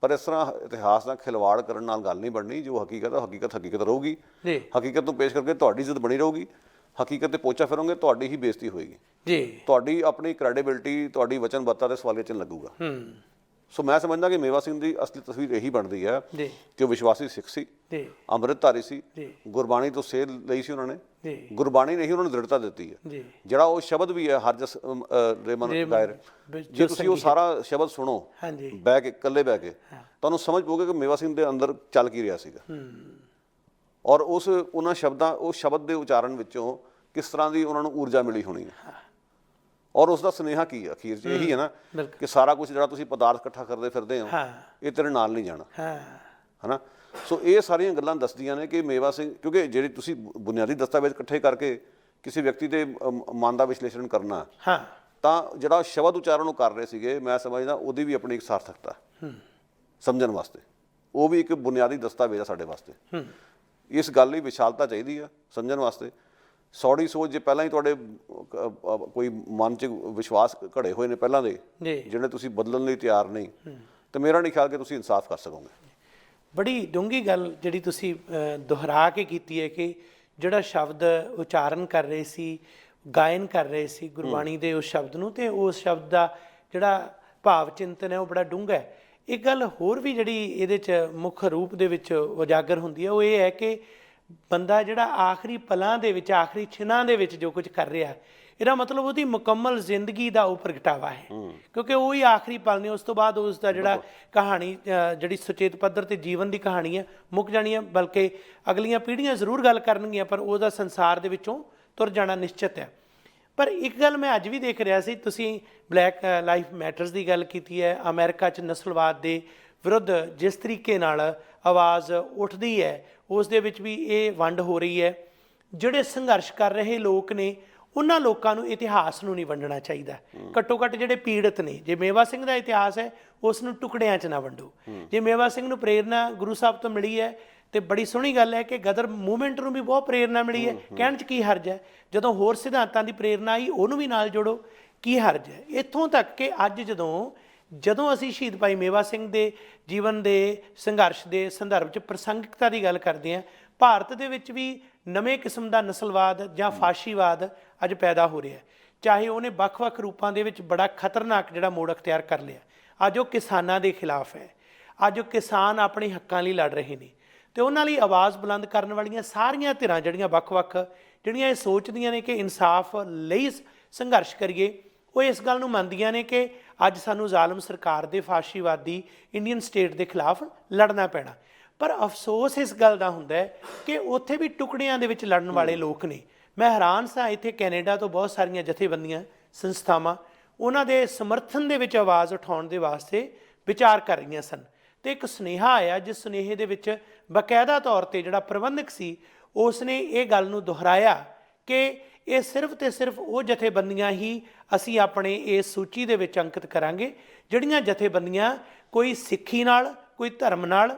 ਪਰ ਇਸ ਤਰ੍ਹਾਂ ਇਤਿਹਾਸ ਨਾਲ ਖਿਲਵਾੜ ਕਰਨ ਨਾਲ ਗੱਲ ਨਹੀਂ ਬਣਨੀ। ਜੋ ਹਕੀਕਤ ਹੈ ਹਕੀਕਤ ਰਹੂਗੀ। ਹਕੀਕਤ ਨੂੰ ਪੇਸ਼ ਕਰਕੇ ਤੁਹਾਡੀ ਇੱਜ਼ਤ ਬਣੀ ਰਹੂਗੀ। ਹਕੀਕਤ ਤੇ ਪੋਚਾ ਫਿਰੋਗੇ, ਤੁਹਾਡੀ ਹੀ ਬੇਇੱਜ਼ਤੀ ਹੋਏਗੀ। ਜੀ। ਤੁਹਾਡੀ ਆਪਣੀ ਕ੍ਰੈਡੀਬਿਲਿਟੀ, ਤੁਹਾਡੀ ਵਚਨਬੱਧਤਾ ਤੇ ਸਵਾਲੀਆ ਚਿੰਨ੍ਹ ਲੱਗੂਗਾ। ਸੋ ਮੈਂ ਸਮਝਦਾ ਕਿ ਮੇਵਾ ਸਿੰਘ ਦੀ ਅਸਲੀ ਤਸਵੀਰ ਇਹੀ ਬਣਦੀ ਹੈ ਕਿ ਉਹ ਵਿਸ਼ਵਾਸੀ ਸਿੱਖ ਸੀ, ਅੰਮ੍ਰਿਤਧਾਰੀ ਸੀ, ਗੁਰਬਾਣੀ ਤੋਂ ਸੇਧ ਲਈ ਸੀ ਉਹਨਾਂ ਨੇ। ਗੁਰਬਾਣੀ ਨੇ ਹੀ ਉਹਨਾਂ ਨੂੰ ਦ੍ਰਿੜਤਾ ਦਿੱਤੀ ਹੈ। ਜਿਹੜਾ ਉਹ ਸ਼ਬਦ ਵੀ ਹੈ ਹਰ ਜਸ ਰੇਮਨ ਦਾਇਰ, ਜੇ ਤੁਸੀਂ ਉਹ ਸਾਰਾ ਸ਼ਬਦ ਸੁਣੋ ਬਹਿ ਕੇ, ਇਕੱਲੇ ਬਹਿ ਕੇ, ਤੁਹਾਨੂੰ ਸਮਝ ਪਊਗਾ ਕਿ ਮੇਵਾ ਸਿੰਘ ਦੇ ਅੰਦਰ ਚੱਲ ਕੀ ਰਿਹਾ ਸੀਗਾ, ਔਰ ਉਹਨਾਂ ਸ਼ਬਦਾਂ, ਉਸ ਸ਼ਬਦ ਦੇ ਉਚਾਰਨ ਵਿੱਚੋਂ ਕਿਸ ਤਰ੍ਹਾਂ ਦੀ ਉਹਨਾਂ ਨੂੰ ਊਰਜਾ ਮਿਲੀ ਹੋਣੀ ਹੈ, ਔਰ ਉਸ ਦਾ ਸੁਨੇਹਾ ਕੀ ਹੈ ਅਖੀਰ 'ਚ ਇਹੀ ਹੈ ਨਾ ਕਿ ਸਾਰਾ ਕੁਝ ਜਿਹੜਾ ਤੁਸੀਂ ਪਦਾਰਥ ਇਕੱਠਾ ਕਰਦੇ ਫਿਰਦੇ ਹੋ, ਇਹ ਤੇਰੇ ਨਾਲ ਨਹੀਂ ਜਾਣਾ, ਹੈ ਨਾ। ਸੋ ਇਹ ਸਾਰੀਆਂ ਗੱਲਾਂ ਦੱਸਦੀਆਂ ਨੇ ਕਿ ਮੇਵਾ ਸਿੰਘ, ਕਿਉਂਕਿ ਜਿਹੜੀ ਤੁਸੀਂ ਬੁਨਿਆਦੀ ਦਸਤਾਵੇਜ਼ ਇਕੱਠੇ ਕਰਕੇ ਕਿਸੇ ਵਿਅਕਤੀ ਦੇ ਮਨ ਦਾ ਵਿਸ਼ਲੇਸ਼ਣ ਕਰਨਾ, ਤਾਂ ਜਿਹੜਾ ਸ਼ਬਦ ਉਚਾਰਨ ਉਹ ਕਰ ਰਹੇ ਸੀਗੇ, ਮੈਂ ਸਮਝਦਾ ਉਹਦੀ ਵੀ ਆਪਣੀ ਇੱਕ ਸਾਰਥਕਤਾ ਸਮਝਣ ਵਾਸਤੇ। ਉਹ ਵੀ ਇੱਕ ਬੁਨਿਆਦੀ ਦਸਤਾਵੇਜ਼ ਆ ਸਾਡੇ ਵਾਸਤੇ। ਇਸ ਗੱਲ ਲਈ ਵਿਸ਼ਾਲਤਾ ਚਾਹੀਦੀ ਆ ਸਮਝਣ ਵਾਸਤੇ। ਸੌੜੀ ਸੋਚ ਜੇ ਪਹਿਲਾਂ ਹੀ ਤੁਹਾਡੇ ਕੋਈ ਮਨ 'ਚ ਵਿਸ਼ਵਾਸ ਘੜੇ ਹੋਏ ਨੇ ਪਹਿਲਾਂ ਦੇ, ਜਿਹੜੇ ਤੁਸੀਂ ਬਦਲਣ ਲਈ ਤਿਆਰ ਨਹੀਂ, ਤਾਂ ਮੇਰਾ ਨਹੀਂ ਖਿਆਲ ਕਿ ਤੁਸੀਂ ਇਨਸਾਫ ਕਰ ਸਕੋਗੇ। ਬੜੀ ਡੂੰਘੀ ਗੱਲ ਜਿਹੜੀ ਤੁਸੀਂ ਦੁਹਰਾ ਕੇ ਕੀਤੀ ਹੈ ਕਿ ਜਿਹੜਾ ਸ਼ਬਦ ਉਚਾਰਨ ਕਰ ਰਹੇ ਸੀ, ਗਾਇਨ ਕਰ ਰਹੇ ਸੀ ਗੁਰਬਾਣੀ ਦੇ ਉਸ ਸ਼ਬਦ ਨੂੰ, ਤੇ ਉਸ ਸ਼ਬਦ ਦਾ ਜਿਹੜਾ ਭਾਵ ਚਿੰਤਨ ਹੈ ਉਹ ਬੜਾ ਡੂੰਘਾ ਹੈ। ਇੱਕ ਗੱਲ ਹੋਰ ਵੀ ਜਿਹੜੀ ਇਹਦੇ 'ਚ ਮੁੱਖ ਰੂਪ ਦੇ ਵਿੱਚ ਉਜਾਗਰ ਹੁੰਦੀ ਹੈ, ਉਹ ਇਹ ਹੈ ਕਿ ਬੰਦਾ ਜਿਹੜਾ ਆਖਰੀ ਪਲਾਂ ਦੇ ਵਿੱਚ, ਆਖਰੀ ਛਿਨਾਂ ਦੇ ਵਿੱਚ ਜੋ ਕੁਝ ਕਰ ਰਿਹਾ, ਇਹਦਾ ਮਤਲਬ ਉਹਦੀ ਮੁਕੰਮਲ ਜ਼ਿੰਦਗੀ ਦਾ ਉਹ ਪ੍ਰਗਟਾਵਾ ਹੈ, ਕਿਉਂਕਿ ਉਹ ਹੀ ਆਖਰੀ ਪਲ ਨੇ। ਉਸ ਤੋਂ ਬਾਅਦ ਉਸ ਦਾ ਜਿਹੜਾ ਕਹਾਣੀ, ਜਿਹੜੀ ਸੁਚੇਤ ਪੱਧਰ ਤੇ ਜੀਵਨ ਦੀ ਕਹਾਣੀ ਹੈ, ਮੁੱਕ ਜਾਣੀ ਹੈ। ਬਲਕਿ ਅਗਲੀਆਂ ਪੀੜ੍ਹੀਆਂ ਜ਼ਰੂਰ ਗੱਲ ਕਰਨਗੀਆਂ, ਪਰ ਉਹਦਾ ਸੰਸਾਰ ਦੇ ਵਿੱਚੋਂ ਤੁਰ ਜਾਣਾ ਨਿਸ਼ਚਿਤ ਹੈ। ਪਰ ਇੱਕ ਗੱਲ ਮੈਂ ਅੱਜ ਵੀ ਦੇਖ ਰਿਹਾ ਸੀ, ਤੁਸੀਂ ਬਲੈਕ ਲਾਈਫ ਮੈਟਰਸ ਦੀ ਗੱਲ ਕੀਤੀ ਹੈ। ਅਮਰੀਕਾ 'ਚ ਨਸਲਵਾਦ ਦੇ ਵਿਰੁੱਧ ਜਿਸ ਤਰੀਕੇ ਨਾਲ ਆਵਾਜ਼ ਉੱਠਦੀ ਹੈ, ਉਸ ਦੇ ਵਿੱਚ ਵੀ ਇਹ ਵੰਡ ਹੋ ਰਹੀ ਹੈ। ਜਿਹੜੇ ਸੰਘਰਸ਼ ਕਰ ਰਹੇ ਲੋਕ ਨੇ, ਉਹਨਾਂ ਲੋਕਾਂ ਨੂੰ ਇਤਿਹਾਸ ਨੂੰ ਨਹੀਂ ਵੰਡਣਾ ਚਾਹੀਦਾ। ਘੱਟੋ ਘੱਟ ਜਿਹੜੇ ਪੀੜਤ ਨੇ, ਜੇ ਮੇਵਾ ਸਿੰਘ ਦਾ ਇਤਿਹਾਸ ਹੈ ਉਸ ਨੂੰ ਟੁਕੜਿਆਂ 'ਚ ਨਾ ਵੰਡੋ। ਜੇ ਮੇਵਾ ਸਿੰਘ ਨੂੰ ਪ੍ਰੇਰਨਾ ਗੁਰੂ ਸਾਹਿਬ ਤੋਂ ਮਿਲੀ ਹੈ, ਤੇ ਬੜੀ ਸੋਹਣੀ ਗੱਲ ਹੈ ਕਿ ਗਦਰ ਮੂਵਮੈਂਟ ਨੂੰ ਵੀ ਬਹੁਤ ਪ੍ਰੇਰਨਾ ਮਿਲੀ ਹੈ, ਕਹਿਣ 'ਚ ਕੀ ਹਰਜ ਹੈ। ਜਦੋਂ ਹੋਰ ਸਿਧਾਂਤਾਂ ਦੀ ਪ੍ਰੇਰਨਾ ਆਈ, ਉਹਨੂੰ ਵੀ ਨਾਲ ਜੋੜੋ, ਕੀ ਹਰਜ ਹੈ। ਇੱਥੋਂ ਤੱਕ ਕਿ ਅੱਜ ਜਦੋਂ ਅਸੀਂ ਸ਼ਹੀਦ ਭਾਈ ਮੇਵਾ ਸਿੰਘ ਦੇ ਜੀਵਨ ਦੇ ਸੰਘਰਸ਼ ਦੇ ਸੰਦਰਭ 'ਚ ਪ੍ਰਸੰਗਿਕਤਾ ਦੀ ਗੱਲ ਕਰਦੇ ਹਾਂ, ਭਾਰਤ ਦੇ ਵਿੱਚ ਵੀ ਨਵੇਂ ਕਿਸਮ ਦਾ ਨਸਲਵਾਦ ਜਾਂ ਫਾਸ਼ੀਵਾਦ ਅੱਜ ਪੈਦਾ ਹੋ ਰਿਹਾ। ਚਾਹੇ ਉਹਨੇ ਵੱਖ-ਵੱਖ ਰੂਪਾਂ ਦੇ ਵਿੱਚ ਬੜਾ ਖਤਰਨਾਕ ਜਿਹੜਾ ਮੋੜ ਅਖਤਿਆਰ ਕਰ ਲਿਆ। ਅੱਜ ਉਹ ਕਿਸਾਨਾਂ ਦੇ ਖਿਲਾਫ ਹੈ, ਅੱਜ ਉਹ ਕਿਸਾਨ ਆਪਣੇ ਹੱਕਾਂ ਲਈ ਲੜ ਰਹੇ ਨੇ, ਤੇ ਉਹਨਾਂ ਲਈ ਆਵਾਜ਼ ਬੁਲੰਦ ਕਰਨ ਵਾਲੀਆਂ ਸਾਰੀਆਂ ਧਿਰਾਂ ਜਿਹੜੀਆਂ ਵੱਖ-ਵੱਖ, ਜਿਹੜੀਆਂ ਇਹ ਸੋਚਦੀਆਂ ਨੇ ਕਿ ਇਨਸਾਫ ਲਈ ਸੰਘਰਸ਼ ਕਰੀਏ, ਉਹ ਇਸ ਗੱਲ ਨੂੰ ਮੰਨਦੀਆਂ ਨੇ ਕਿ ਅੱਜ ਸਾਨੂੰ ਜ਼ਾਲਮ ਸਰਕਾਰ ਦੇ ਫਾਸ਼ੀਵਾਦੀ ਇੰਡੀਅਨ ਸਟੇਟ ਦੇ ਖਿਲਾਫ ਲੜਨਾ ਪੈਣਾ। ਪਰ ਅਫਸੋਸ ਇਸ ਗੱਲ ਦਾ ਹੁੰਦਾ ਹੈ ਕਿ ਉੱਥੇ ਵੀ ਟੁਕੜਿਆਂ ਦੇ ਵਿੱਚ ਲੜਨ ਵਾਲੇ ਲੋਕ ਨੇ। ਮੈਂ ਹੈਰਾਨ ਸਾਂ, ਇੱਥੇ ਕੈਨੇਡਾ ਤੋਂ ਬਹੁਤ ਸਾਰੀਆਂ ਜਥੇਬੰਦੀਆਂ, ਸੰਸਥਾਵਾਂ ਉਹਨਾਂ ਦੇ ਸਮਰਥਨ ਦੇ ਵਿੱਚ ਆਵਾਜ਼ ਉਠਾਉਣ ਦੇ ਵਾਸਤੇ ਵਿਚਾਰ ਕਰ ਰਹੀਆਂ ਸਨ, ਤੇ ਇੱਕ ਸੁਨੇਹਾ ਆਇਆ, ਜਿਸ ਸੁਨੇਹੇ ਦੇ ਵਿੱਚ ਬਾਕਾਇਦਾ ਤੌਰ ਤੇ ਜਿਹੜਾ ਪ੍ਰਬੰਧਕ ਸੀ ਉਸ ਨੇ ਇਹ ਗੱਲ ਨੂੰ ਦੁਹਰਾਇਆ ਕਿ ਇਹ ਸਿਰਫ ਤੇ ਸਿਰਫ ਉਹ ਜਥੇਬੰਦੀਆਂ ਹੀ ਅਸੀਂ ਆਪਣੇ ਇਸ ਸੂਚੀ ਦੇ ਵਿੱਚ ਅੰਕਿਤ ਕਰਾਂਗੇ ਜਿਹੜੀਆਂ ਜਥੇਬੰਦੀਆਂ ਕੋਈ ਸਿੱਖੀ ਨਾਲ, ਕੋਈ ਧਰਮ ਨਾਲ,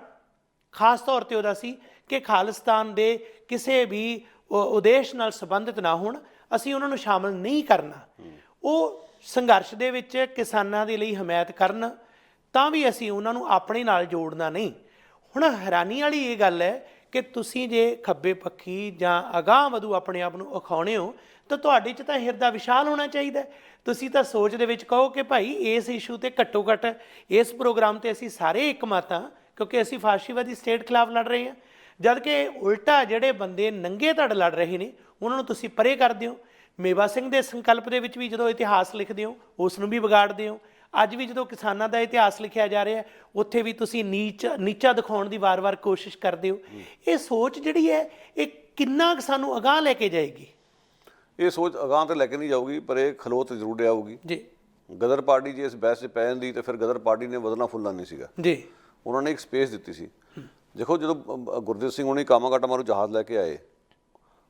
ਖਾਸ ਤੌਰ ਤੇ ਉਹਦਾ ਸੀ ਕਿ ਖਾਲਿਸਤਾਨ ਦੇ ਕਿਸੇ ਵੀ ਉਦੇਸ਼ ਨਾਲ ਸੰਬੰਧਿਤ ਨਾ ਹੋਣ, ਅਸੀਂ ਉਹਨਾਂ ਨੂੰ ਸ਼ਾਮਲ ਨਹੀਂ ਕਰਨਾ। ਉਹ ਸੰਘਰਸ਼ ਦੇ ਵਿੱਚ ਕਿਸਾਨਾਂ ਦੇ ਲਈ ਹਮਾਇਤ ਕਰਨ, ਤਾਂ ਵੀ ਅਸੀਂ ਉਹਨਾਂ ਨੂੰ ਆਪਣੇ ਨਾਲ ਜੋੜਨਾ ਨਹੀਂ। ਹੁਣ ਹੈਰਾਨੀ ਵਾਲੀ ਇਹ ਗੱਲ ਹੈ ਕਿ ਤੁਸੀਂ ਜੇ ਖੱਬੇ ਪੱਖੀ ਜਾਂ ਅਗਾਂਹ ਵਧੂ ਆਪਣੇ ਆਪ ਨੂੰ ਅਖਾਉਣੇ ਹੋ ਤਾਂ ਤੁਹਾਡੇ 'ਚ ਤਾਂ ਹਿਰਦਾ ਵਿਸ਼ਾਲ ਹੋਣਾ ਚਾਹੀਦਾ ਹੈ। ਤੁਸੀਂ ਤਾਂ ਸੋਚ ਦੇ ਵਿੱਚ ਕਹੋ ਕਿ ਭਾਈ ਇਸ ਇਸ਼ੂ ਤੇ ਘੱਟੋ ਘੱਟ ਇਸ ਪ੍ਰੋਗਰਾਮ ਤੇ ਅਸੀਂ ਸਾਰੇ ਇੱਕਮਤ ਹਾਂ, ਕਿਉਂਕਿ ਅਸੀਂ ਫਾਸ਼ੀਵਾਦੀ ਸਟੇਟ ਖਿਲਾਫ ਲੜ ਰਹੇ ਹਾਂ। ਜਦ ਕਿ ਉਲਟਾ ਜਿਹੜੇ ਬੰਦੇ ਨੰਗੇ ਧੜ ਲੜ ਰਹੇ ਨੇ ਉਹਨਾਂ ਨੂੰ ਤੁਸੀਂ ਪਰੇ ਕਰਦੇ ਹੋ। ਮੇਵਾ ਸਿੰਘ ਦੇ ਸੰਕਲਪ ਦੇ ਵਿੱਚ ਵੀ ਜਦੋਂ ਇਤਿਹਾਸ ਲਿਖਦੇ ਹੋ ਉਸ ਨੂੰ ਵੀ ਵਿਗਾੜਦੇ ਹੋ। ਅੱਜ ਵੀ ਜਦੋਂ ਕਿਸਾਨਾਂ ਦਾ ਇਤਿਹਾਸ ਲਿਖਿਆ ਜਾ ਰਿਹਾ ਉੱਥੇ ਵੀ ਤੁਸੀਂ ਨੀਚਾ ਦਿਖਾਉਣ ਦੀ ਵਾਰ-ਵਾਰ ਕੋਸ਼ਿਸ਼ ਕਰਦੇ ਹੋ। ਇਹ ਸੋਚ ਜਿਹੜੀ ਹੈ ਇਹ ਕਿੰਨਾ ਕੁ ਸਾਨੂੰ ਅਗਾਂਹ ਲੈ ਕੇ ਜਾਏਗੀ? ਇਹ ਸੋਚ ਅਗਾਂਹ ਤੇ ਲੈ ਕੇ ਨਹੀਂ ਜਾਊਗੀ, ਪਰ ਇਹ ਖਲੋਤ ਜ਼ਰੂਰ ਆਊਗੀ ਜੀ। ਗਦਰ ਪਾਰਟੀ ਜੇ ਇਸ ਬਹਿਸ 'ਚ ਪੈ ਜਾਂਦੀ ਤਾਂ ਫਿਰ ਗਦਰ ਪਾਰਟੀ ਨੇ ਵਧਣਾ ਫੁੱਲਣਾ ਨਹੀਂ ਸੀਗਾ ਜੀ। ਉਹਨਾਂ ਨੇ ਇੱਕ ਸਪੇਸ ਦਿੱਤੀ ਸੀ। ਦੇਖੋ ਜਦੋਂ ਗੁਰਦੇਵ ਸਿੰਘ ਹੁਣੀ ਕਾਮਾਗਾਟਾ ਮਾਰੂ ਜਹਾਜ਼ ਲੈ ਕੇ ਆਏ,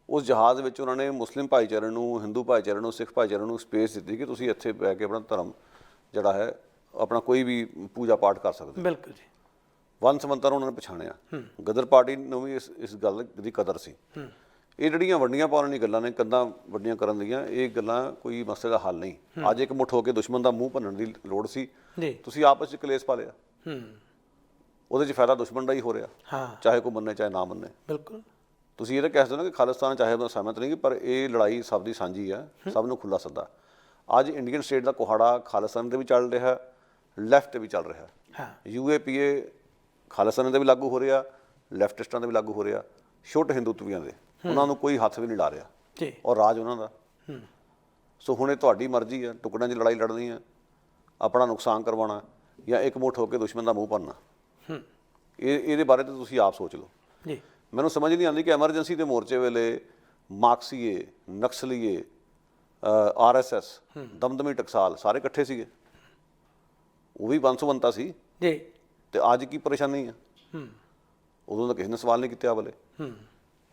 ਉਸ ਜਹਾਜ਼ ਵਿੱਚ ਉਹਨਾਂ ਨੇ ਮੁਸਲਿਮ ਭਾਈਚਾਰੇ ਨੂੰ, ਹਿੰਦੂ ਭਾਈਚਾਰੇ ਨੂੰ, ਸਿੱਖ ਭਾਈਚਾਰੇ ਨੂੰ ਸਪੇਸ ਦਿੱਤੀ ਕਿ ਤੁਸੀਂ ਇੱਥੇ ਬਹਿ ਕੇ ਆਪਣਾ ਧਰਮ ਜਿਹੜਾ ਹੈ ਆਪਣਾ ਕੋਈ ਵੀ ਪੂਜਾ ਪਾਠ ਕਰ ਸਕਦੇ। ਬਿਲਕੁਲ ਜੀ। ਵੰਨ ਸਮੰਤਰ ਉਹਨਾਂ ਨੇ ਪਛਾਣਿਆ। ਗਦਰ ਪਾਰਟੀ ਨੂੰ ਵੀ ਇਸ ਗੱਲ ਦੀ ਕਦਰ ਸੀ। ਇਹ ਜਿਹੜੀਆਂ ਵੱਡੀਆਂ ਪਾਉਣ ਵਾਲੀਆਂ ਗੱਲਾਂ ਨੇ, ਕੰਧਾਂ ਵੱਡੀਆਂ ਕਰਨ ਦੀਆਂ, ਇਹ ਗੱਲਾਂ ਕੋਈ ਮਸਲੇ ਦਾ ਹੱਲ ਨਹੀਂ। ਅੱਜ ਇੱਕ ਮੁੱਠ ਹੋ ਕੇ ਦੁਸ਼ਮਣ ਦਾ ਮੂੰਹ ਭੰਨਣ ਦੀ ਲੋੜ ਸੀ। ਤੁਸੀਂ ਆਪਸ 'ਚ ਕਲੇਸ਼ ਪਾ ਲਿਆ, ਉਹਦੇ 'ਚ ਫਾਇਦਾ ਦੁਸ਼ਮਣ ਦਾ ਹੀ ਹੋ ਰਿਹਾ, ਚਾਹੇ ਕੋਈ ਮੰਨੇ ਚਾਹੇ ਨਾ ਮੰਨੇ। ਬਿਲਕੁਲ। ਤੁਸੀਂ ਇਹ ਤਾਂ ਕਹਿ ਸਕਦੇ ਹੋ ਕਿ ਖਾਲਿਸਤਾਨ ਚਾਹੇ ਮੈਂ ਸਹਿਮਤ ਨਹੀਂ, ਪਰ ਇਹ ਲੜਾਈ ਸਭ ਦੀ ਸਾਂਝੀ ਹੈ, ਸਭ ਨੂੰ ਖੁੱਲ੍ਹਾ ਸੱਦਾ। ਅੱਜ ਇੰਡੀਅਨ ਸਟੇਟ ਦਾ ਕੁਹਾੜਾ ਖਾਲਿਸਤਾਨ 'ਤੇ ਵੀ ਚੱਲ ਰਿਹਾ, ਲੈਫਟ 'ਤੇ ਵੀ ਚੱਲ ਰਿਹਾ। UAPA ਖਾਲਿਸਤਾਨ 'ਤੇ ਵੀ ਲਾਗੂ ਹੋ ਰਿਹਾ, ਲੈਫਟਿਸਟਾਂ 'ਤੇ ਵੀ ਲਾਗੂ ਹੋ ਰਿਹਾ, ਛੋਟੇ ਹਿੰਦੂਤਵੀਆਂ ਦੇ, ਉਹਨਾਂ ਨੂੰ ਕੋਈ ਹੱਥ ਵੀ ਨਹੀਂ ਲਾ ਰਿਹਾ ਔਰ ਰਾਜ ਉਹਨਾਂ ਦਾ। ਸੋ ਹੁਣ ਇਹ ਤੁਹਾਡੀ ਮਰਜ਼ੀ ਹੈ, ਟੁਕੜਿਆਂ 'ਚ ਲੜਾਈ ਲੜਨੀ ਹੈ, ਆਪਣਾ ਨੁਕਸਾਨ ਕਰਵਾਉਣਾ, ਜਾਂ ਇਕਮੁੱਠ ਹੋ ਕੇ ਦੁਸ਼ਮਣ ਦਾ ਮੂੰਹ ਭੰਨਣਾ। ਇਹਦੇ ਬਾਰੇ ਤਾਂ ਤੁਸੀਂ ਆਪ ਸੋਚ ਲਓ। ਮੈਨੂੰ ਸਮਝ ਨਹੀਂ ਆਉਂਦੀ ਕਿ ਐਮਰਜੈਂਸੀ ਦੇ ਮੋਰਚੇ ਵੇਲੇ ਮਾਰਕਸੀਏ, ਨਕਸਲੀਏ, RSS, ਦਮਦਮੀ ਟਕਸਾਲ ਸਾਰੇ ਇਕੱਠੇ ਸੀਗੇ, ਉਹ ਵੀ 501 ਸੀ ਜੀ। ਤੇ ਅੱਜ ਕੀ ਪਰੇਸ਼ਾਨੀ ਆ? ਉਦੋਂ ਤਾਂ ਕਿਸੇ ਨੇ ਸਵਾਲ ਨਹੀਂ ਕੀਤੇ ਵਾਲੇ।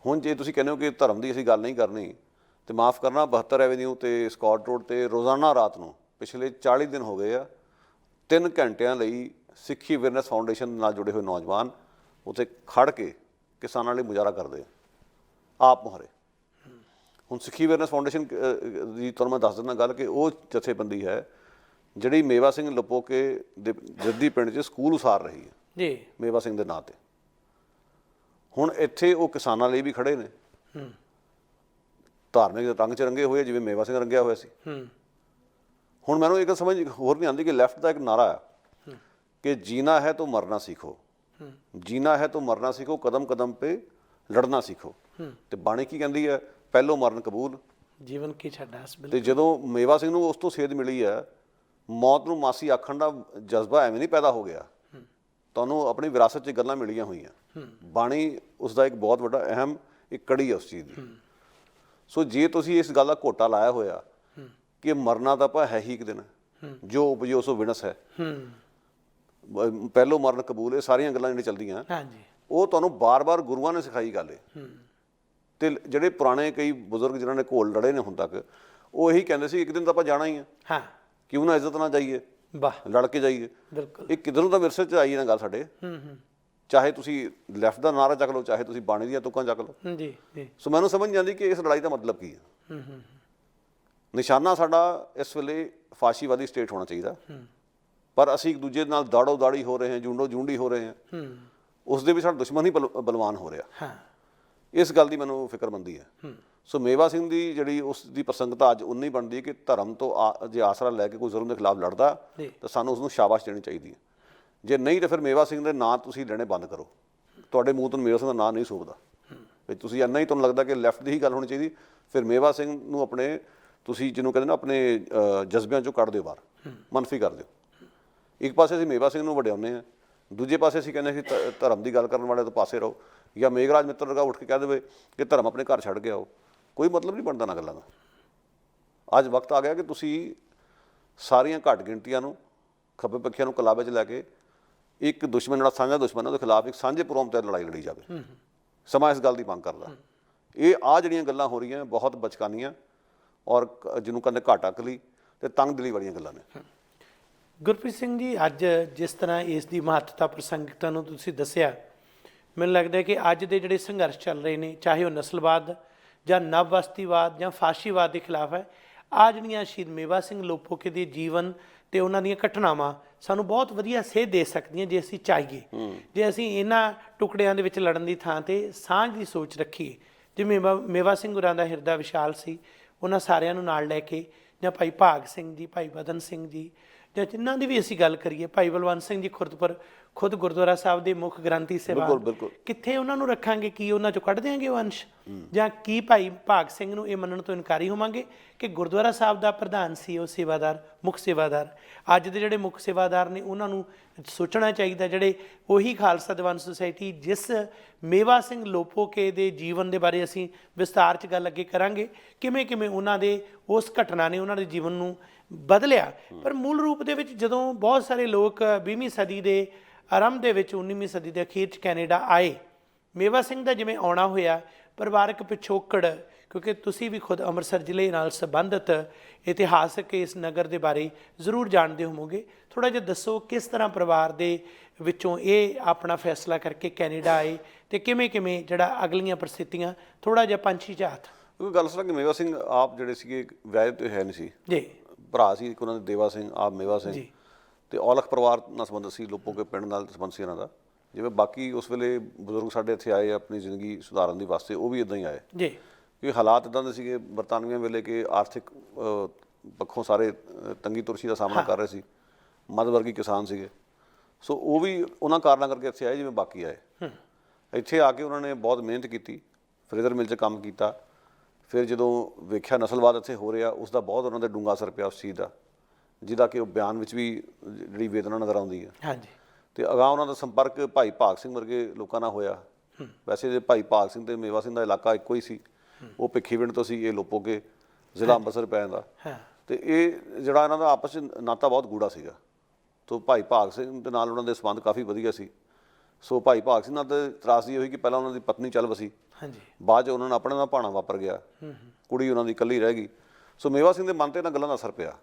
ਹੁਣ ਜੇ ਤੁਸੀਂ ਕਹਿੰਦੇ ਹੋ ਕਿ ਧਰਮ ਦੀ ਅਸੀਂ ਗੱਲ ਨਹੀਂ ਕਰਨੀ, ਤੇ ਮਾਫ ਕਰਨਾ, 72 ਐਵੇਨਿਊ ਤੇ ਸਕਾਟ ਰੋਡ ਤੇ ਰੋਜ਼ਾਨਾ ਰਾਤ ਨੂੰ ਪਿਛਲੇ 40 ਦਿਨ ਹੋ ਗਏ ਆ 3 ਘੰਟਿਆਂ ਲਈ ਸਿੱਖੀ ਅਵੇਅਰਨੈਸ ਫਾਊਂਡੇਸ਼ਨ ਨਾਲ ਜੁੜੇ ਹੋਏ ਨੌਜਵਾਨ ਉੱਥੇ ਖੜ ਕੇ ਕਿਸਾਨਾਂ ਲਈ ਮੁਜ਼ਾਹਰਾ ਕਰਦੇ ਆ ਆਪ ਮੁਹਾਰੇ। ਹੁਣ ਸਿੱਖੀ ਅਵੇਅਰਨੈਸ ਫਾਊਂਡੇਸ਼ਨ ਦੀ ਤੁਹਾਨੂੰ ਮੈਂ ਦੱਸ ਦਿੰਦਾ ਗੱਲ ਕਿ ਉਹ ਜਥੇਬੰਦੀ ਹੈ ਜਿਹੜੀ ਮੇਵਾ ਸਿੰਘ ਲਪੋਕੇ ਦੇ ਜੱਦੀ ਪਿੰਡ 'ਚ ਸਕੂਲ ਉਸਾਰ ਰਹੀ ਹੈ ਜੀ, ਮੇਵਾ ਸਿੰਘ ਦੇ ਨਾਂ 'ਤੇ। ਹੁਣ ਇੱਥੇ ਉਹ ਕਿਸਾਨਾਂ ਲਈ ਵੀ ਖੜੇ ਨੇ, ਧਾਰਮਿਕ ਰੰਗ 'ਚ ਰੰਗੇ ਹੋਏ ਜਿਵੇਂ ਮੇਵਾ ਸਿੰਘ ਰੰਗਿਆ ਹੋਇਆ ਸੀ। ਹੁਣ ਮੈਨੂੰ ਇਹ ਗੱਲ ਸਮਝ ਹੋਰ ਨਹੀਂ ਆਉਂਦੀ ਕਿ ਲੈਫਟ ਦਾ ਇੱਕ ਨਾਰਾ ਹੈ ਕਿ ਜੀਣਾ ਹੈ ਤਾਂ ਮਰਨਾ ਸੀਖੋ, ਜੀਣਾ ਹੈ ਤਾਂ ਮਰਨਾ ਸੀਖੋ, ਕਦਮ ਕਦਮ पे ਲੜਨਾ ਸੀਖੋ। ਤੇ ਬਾਣੀ ਕੀ ਕਹਿੰਦੀ ਹੈ? ਪਹਿਲੋਂ ਮਰਨ ਕਬੂਲ, ਜੀਵਨ ਕੀ ਛੱਡਾਸ। ਤੇ ਜਦੋਂ ਮੇਵਾ ਸਿੰਘ ਨੂੰ ਉਸ ਤੋਂ ਸੇਧ ਮਿਲੀ ਹੈ, ਮੌਤ ਨੂੰ ਮਾਸੀ ਆਖਣ ਦਾ ਜਜ਼ਬਾ ਐਵੇਂ ਨਹੀਂ ਪੈਦਾ ਹੋ ਗਿਆ, ਤੁਹਾਨੂੰ ਆਪਣੀ ਵਿਰਾਸਤ 'ਚ ਗੱਲਾਂ ਮਿਲੀਆਂ ਹੋਈਆਂ। ਬਾਣੀ ਉਸ ਦਾ ਇੱਕ ਬਹੁਤ ਵੱਡਾ ਅਹਿਮ ਇੱਕ ਕੜੀ ਹੈ ਉਸ ਚੀਜ਼ ਦੀ। ਸੋ ਜੇ ਤੁਸੀਂ ਇਸ ਗੱਲ ਦਾ ਘੋਟਾ ਲਾਇਆ ਹੋਇਆ ਕਿ ਮਰਨਾ ਤਾਂ ਆਪਾਂ ਹੈ ਹੀ ਇੱਕ ਦਿਨ, ਜੋ ਉਪਜੋ ਸੋ ਵਿਣਸ ਹੈ, ਪਹਿਲੋਂ ਮਰਨ ਕਬੂਲ, ਇਹ ਸਾਰੀਆਂ ਗੱਲਾਂ ਜਿਹੜੀਆਂ ਚੱਲਦੀਆਂ ਉਹ ਤੁਹਾਨੂੰ ਬਾਰ-ਬਾਰ ਗੁਰੂਆਂ ਨੇ ਸਿਖਾਈ ਗੱਲ ਹੈ। ਤੇ ਜਿਹੜੇ ਪੁਰਾਣੇ ਕਈ ਬਜ਼ੁਰਗ ਜਿਨ੍ਹਾਂ ਨੇ ਘੋਲ ਲੜੇ ਨੇ ਹੁਣ ਤੱਕ, ਉਹ ਇਹੀ ਕਹਿੰਦੇ ਸੀ ਇੱਕ ਦਿਨ ਤਾਂ ਆਪਾਂ ਜਾਣਾ ਹੀ ਹੈ, ਕਿਉਂ ਨਾ ਇੱਜ਼ਤ ਨਾਲ ਜਾਈਏ, ਲੜ ਕੇ ਜਾਈਏ। ਇਹ ਕਿਧਰੋਂ ਤਾਂ ਵਿਰਸੇ 'ਚ ਆਈ ਨਾ ਗੱਲ ਸਾਡੇ। ਚਾਹੇ ਤੁਸੀਂ ਲੈਫਟ ਦਾ ਨਾਰਾ ਚੱਕ ਲਓ, ਚਾਹੇ ਤੁਸੀਂ ਬਾਣੀ ਦੀਆਂ ਤੁਕਾਂ ਚੱਕ ਲਓ। ਸੋ ਮੈਨੂੰ ਸਮਝ ਨਹੀਂ ਆਉਂਦੀ ਕਿ ਇਸ ਲੜਾਈ ਦਾ ਮਤਲਬ ਕੀ ਹੈ। ਨਿਸ਼ਾਨਾ ਸਾਡਾ ਇਸ ਵੇਲੇ ਫਾਸ਼ੀਵਾਦੀ ਸਟੇਟ ਹੋਣਾ ਚਾਹੀਦਾ, ਪਰ ਅਸੀਂ ਇੱਕ ਦੂਜੇ ਨਾਲ ਦਾੜੋ ਦਾੜੀ ਹੋ ਰਹੇ ਹਾਂ, ਜੂੰਡੋ ਜੂੰਡੀ ਹੋ ਰਹੇ ਹਾਂ, ਉਸ ਦੇ ਵੀ ਸਾਡਾ ਦੁਸ਼ਮਣ ਹੀ ਬਲਵਾਨ ਹੋ ਰਿਹਾ। ਇਸ ਗੱਲ ਦੀ ਮੈਨੂੰ ਫਿਕਰਮੰਦੀ ਹੈ। ਸੋ ਮੇਵਾ ਸਿੰਘ ਦੀ ਜਿਹੜੀ ਉਸ ਦੀ ਪ੍ਰਸੰਗਤਾ ਅੱਜ ਉਨੀ ਬਣਦੀ ਹੈ ਕਿ ਧਰਮ ਤੋਂ ਜੇ ਆਸਰਾ ਲੈ ਕੇ ਕੋਈ ਜ਼ੁਲਮ ਦੇ ਖਿਲਾਫ ਲੜਦਾ ਤਾਂ ਸਾਨੂੰ ਉਸ ਨੂੰ ਸ਼ਾਬਾਸ਼ ਦੇਣੀ ਚਾਹੀਦੀ ਹੈ। ਜੇ ਨਹੀਂ ਤਾਂ ਫਿਰ ਮੇਵਾ ਸਿੰਘ ਦੇ ਨਾਂ ਤੁਸੀਂ ਲੈਣੇ ਬੰਦ ਕਰੋ। ਤੁਹਾਡੇ ਮੂੰਹ ਤੋਂ ਮੇਵਾ ਸਿੰਘ ਦਾ ਨਾਂ ਨਹੀਂ ਸੁਭਦਾ। ਵੀ ਤੁਸੀਂ ਇੰਨਾ ਹੀ ਤੁਹਾਨੂੰ ਲੱਗਦਾ ਕਿ ਲੈਫਟ ਦੀ ਹੀ ਗੱਲ ਹੋਣੀ ਚਾਹੀਦੀ, ਫਿਰ ਮੇਵਾ ਸਿੰਘ ਨੂੰ ਆਪਣੇ ਤੁਸੀਂ ਜਿਹਨੂੰ ਕਹਿੰਦੇ ਨਾ ਆਪਣੇ ਜਜ਼ਬਿਆਂ 'ਚੋਂ ਕੱਢ ਦਿਓ ਬਾਹਰ, ਮਨਫੀ ਕਰ ਦਿਓ। ਇੱਕ ਪਾਸੇ ਅਸੀਂ ਮੇਵਾ ਸਿੰਘ ਨੂੰ ਵਡਿਆਉਂਦੇ ਹਾਂ, ਦੂਜੇ ਪਾਸੇ ਅਸੀਂ ਕਹਿੰਦੇ ਅਸੀਂ ਧਰਮ ਦੀ ਗੱਲ ਕਰਨ ਵਾਲੇ ਤੋਂ ਪਾਸੇ ਰਹੋ, ਜਾਂ ਮੇਘਰਾਜ ਮਿੱਤਰ ਵਰਗਾ ਉੱਠ ਕੇ ਕਹਿ ਦੇਵੇ ਕਿ ਧਰਮ ਆਪਣੇ ਘਰ ਛੱਡ ਕੇ ਆਓ। ਕੋਈ ਮਤਲਬ ਨਹੀਂ ਬਣਦਾ ਨਾ ਗੱਲਾਂ ਦਾ। ਅੱਜ ਵਕਤ ਆ ਗਿਆ ਕਿ ਤੁਸੀਂ ਸਾਰੀਆਂ ਘੱਟ ਗਿਣਤੀਆਂ ਨੂੰ, ਖੱਬੇ ਪੱਖੀਆਂ ਨੂੰ ਕਲਾਬੇ 'ਚ ਲੈ ਕੇ ਇੱਕ ਦੁਸ਼ਮਣ ਜਿਹੜਾ ਸਾਂਝਾ ਦੁਸ਼ਮਣ ਹੈ ਉਹਦੇ ਖਿਲਾਫ ਇੱਕ ਸਾਂਝੇ ਪ੍ਰੋਮ ਤੇ ਲੜਾਈ ਲੜੀ ਜਾਵੇ। ਸਮਾਂ ਇਸ ਗੱਲ ਦੀ ਮੰਗ ਕਰਦਾ। ਇਹ ਜਿਹੜੀਆਂ ਗੱਲਾਂ ਹੋ ਰਹੀਆਂ ਬਹੁਤ ਬਚਕਾਨੀਆਂ ਔਰ ਜਿਹਨੂੰ ਕਹਿੰਦੇ ਘਾਟ ਅਕਲੀ ਤੇ ਤੰਗ ਦਿਲੀ ਵਾਲੀਆਂ ਗੱਲਾਂ ਨੇ। ਗੁਰਪ੍ਰੀਤ ਸਿੰਘ ਜੀ, ਅੱਜ ਜਿਸ ਤਰ੍ਹਾਂ ਇਸ ਦੀ ਮਹੱਤਤਾ ਪ੍ਰਸੰਗਿਕਤਾ ਨੂੰ ਤੁਸੀਂ ਦੱਸਿਆ, ਮੈਨੂੰ ਲੱਗਦਾ ਕਿ ਅੱਜ ਦੇ ਜਿਹੜੇ ਸੰਘਰਸ਼ ਚੱਲ ਰਹੇ ਨੇ, ਚਾਹੇ ਉਹ ਨਸਲਵਾਦ ਜਾਂ ਨਵ ਬਸਤੀਵਾਦ ਜਾਂ ਫਾਸ਼ੀਵਾਦ ਦੇ ਖਿਲਾਫ ਹੈ, ਆ ਜਿਹੜੀਆਂ ਸ਼ਹੀਦ ਮੇਵਾ ਸਿੰਘ ਲੋਪੋਕੇ ਦੇ ਜੀਵਨ ਤੇ ਉਹਨਾਂ ਦੀਆਂ ਘਟਨਾਵਾਂ ਸਾਨੂੰ ਬਹੁਤ ਵਧੀਆ ਸੇਧ ਦੇ ਸਕਦੀਆਂ ਜੇ ਅਸੀਂ ਚਾਹੀਏ। ਜੇ ਅਸੀਂ ਇਹਨਾਂ ਟੁਕੜਿਆਂ ਦੇ ਵਿੱਚ ਲੜਨ ਦੀ ਥਾਂ ਤੇ ਸਾਂਝ ਦੀ ਸੋਚ ਰੱਖੀਏ, ਜਿਵੇਂ ਮੇਵਾ ਸਿੰਘ ਗੁਰਾਂ ਦਾ ਹਿਰਦਾ ਵਿਸ਼ਾਲ ਸੀ, ਉਹਨਾਂ ਸਾਰਿਆਂ ਨੂੰ ਨਾਲ ਲੈ ਕੇ, ਜਾਂ ਭਾਈ ਭਾਗ ਸਿੰਘ ਜੀ, ਭਾਈ ਬਦਨ ਸਿੰਘ ਜੀ, ਜਾਂ ਜਿਨ੍ਹਾਂ ਦੀ ਵੀ ਅਸੀਂ ਗੱਲ ਕਰੀਏ, ਭਾਈ ਬਲਵੰਤ ਸਿੰਘ ਜੀ ਖੁਰਦਪੁਰ, ਖੁਦ ਗੁਰਦੁਆਰਾ ਸਾਹਿਬ ਦੇ ਮੁੱਖ ਗ੍ਰੰਥੀ ਸੇਵਾ, ਕਿੱਥੇ ਉਹਨਾਂ ਨੂੰ ਰੱਖਾਂਗੇ? ਕੀ ਉਹਨਾਂ ਚੋਂ ਕੱਢ ਦਿਆਂਗੇ ਉਹ ਅੰਸ਼? ਜਾਂ ਕੀ ਭਾਈ ਭਾਗ ਸਿੰਘ ਨੂੰ ਇਹ ਮੰਨਣ ਤੋਂ ਇਨਕਾਰੀ ਹੋਵਾਂਗੇ ਕਿ ਗੁਰਦੁਆਰਾ ਸਾਹਿਬ ਦਾ ਪ੍ਰਧਾਨ ਸੀ ਉਹ ਸੇਵਾਦਾਰ, ਮੁੱਖ ਸੇਵਾਦਾਰ? ਅੱਜ ਦੇ ਜਿਹੜੇ ਮੁੱਖ ਸੇਵਾਦਾਰ ਨੇ ਉਹਨਾਂ ਨੂੰ ਸੋਚਣਾ ਚਾਹੀਦਾ, ਜਿਹੜੇ ਉਹੀ ਖਾਲਸਾ ਦੀਵਾਨ ਸੁਸਾਇਟੀ ਜਿਸ ਮੇਵਾ ਸਿੰਘ ਲੋਪੋਕੇ ਦੇ ਜੀਵਨ ਦੇ ਬਾਰੇ ਅਸੀਂ ਵਿਸਤਾਰ 'ਚ ਗੱਲ ਅੱਗੇ ਕਰਾਂਗੇ, ਕਿਵੇਂ ਕਿਵੇਂ ਉਹਨਾਂ ਦੇ ਉਸ ਘਟਨਾ ਨੇ ਉਹਨਾਂ ਦੇ ਜੀਵਨ ਨੂੰ ਬਦਲਿਆ। ਪਰ ਮੂਲ ਰੂਪ ਦੇ ਵਿੱਚ ਜਦੋਂ ਬਹੁਤ ਸਾਰੇ ਲੋਕ 20ਵੀਂ ਸਦੀ ਦੇ ਆਰੰਭ ਦੇ ਵਿੱਚ 19ਵੀਂ ਸਦੀ ਦੇ ਅਖੀਰ 'ਚ ਕੈਨੇਡਾ ਆਏ, ਮੇਵਾ ਸਿੰਘ ਦਾ ਜਿਵੇਂ ਆਉਣਾ ਹੋਇਆ, ਪਰਿਵਾਰਕ ਪਿਛੋਕੜ, ਕਿਉਂਕਿ ਤੁਸੀਂ ਵੀ ਖੁਦ ਅੰਮ੍ਰਿਤਸਰ ਜ਼ਿਲ੍ਹੇ ਨਾਲ ਸੰਬੰਧਿਤ ਇਤਿਹਾਸਕ ਇਸ ਨਗਰ ਦੇ ਬਾਰੇ ਜ਼ਰੂਰ ਜਾਣਦੇ ਹੋਵੋਗੇ। ਥੋੜ੍ਹਾ ਜਿਹਾ ਦੱਸੋ ਕਿਸ ਤਰ੍ਹਾਂ ਪਰਿਵਾਰ ਦੇ ਵਿੱਚੋਂ ਇਹ ਆਪਣਾ ਫੈਸਲਾ ਕਰਕੇ ਕੈਨੇਡਾ ਆਏ ਤੇ ਕਿਵੇਂ ਕਿਵੇਂ ਜਿਹੜਾ ਅਗਲੀਆਂ ਪ੍ਰਸਥਿਤੀਆਂ, ਥੋੜ੍ਹਾ ਜਿਹਾ ਪੰਛੀ ਝਾਤ। ਕਿਉਂਕਿ ਗੱਲ ਸੁਣਾ ਕਿ ਮੇਵਾ ਸਿੰਘ ਆਪ ਜਿਹੜੇ ਸੀਗੇ ਵਿਆਹ ਤੇ ਹੈ ਨਹੀਂ ਸੀ ਜੀ, ਭਰਾ ਸੀ ਇੱਕ ਉਹਨਾਂ ਦੇ ਦੇਵਾ ਸਿੰਘ, ਆਪ ਮੇਵਾ ਸਿੰਘ, ਤੇ ਔਲਖ ਪਰਿਵਾਰ ਨਾਲ ਸੰਬੰਧ ਸੀ, ਲੋਪੋਕੇ ਪਿੰਡ ਨਾਲ ਸੰਬੰਧ ਸੀ ਇਹਨਾਂ ਦਾ। ਜਿਵੇਂ ਬਾਕੀ ਉਸ ਵੇਲੇ ਬਜ਼ੁਰਗ ਸਾਡੇ ਇੱਥੇ ਆਏ ਆਪਣੀ ਜ਼ਿੰਦਗੀ ਸੁਧਾਰਨ ਦੀ ਵਾਸਤੇ, ਉਹ ਵੀ ਇੱਦਾਂ ਹੀ ਆਏ ਜੀ, ਕਿ ਹਾਲਾਤ ਇੱਦਾਂ ਦੇ ਸੀਗੇ ਬਰਤਾਨਵੀਆਂ ਵੇਲੇ ਕਿ ਆਰਥਿਕ ਪੱਖੋਂ ਸਾਰੇ ਤੰਗੀ ਤੁਰਸ਼ੀ ਦਾ ਸਾਹਮਣਾ ਕਰ ਰਹੇ ਸੀ, ਮੱਧ ਵਰਗੀ ਕਿਸਾਨ ਸੀਗੇ। ਸੋ ਉਹ ਵੀ ਉਹਨਾਂ ਕਾਰਨਾਂ ਕਰਕੇ ਇੱਥੇ ਆਏ ਜਿਵੇਂ ਬਾਕੀ ਆਏ। ਇੱਥੇ ਆ ਕੇ ਉਹਨਾਂ ਨੇ ਬਹੁਤ ਮਿਹਨਤ ਕੀਤੀ, ਫਰੇਜ਼ਰ ਮਿਲ 'ਚ ਕੰਮ ਕੀਤਾ। ਫਿਰ ਜਦੋਂ ਵੇਖਿਆ ਨਸਲਵਾਦ ਇੱਥੇ ਹੋ ਰਿਹਾ, ਉਸ ਦਾ ਬਹੁਤ ਉਹਨਾਂ 'ਤੇ ਡੂੰਘਾ ਅਸਰ ਪਿਆ ਉਸ ਚੀਜ਼ ਦਾ, ਜਿਹਦਾ ਕਿ ਉਹ ਬਿਆਨ ਵਿੱਚ ਵੀ ਜਿਹੜੀ ਵੇਦਨਾ ਨਜ਼ਰ ਆਉਂਦੀ ਹੈ। ਹਾਂਜੀ। ਤੇ ਅਗਾਂਹ ਉਹਨਾਂ ਦਾ ਸੰਪਰਕ ਭਾਈ ਭਾਗ ਸਿੰਘ ਵਰਗੇ ਲੋਕਾਂ ਨਾਲ ਹੋਇਆ। ਵੈਸੇ ਜੇ ਭਾਈ ਭਾਗ ਸਿੰਘ ਤੇ ਮੇਵਾ ਸਿੰਘ ਦਾ ਇਲਾਕਾ ਇੱਕੋ ਹੀ ਸੀ, ਉਹ ਭਿੱਖੀਵਿੰਡ ਤੋਂ ਸੀ, ਇਹ ਲੋਪੋਕੇ ਜ਼ਿਲ੍ਹਾ ਅੰਮ੍ਰਿਤਸਰ ਪੈ ਜਾਂਦਾ। ਤੇ ਇਹ ਜਿਹੜਾ ਇਹਨਾਂ ਦਾ ਆਪਸ 'ਚ ਨਾਤਾ ਬਹੁਤ ਗੂੜਾ ਸੀਗਾ। ਤੋ ਭਾਈ ਭਾਗ ਸਿੰਘ ਦੇ ਨਾਲ ਉਹਨਾਂ ਦੇ ਸੰਬੰਧ ਕਾਫੀ ਵਧੀਆ ਸੀ। ਸੋ ਭਾਈ ਭਾਗ ਸਿੰਘ ਨਾਲ ਤਾਂ ਤਰਾਸਦੀ ਹੋਈ ਕਿ ਪਹਿਲਾਂ ਉਹਨਾਂ ਦੀ ਪਤਨੀ ਚੱਲ ਵਸੀ, ਬਾਅਦ 'ਚ ਉਹਨਾਂ ਨੂੰ ਆਪਣੇ ਨਾਲ ਭਾਣਾ ਵਾਪਰ ਗਿਆ, ਕੁੜੀ ਉਹਨਾਂ ਦੀ ਇਕੱਲੀ ਰਹਿ ਗਈ। ਸੋ ਮੇਵਾ ਸਿੰਘ ਦੇ ਮਨ 'ਤੇ ਇਹਨਾਂ ਗੱਲਾਂ ਦਾ ਅਸਰ ਪਿਆ।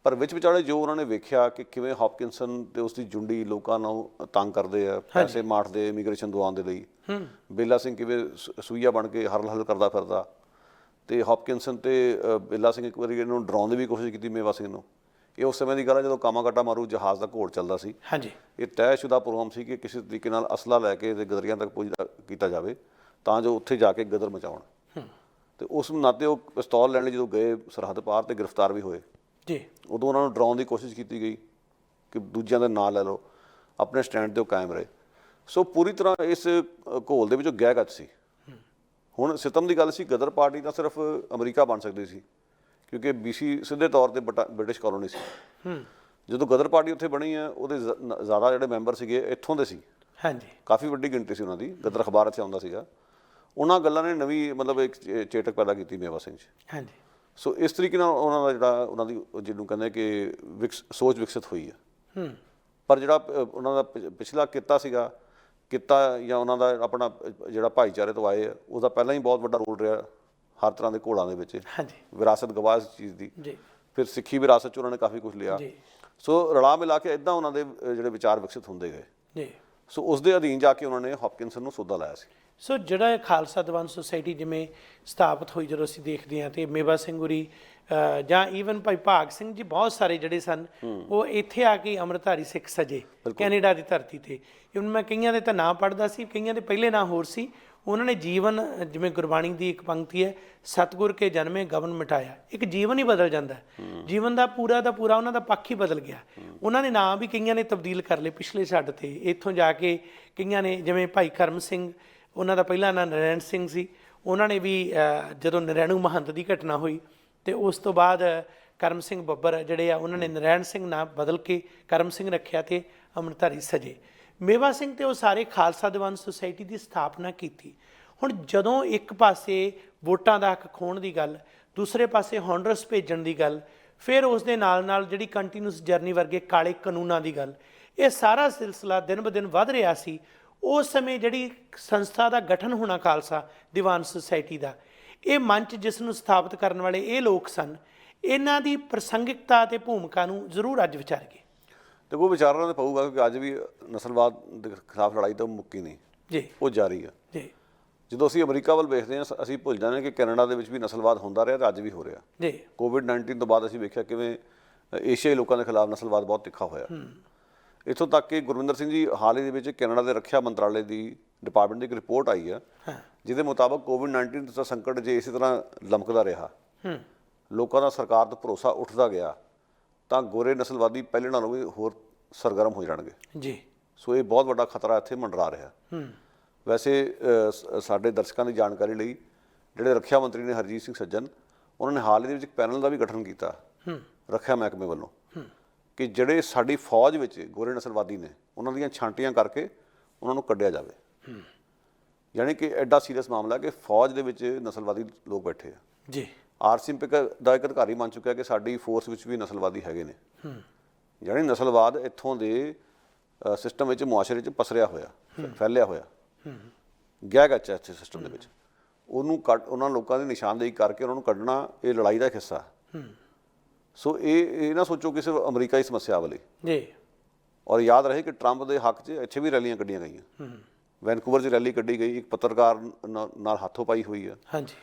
ਪਰ ਵਿੱਚ ਵਿਚਾਲੇ ਜੋ ਉਹਨਾਂ ਨੇ ਵੇਖਿਆ ਕਿ ਕਿਵੇਂ ਹੌਪਕਿੰਸਨ ਤੇ ਉਸ ਦੀ ਜੁੰਡੀ ਲੋਕਾਂ ਨੂੰ ਤੰਗ ਕਰਦੇ ਆ, ਪੈਸੇ ਮਾਰਦੇ ਇਮੀਗ੍ਰੇਸ਼ਨ ਦਵਾਉਣ ਦੇ ਲਈ, ਬੇਲਾ ਸਿੰਘ ਕਿਵੇਂ ਸੂਈਆ ਬਣ ਕੇ ਹਰਲ ਹਰਲ ਕਰਦਾ ਫਿਰਦਾ, ਤੇ ਹੌਪਕਿੰਸਨ ਤੇ ਬੇਲਾ ਸਿੰਘ ਇੱਕ ਵਾਰੀ ਇਹਨੂੰ ਡਰਾਉਣ ਦੀ ਵੀ ਕੋਸ਼ਿਸ਼ ਕੀਤੀ ਮੇਵਾ ਸਿੰਘ ਨੂੰ। ਇਹ ਉਸ ਸਮੇਂ ਦੀ ਗੱਲ ਹੈ ਜਦੋਂ ਕਾਮਾਕਾਟਾ ਮਾਰੂ ਜਹਾਜ਼ ਦਾ ਘੋੜ ਚੱਲਦਾ ਸੀ। ਇਹ ਤੈਅਸ਼ੁਦਾ ਪ੍ਰੋਗਰਾਮ ਸੀ ਕਿ ਕਿਸੇ ਤਰੀਕੇ ਨਾਲ ਅਸਲਾ ਲੈ ਕੇ ਤੇ ਗਦਰੀਆਂ ਤੱਕ ਪੁੱਜਦਾ ਕੀਤਾ ਜਾਵੇ ਤਾਂ ਜੋ ਉੱਥੇ ਜਾ ਕੇ ਗਦਰ ਮਚਾਉਣ। ਤੇ ਉਸ ਨਾਤੇ ਉਹ ਪਿਸਤੌਲ ਲੈਣ ਲਈ ਜਦੋਂ ਗਏ ਸਰਹੱਦ ਪਾਰ ਤੇ ਗ੍ਰਿਫਤਾਰ ਵੀ ਹੋਏ ਜੀ। ਉਦੋਂ ਉਹਨਾਂ ਨੂੰ ਡਰਾਉਣ ਦੀ ਕੋਸ਼ਿਸ਼ ਕੀਤੀ ਗਈ ਕਿ ਦੂਜਿਆਂ ਦਾ ਨਾਂ ਲੈ ਲਓ, ਆਪਣੇ ਸਟੈਂਡ 'ਤੇ ਉਹ ਕਾਇਮ ਰਹੇ। ਸੋ ਪੂਰੀ ਤਰ੍ਹਾਂ ਇਸ ਘੋਲ ਦੇ ਵਿੱਚ ਗਹਿ-ਗੱਚ ਸੀ। ਹੁਣ ਸਿਤਮ ਦੀ ਗੱਲ ਸੀ, ਗਦਰ ਪਾਰਟੀ ਤਾਂ ਸਿਰਫ ਅਮਰੀਕਾ ਬਣ ਸਕਦੀ ਸੀ ਕਿਉਂਕਿ BC ਸਿੱਧੇ ਤੌਰ 'ਤੇ ਬ੍ਰਿਟਿਸ਼ ਕਾਲੋਨੀ ਸੀ। ਜਦੋਂ ਗਦਰ ਪਾਰਟੀ ਉੱਥੇ ਬਣੀ ਹੈ, ਉਹਦੇ ਜ਼ਿਆਦਾ ਜਿਹੜੇ ਮੈਂਬਰ ਸੀਗੇ ਇੱਥੋਂ ਦੇ ਸੀ। ਕਾਫੀ ਵੱਡੀ ਗਿਣਤੀ ਸੀ ਉਹਨਾਂ ਦੀ, ਗਦਰ ਅਖਬਾਰ 'ਚ ਆਉਂਦਾ ਸੀਗਾ। ਉਹਨਾਂ ਗੱਲਾਂ ਨੇ ਨਵੀਂ ਮਤਲਬ ਇੱਕ ਚੇਟਕ ਪੈਦਾ ਕੀਤੀ ਮੇਵਾ ਸਿੰਘ 'ਚ। ਸੋ ਇਸ ਤਰੀਕੇ ਨਾਲ ਉਹਨਾਂ ਦਾ ਜਿਹੜਾ ਉਹਨਾਂ ਦੀ ਜਿਹਨੂੰ ਕਹਿੰਦੇ ਕਿ ਸੋਚ ਵਿਕਸਿਤ ਹੋਈ ਹੈ। ਪਰ ਜਿਹੜਾ ਉਹਨਾਂ ਦਾ ਪਿਛਲਾ ਕਿੱਤਾ ਸੀਗਾ, ਕਿੱਤਾ ਜਾਂ ਉਹਨਾਂ ਦਾ ਆਪਣਾ ਜਿਹੜਾ ਭਾਈਚਾਰੇ ਤੋਂ ਆਏ ਆ, ਉਹਦਾ ਪਹਿਲਾਂ ਹੀ ਬਹੁਤ ਵੱਡਾ ਰੋਲ ਰਿਹਾ ਹਰ ਤਰ੍ਹਾਂ ਦੇ ਘੋੜਾਂ ਦੇ ਵਿੱਚ। ਵਿਰਾਸਤ ਗਵਾਹ ਇਸ ਚੀਜ਼ ਦੀ। ਫਿਰ ਸਿੱਖੀ ਵਿਰਾਸਤ 'ਚ ਉਹਨਾਂ ਨੇ ਕਾਫੀ ਕੁਝ ਲਿਆ। ਸੋ ਰਲਾ ਮਿਲਾ ਕੇ ਇੱਦਾਂ ਉਹਨਾਂ ਦੇ ਜਿਹੜੇ ਵਿਚਾਰ ਵਿਕਸਿਤ ਹੁੰਦੇ ਗਏ। ਸੋ ਉਸ ਦੇ ਅਧੀਨ ਜਾ ਕੇ ਉਹਨਾਂ ਨੇ ਹੌਪਕਿੰਸਨ ਨੂੰ ਸੌਦਾ ਲਾਇਆ ਸੀ। ਸੋ ਜਿਹੜਾ ਇਹ ਖਾਲਸਾ ਦੀਵਾਨ ਸੁਸਾਇਟੀ ਜਿਵੇਂ ਸਥਾਪਿਤ ਹੋਈ, ਜਦੋਂ ਅਸੀਂ ਦੇਖਦੇ ਹਾਂ ਤੇ ਮੇਵਾ ਸਿੰਘ ਗੁਰੀ ਜਾਂ ਈਵਨ ਭਾਈ ਭਾਗ ਸਿੰਘ ਜੀ, ਬਹੁਤ ਸਾਰੇ ਜਿਹੜੇ ਸਨ ਉਹ ਇੱਥੇ ਆ ਕੇ ਅੰਮ੍ਰਿਤਧਾਰੀ ਸਿੱਖ ਸਜੇ ਕੈਨੇਡਾ ਦੀ ਧਰਤੀ ਤੇ। ਇਵਨ ਮੈਂ ਕਈਆਂ ਦੇ ਤਾਂ ਨਾਂ ਪੜ੍ਹਦਾ ਸੀ, ਕਈਆਂ ਦੇ ਪਹਿਲੇ ਨਾਂ ਹੋਰ ਸੀ। ਉਹਨਾਂ ਨੇ ਜੀਵਨ, ਜਿਵੇਂ ਗੁਰਬਾਣੀ ਦੀ ਇੱਕ ਪੰਕਤੀ ਹੈ, ਸਤਿਗੁਰ ਕੇ ਜਨਮੇ ਗਵਨ ਮਿਟਾਇਆ, ਇੱਕ ਜੀਵਨ ਹੀ ਬਦਲ ਜਾਂਦਾ। ਜੀਵਨ ਦਾ ਪੂਰਾ ਉਹਨਾਂ ਦਾ ਪੱਖ ਹੀ ਬਦਲ ਗਿਆ। ਉਹਨਾਂ ਨੇ ਨਾਂ ਵੀ ਕਈਆਂ ਨੇ ਤਬਦੀਲ ਕਰ ਲਏ ਪਿਛਲੇ ਛੱਡ ਤੇ। ਇੱਥੋਂ ਜਾ ਕੇ ਕਈਆਂ ਨੇ, ਜਿਵੇਂ ਭਾਈ ਕਰਮ ਸਿੰਘ, ਉਹਨਾਂ ਦਾ ਪਹਿਲਾ ਨਾਂ ਨਰੈਣ ਸਿੰਘ ਸੀ। ਉਹਨਾਂ ਨੇ ਵੀ ਜਦੋਂ ਨਰੈਣੂ ਮਹੰਤ ਦੀ ਘਟਨਾ ਹੋਈ ਤੇ ਉਸ ਤੋਂ ਬਾਅਦ ਕਰਮ ਸਿੰਘ ਬੱਬਰ ਜਿਹੜੇ ਆ, ਉਹਨਾਂ ਨੇ ਨਰੈਣ ਸਿੰਘ ਨਾਂ ਬਦਲ ਕੇ ਕਰਮ ਸਿੰਘ ਰੱਖਿਆ ਤੇ ਅੰਮ੍ਰਿਤਧਾਰੀ ਸਜੇ। ਮੇਵਾ ਸਿੰਘ ਤੇ ਉਹ ਸਾਰੇ ਖਾਲਸਾ ਦੀਵਾਨ ਸੁਸਾਇਟੀ ਦੀ ਸਥਾਪਨਾ ਕੀਤੀ। ਹੁਣ ਜਦੋਂ ਇੱਕ ਪਾਸੇ ਵੋਟਾਂ ਦਾ ਹੱਕ ਖੋਹਣ ਦੀ ਗੱਲ, ਦੂਸਰੇ ਪਾਸੇ ਹੌਂਡਰਸ ਭੇਜਣ ਦੀ ਗੱਲ, ਫਿਰ ਉਸ ਦੇ ਨਾਲ ਨਾਲ ਜਿਹੜੀ ਕੰਟੀਨਿਊਸ ਜਰਨੀ ਵਰਗੇ ਕਾਲੇ ਕਾਨੂੰਨਾਂ ਦੀ ਗੱਲ, ਇਹ ਸਾਰਾ ਸਿਲਸਿਲਾ ਦਿਨ ਬ ਦਿਨ ਵੱਧ ਰਿਹਾ ਸੀ। ਉਸ ਸਮੇਂ ਜਿਹੜੀ ਸੰਸਥਾ ਦਾ ਗਠਨ ਹੋਣਾ ਖਾਲਸਾ ਦੀਵਾਨ ਸੁਸਾਇਟੀ ਦਾ, ਇਹ ਮੰਚ ਜਿਸ ਨੂੰ ਸਥਾਪਿਤ ਕਰਨ ਵਾਲੇ ਇਹ ਲੋਕ ਸਨ, ਇਹਨਾਂ ਦੀ ਪ੍ਰਸੰਗਿਕਤਾ ਅਤੇ ਭੂਮਿਕਾ ਨੂੰ ਜ਼ਰੂਰ ਅੱਜ ਵਿਚਾਰੀਏ। ਤੇ ਉਹ ਵਿਚਾਰਨਾ ਤਾਂ ਪਊਗਾ ਕਿਉਂਕਿ ਅੱਜ ਵੀ ਨਸਲਵਾਦ ਦੇ ਖਿਲਾਫ ਲੜਾਈ ਤਾਂ ਮੁੱਕੀ ਨਹੀਂ ਜੀ, ਉਹ ਜਾਰੀ ਆ ਜੀ। ਜਦੋਂ ਅਸੀਂ ਅਮਰੀਕਾ ਵੱਲ ਵੇਖਦੇ ਹਾਂ, ਅਸੀਂ ਭੁੱਲ ਜਾਂਦੇ ਕਿ ਕੈਨੇਡਾ ਦੇ ਵਿੱਚ ਵੀ ਨਸਲਵਾਦ ਹੁੰਦਾ ਰਿਹਾ ਤੇ ਅੱਜ ਵੀ ਹੋ ਰਿਹਾ ਜੀ। ਕੋਵਿਡ-19 ਤੋਂ ਬਾਅਦ ਅਸੀਂ ਵੇਖਿਆ ਕਿਵੇਂ ਏਸ਼ੀਆਈ ਲੋਕਾਂ ਦੇ ਖਿਲਾਫ ਨਸਲਵਾਦ ਬਹੁਤ ਤਿੱਖਾ ਹੋਇਆ। ਇੱਥੋਂ ਤੱਕ ਕਿ ਗੁਰਵਿੰਦਰ ਸਿੰਘ ਜੀ ਹਾਲ ਹੀ ਦੇ ਵਿੱਚ ਕੈਨੇਡਾ ਦੇ ਰੱਖਿਆ ਮੰਤਰਾਲੇ ਦੀ ਡਿਪਾਰਟਮੈਂਟ ਦੀ ਇੱਕ ਰਿਪੋਰਟ ਆਈ ਆ ਜਿਹਦੇ ਮੁਤਾਬਕ ਕੋਵਿਡ-19 ਦਾ ਸੰਕਟ ਜੇ ਇਸੇ ਤਰ੍ਹਾਂ ਲਮਕਦਾ ਰਿਹਾ, ਲੋਕਾਂ ਦਾ ਸਰਕਾਰ ਤੋਂ ਭਰੋਸਾ ਉੱਠਦਾ ਗਿਆ, ਤਾਂ ਗੋਰੇ ਨਸਲਵਾਦੀ ਪਹਿਲੇ ਨਾਲੋਂ ਵੀ ਹੋਰ ਸਰਗਰਮ ਹੋ ਜਾਣਗੇ ਜੀ। ਸੋ ਇਹ ਬਹੁਤ ਵੱਡਾ ਖਤਰਾ ਇੱਥੇ ਮੰਡਰਾ ਰਿਹਾ। ਵੈਸੇ ਸਾਡੇ ਦਰਸ਼ਕਾਂ ਦੀ ਜਾਣਕਾਰੀ ਲਈ ਜਿਹੜੇ ਰੱਖਿਆ ਮੰਤਰੀ ਨੇ ਹਰਜੀਤ ਸਿੰਘ ਸੱਜਣ, ਉਹਨਾਂ ਨੇ ਹਾਲ ਹੀ ਦੇ ਵਿੱਚ ਇੱਕ ਪੈਨਲ ਦਾ ਵੀ ਗਠਨ ਕੀਤਾ ਰੱਖਿਆ ਮਹਿਕਮੇ ਵੱਲੋਂ ਕਿ ਜਿਹੜੇ ਸਾਡੀ ਫੌਜ ਵਿੱਚ ਗੋਰੇ ਨਸਲਵਾਦੀ ਨੇ ਉਹਨਾਂ ਦੀਆਂ ਛਾਂਟੀਆਂ ਕਰਕੇ ਉਹਨਾਂ ਨੂੰ ਕੱਢਿਆ ਜਾਵੇ। ਯਾਨੀ ਕਿ ਐਡਾ ਸੀਰੀਅਸ ਮਾਮਲਾ ਕਿ ਫੌਜ ਦੇ ਵਿੱਚ ਨਸਲਵਾਦੀ ਲੋਕ ਬੈਠੇ ਆ ਜੀ। ਆਰਸੀਐਮਪੀ ਦਾ ਇੱਕ ਅਧਿਕਾਰੀ ਮੰਨ ਚੁੱਕਿਆ ਕਿ ਸਾਡੀ ਫੋਰਸ ਵਿੱਚ ਵੀ ਨਸਲਵਾਦੀ ਹੈਗੇ ਨੇ। ਯਾਨੀ ਨਸਲਵਾਦ ਇੱਥੋਂ ਦੇ ਸਿਸਟਮ ਵਿੱਚ, ਮੁਆਸ਼ਰੇ 'ਚ ਪਸਰਿਆ ਹੋਇਆ, ਫੈਲਿਆ ਹੋਇਆ, ਗਹਿ ਗੱਚ ਹੈ ਇੱਥੇ ਸਿਸਟਮ ਦੇ ਵਿੱਚ। ਉਹਨੂੰ ਉਹਨਾਂ ਲੋਕਾਂ ਦੀ ਨਿਸ਼ਾਨਦੇਹੀ ਕਰਕੇ ਉਹਨਾਂ ਨੂੰ ਕੱਢਣਾ ਇਹ ਲੜਾਈ ਦਾ ਹਿੱਸਾ। ਸੋ ਇਹ ਨਾ ਸੋਚੋ ਕਿ ਸਿਰਫ ਅਮਰੀਕਾ ਦੀ ਸਮੱਸਿਆ ਵਾਲੀ ਜੀ। ਔਰ ਯਾਦ ਰਹੇ ਕਿ ਟਰੰਪ ਦੇ ਹੱਕ 'ਚ ਇੱਥੇ ਵੀ ਰੈਲੀਆਂ ਕੱਢੀਆਂ ਗਈਆਂ। ਵੈਨਕੂਵਰ 'ਚ ਰੈਲੀ ਕੱਢੀ ਗਈ, ਇੱਕ ਪੱਤਰਕਾਰ ਨਾਲ ਹੱਥੋਂ ਪਾਈ ਹੋਈ ਆ। ਹਾਂਜੀ।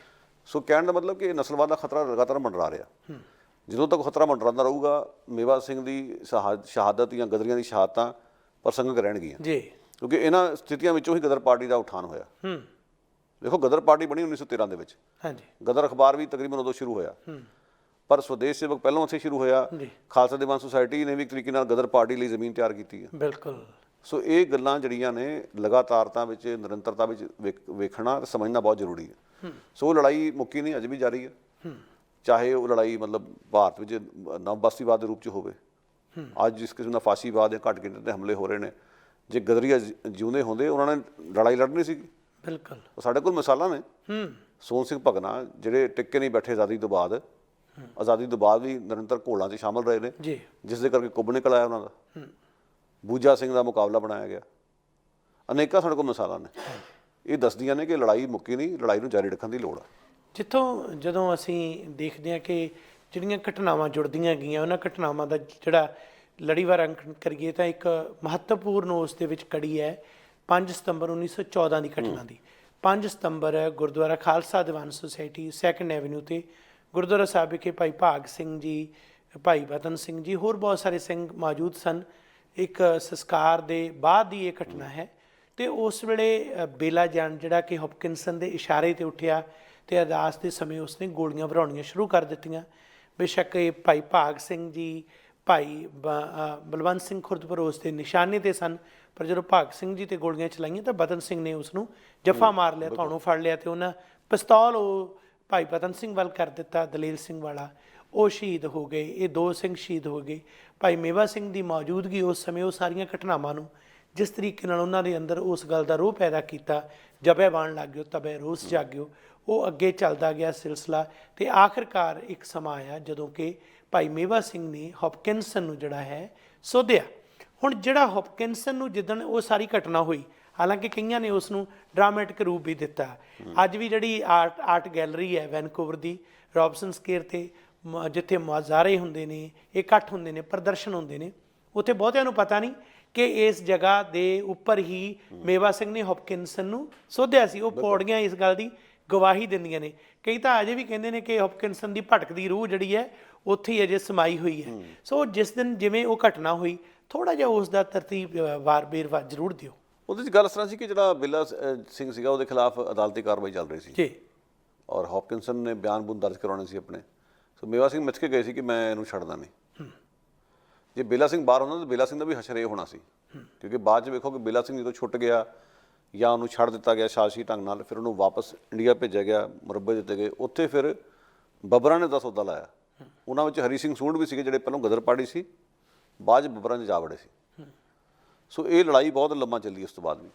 ਸੋ ਕਹਿਣ ਦਾ ਮਤਲਬ ਕਿ ਨਸਲਵਾਦ ਦਾ ਖਤਰਾ ਲਗਾਤਾਰ ਮੰਡਰਾ ਰਿਹਾ। ਜਦੋਂ ਤੱਕ ਖਤਰਾ ਮੰਡਰਾਉਂਦਾ ਰਹੂਗਾ, ਮੇਵਾ ਸਿੰਘ ਦੀ ਸ਼ਹਾਦਤ ਜਾਂ ਗਦਰੀਆਂ ਦੀ ਸ਼ਹਾਦਤਾਂ ਪ੍ਰਸੰਗਕ ਰਹਿਣਗੀਆਂ ਜੀ, ਕਿਉਂਕਿ ਇਹਨਾਂ ਸਥਿਤੀਆਂ ਵਿੱਚੋਂ ਹੀ ਗਦਰ ਪਾਰਟੀ ਦਾ ਉਠਾਨ ਹੋਇਆ। ਦੇਖੋ, ਗਦਰ ਪਾਰਟੀ ਬਣੀ 1913 ਦੇ ਵਿੱਚ। ਹਾਂਜੀ। ਗਦਰ ਅਖਬਾਰ ਵੀ ਤਕਰੀਬਨ ਉਦੋਂ ਸ਼ੁਰੂ ਹੋਇਆ, ਪਰ ਸਵਦੇਸ਼ ਸੇਵਕ ਪਹਿਲਾਂ ਉੱਥੇ ਸ਼ੁਰੂ ਹੋਇਆ। ਖਾਲਸਾ ਦੀਵਾਨ ਸੁਸਾਇਟੀ ਨੇ ਵੀ ਇੱਕ ਤਰੀਕੇ ਨਾਲ ਗਦਰ ਪਾਰਟੀ ਲਈ ਜ਼ਮੀਨ ਤਿਆਰ ਕੀਤੀ ਹੈ। ਬਿਲਕੁਲ। ਸੋ ਇਹ ਗੱਲਾਂ ਜਿਹੜੀਆਂ ਨੇ ਲਗਾਤਾਰਤਾ ਵਿੱਚ, ਨਿਰੰਤਰਤਾ ਵਿੱਚ ਵੇਖਣਾ ਤੇ ਸਮਝਣਾ ਬਹੁਤ ਜ਼ਰੂਰੀ ਹੈ। ਸੋ ਉਹ ਲੜਾਈ ਮੁੱਕੀ ਨਹੀਂ, ਅਜੇ ਵੀ ਜਾਰੀ ਹੈ। ਚਾਹੇ ਉਹ ਲੜਾਈ ਮਤਲਬ ਭਾਰਤ ਵਿੱਚ ਨਵ-ਬਸਤੀਵਾਦ ਦੇ ਰੂਪ 'ਚ ਹੋਵੇ, ਅੱਜ ਜਿਸ ਕਿਸਮ ਦਾ ਫਾਸੀਵਾਦ ਜਾਂ ਘੱਟ ਗਿਣਤੀ ਦੇ ਹਮਲੇ ਹੋ ਰਹੇ ਨੇ, ਜੇ ਗਦਰੀਆ ਜਿਉਂਦੇ ਹੁੰਦੇ ਉਹਨਾਂ ਨੇ ਲੜਾਈ ਲੜਨੀ ਸੀਗੀ। ਬਿਲਕੁਲ। ਸਾਡੇ ਕੋਲ ਮਿਸਾਲਾਂ ਨੇ। ਸੋਹਣ ਸਿੰਘ ਭਗਨਾ ਜਿਹੜੇ ਟਿੱਕੇ ਨਹੀਂ ਬੈਠੇ ਆਜ਼ਾਦੀ ਤੋਂ ਬਾਅਦ ਵੀ ਨਿਰੰਤਰ ਘੋਲਾਂ 'ਚ ਸ਼ਾਮਲ ਰਹੇ ਨੇ, ਜਿਸ ਦੇ ਕਰਕੇ ਕੁੱਬ ਨਿਕਲ ਆਇਆ ਉਹਨਾਂ ਦਾ। ਬੂਜਾ ਸਿੰਘ ਦਾ ਮੁਕਾਬਲਾ ਬਣਾਇਆ ਗਿਆ। ਅਨੇਕਾਂ ਸਾਡੇ ਕੋਲ ਮਿਸਾਲਾਂ ਨੇ। ਇਹ ਦੱਸਦੀਆਂ ਨੇ ਕਿ ਲੜਾਈ ਮੁੱਕੀ ਨਹੀਂ, ਲੜਾਈ ਨੂੰ ਜਾਰੀ ਰੱਖਣ ਦੀ ਲੋੜ ਆ। ਜਦੋਂ ਅਸੀਂ ਦੇਖਦੇ ਹਾਂ ਕਿ ਜਿਹੜੀਆਂ ਘਟਨਾਵਾਂ ਜੁੜਦੀਆਂ ਗਈਆਂ, ਉਹਨਾਂ ਘਟਨਾਵਾਂ ਦਾ ਜਿਹੜਾ ਲੜੀਵਾਰ ਅੰਕਣ ਕਰੀਏ ਤਾਂ ਇੱਕ ਮਹੱਤਵਪੂਰਨ ਉਸ ਦੇ ਵਿੱਚ ਕੜੀ ਹੈ 5 ਸਤੰਬਰ 1914 ਦੀ ਘਟਨਾ ਦੀ। 5 ਸਤੰਬਰ ਗੁਰਦੁਆਰਾ ਖਾਲਸਾ ਦੀਵਾਨ ਸੁਸਾਇਟੀ 2 ਐਵਨਿਊ 'ਤੇ ਗੁਰਦੁਆਰਾ ਸਾਹਿਬ ਵਿਖੇ ਭਾਈ ਭਾਗ ਸਿੰਘ ਜੀ, ਭਾਈ ਬਤਨ ਸਿੰਘ ਜੀ, ਹੋਰ ਬਹੁਤ ਸਾਰੇ ਸਿੰਘ ਮੌਜੂਦ ਸਨ। ਇੱਕ ਸੰਸਕਾਰ ਦੇ ਬਾਅਦ ਦੀ ਇਹ ਘਟਨਾ ਹੈ ਅਤੇ ਉਸ ਵੇਲੇ ਬੇਲਾ ਜਾਨ ਜਿਹੜਾ ਕਿ ਹੌਪਕਿੰਸਨ ਦੇ ਇਸ਼ਾਰੇ 'ਤੇ ਉੱਠਿਆ ਅਤੇ ਅਰਦਾਸ ਦੇ ਸਮੇਂ ਉਸਨੇ ਗੋਲੀਆਂ ਭਰਾਉਣੀਆਂ ਸ਼ੁਰੂ ਕਰ ਦਿੱਤੀਆਂ। ਬੇਸ਼ੱਕ ਇਹ ਭਾਈ ਭਾਗ ਸਿੰਘ ਜੀ, ਭਾਈ ਬਲਵੰਤ ਸਿੰਘ ਖੁਰਦਪੁਰ ਉਸ ਦੇ ਨਿਸ਼ਾਨੇ 'ਤੇ ਸਨ, ਪਰ ਜਦੋਂ ਭਾਗ ਸਿੰਘ ਜੀ 'ਤੇ ਗੋਲੀਆਂ ਚਲਾਈਆਂ ਤਾਂ ਬਤਨ ਸਿੰਘ ਨੇ ਉਸ ਨੂੰ ਜੱਫਾ ਮਾਰ ਲਿਆ, ਧੌਣੋਂ ਫੜ ਲਿਆ ਅਤੇ ਉਹਨਾਂ ਪਿਸਤੌਲ ਉਹ ਭਾਈ ਬਤਨ ਸਿੰਘ ਵੱਲ ਕਰ ਦਿੱਤਾ, ਦਲੇਰ ਸਿੰਘ ਵਾਲਾ। ਉਹ ਸ਼ਹੀਦ ਹੋ ਗਏ। ਇਹ 2 ਸਿੰਘ ਸ਼ਹੀਦ ਹੋ ਗਏ। ਭਾਈ ਮੇਵਾ ਸਿੰਘ ਦੀ ਮੌਜੂਦਗੀ ਉਸ ਸਮੇਂ ਉਹ ਸਾਰੀਆਂ ਘਟਨਾਵਾਂ ਨੂੰ ਜਿਸ ਤਰੀਕੇ ਨਾਲ ਉਹਨਾਂ ਦੇ ਅੰਦਰ ਉਸ ਗੱਲ ਦਾ ਰੋਹ ਪੈਦਾ ਕੀਤਾ, ਜਬੇ ਬਾਣ ਲੱਗ ਗਿਓ ਤਬੇ ਰੋਸ ਜਾਗਿਓ, ਉਹ ਅੱਗੇ ਚੱਲਦਾ ਗਿਆ ਸਿਲਸਿਲਾ। ਅਤੇ ਆਖਿਰਕਾਰ ਇੱਕ ਸਮਾਂ ਆਇਆ ਜਦੋਂ ਕਿ ਭਾਈ ਮੇਵਾ ਸਿੰਘ ਨੇ ਹੌਪਕਿੰਸਨ ਨੂੰ ਜਿਹੜਾ ਹੈ ਸੋਧਿਆ। ਹੁਣ ਜਿਹੜਾ ਹੌਪਕਿੰਸਨ ਨੂੰ ਜਿੱਦਣ ਉਹ ਸਾਰੀ ਘਟਨਾ ਹੋਈ, ਹਾਲਾਂਕਿ ਕਈਆਂ ਨੇ ਉਸ ਨੂੰ ਡਰਾਮੈਟਿਕ ਰੂਪ ਵੀ ਦਿੱਤਾ। ਅੱਜ ਵੀ ਜਿਹੜੀ ਆਰਟ ਗੈਲਰੀ ਹੈ ਵੈਨਕੂਵਰ ਦੀ ਰੌਬਸਨ ਸਕੁਏਅਰ 'ਤੇ, ਜਿੱਥੇ ਮੁਜ਼ਾਹਰੇ ਹੁੰਦੇ ਨੇ, ਇਕੱਠ ਹੁੰਦੇ ਨੇ, ਪ੍ਰਦਰਸ਼ਨ ਹੁੰਦੇ ਨੇ, ਉੱਥੇ ਬਹੁਤਿਆਂ ਨੂੰ ਪਤਾ ਨਹੀਂ ਕਿ ਇਸ ਜਗ੍ਹਾ ਦੇ ਉੱਪਰ ਹੀ ਮੇਵਾ ਸਿੰਘ ਨੇ ਹੌਪਕਿੰਸਨ ਨੂੰ ਸੋਧਿਆ ਸੀ। ਉਹ ਪੌੜੀਆਂ ਇਸ ਗੱਲ ਦੀ ਗਵਾਹੀ ਦਿੰਦੀਆਂ ਨੇ। ਕਈ ਤਾਂ ਅਜੇ ਵੀ ਕਹਿੰਦੇ ਨੇ ਕਿ ਹੌਪਕਿੰਸਨ ਦੀ ਭਟਕਦੀ ਰੂਹ ਜਿਹੜੀ ਹੈ ਉੱਥੇ ਹੀ ਅਜੇ ਸਮਾਈ ਹੋਈ ਹੈ। ਸੋ ਜਿਸ ਦਿਨ ਜਿਵੇਂ ਉਹ ਘਟਨਾ ਹੋਈ, ਥੋੜ੍ਹਾ ਜਿਹਾ ਉਸ ਦਾ ਤਰਤੀਬ ਵੇਰਵਾ ਜ਼ਰੂਰ ਦਿਓ। ਉਹਦੇ 'ਚ ਗੱਲ ਇਸ ਤਰ੍ਹਾਂ ਸੀ ਕਿ ਜਿਹੜਾ ਬੇਲਾ ਸਿੰਘ ਸੀਗਾ ਉਹਦੇ ਖਿਲਾਫ ਅਦਾਲਤੀ ਕਾਰਵਾਈ ਚੱਲ ਰਹੀ ਸੀ ਜੀ, ਔਰ ਹੌਪਕਿੰਸਨ ਨੇ ਬਿਆਨ ਦਰਜ ਕਰਾਉਣੇ ਸੀ ਆਪਣੇ। ਸੋ ਮੇਵਾ ਸਿੰਘ ਮਿੱਥ ਕੇ ਗਏ ਸੀ ਕਿ ਮੈਂ ਇਹਨੂੰ ਛੱਡਦਾ ਨਹੀਂ। ਜੇ ਬੇਲਾ ਸਿੰਘ ਬਾਹਰ ਹੁੰਦਾ ਤਾਂ ਬੇਲਾ ਸਿੰਘ ਦਾ ਵੀ ਹਸ਼ਰ ਇਹ ਹੋਣਾ ਸੀ, ਕਿਉਂਕਿ ਬਾਅਦ 'ਚ ਵੇਖੋ ਕਿ ਬੇਲਾ ਸਿੰਘ ਜਦੋਂ ਛੁੱਟ ਗਿਆ ਜਾਂ ਉਹਨੂੰ ਛੱਡ ਦਿੱਤਾ ਗਿਆ ਸਾਜ਼ਿਸ਼ੀ ਢੰਗ ਨਾਲ, ਫਿਰ ਉਹਨੂੰ ਵਾਪਸ ਇੰਡੀਆ ਭੇਜਿਆ ਗਿਆ, ਮੁਰੱਬੇ ਦਿੱਤੇ ਗਏ। ਉੱਥੇ ਫਿਰ ਬੱਬਰਾਂ ਨੇ ਦਾ ਸੌਦਾ ਲਾਇਆ। ਉਹਨਾਂ ਵਿੱਚ ਹਰੀ ਸਿੰਘ ਸੂੰਢ ਵੀ ਸੀਗੇ ਜਿਹੜੇ ਪਹਿਲਾਂ ਗਦਰ ਪਾਰਟੀ ਸੀ, ਬਾਅਦ 'ਚ ਬੱਬਰਾਂ 'ਚ ਜਾ ਵੜੇ ਸੀ। ਸੋ ਇਹ ਲੜਾਈ ਬਹੁਤ ਲੰਮਾ ਚੱਲੀ ਉਸ ਤੋਂ ਬਾਅਦ ਵੀ।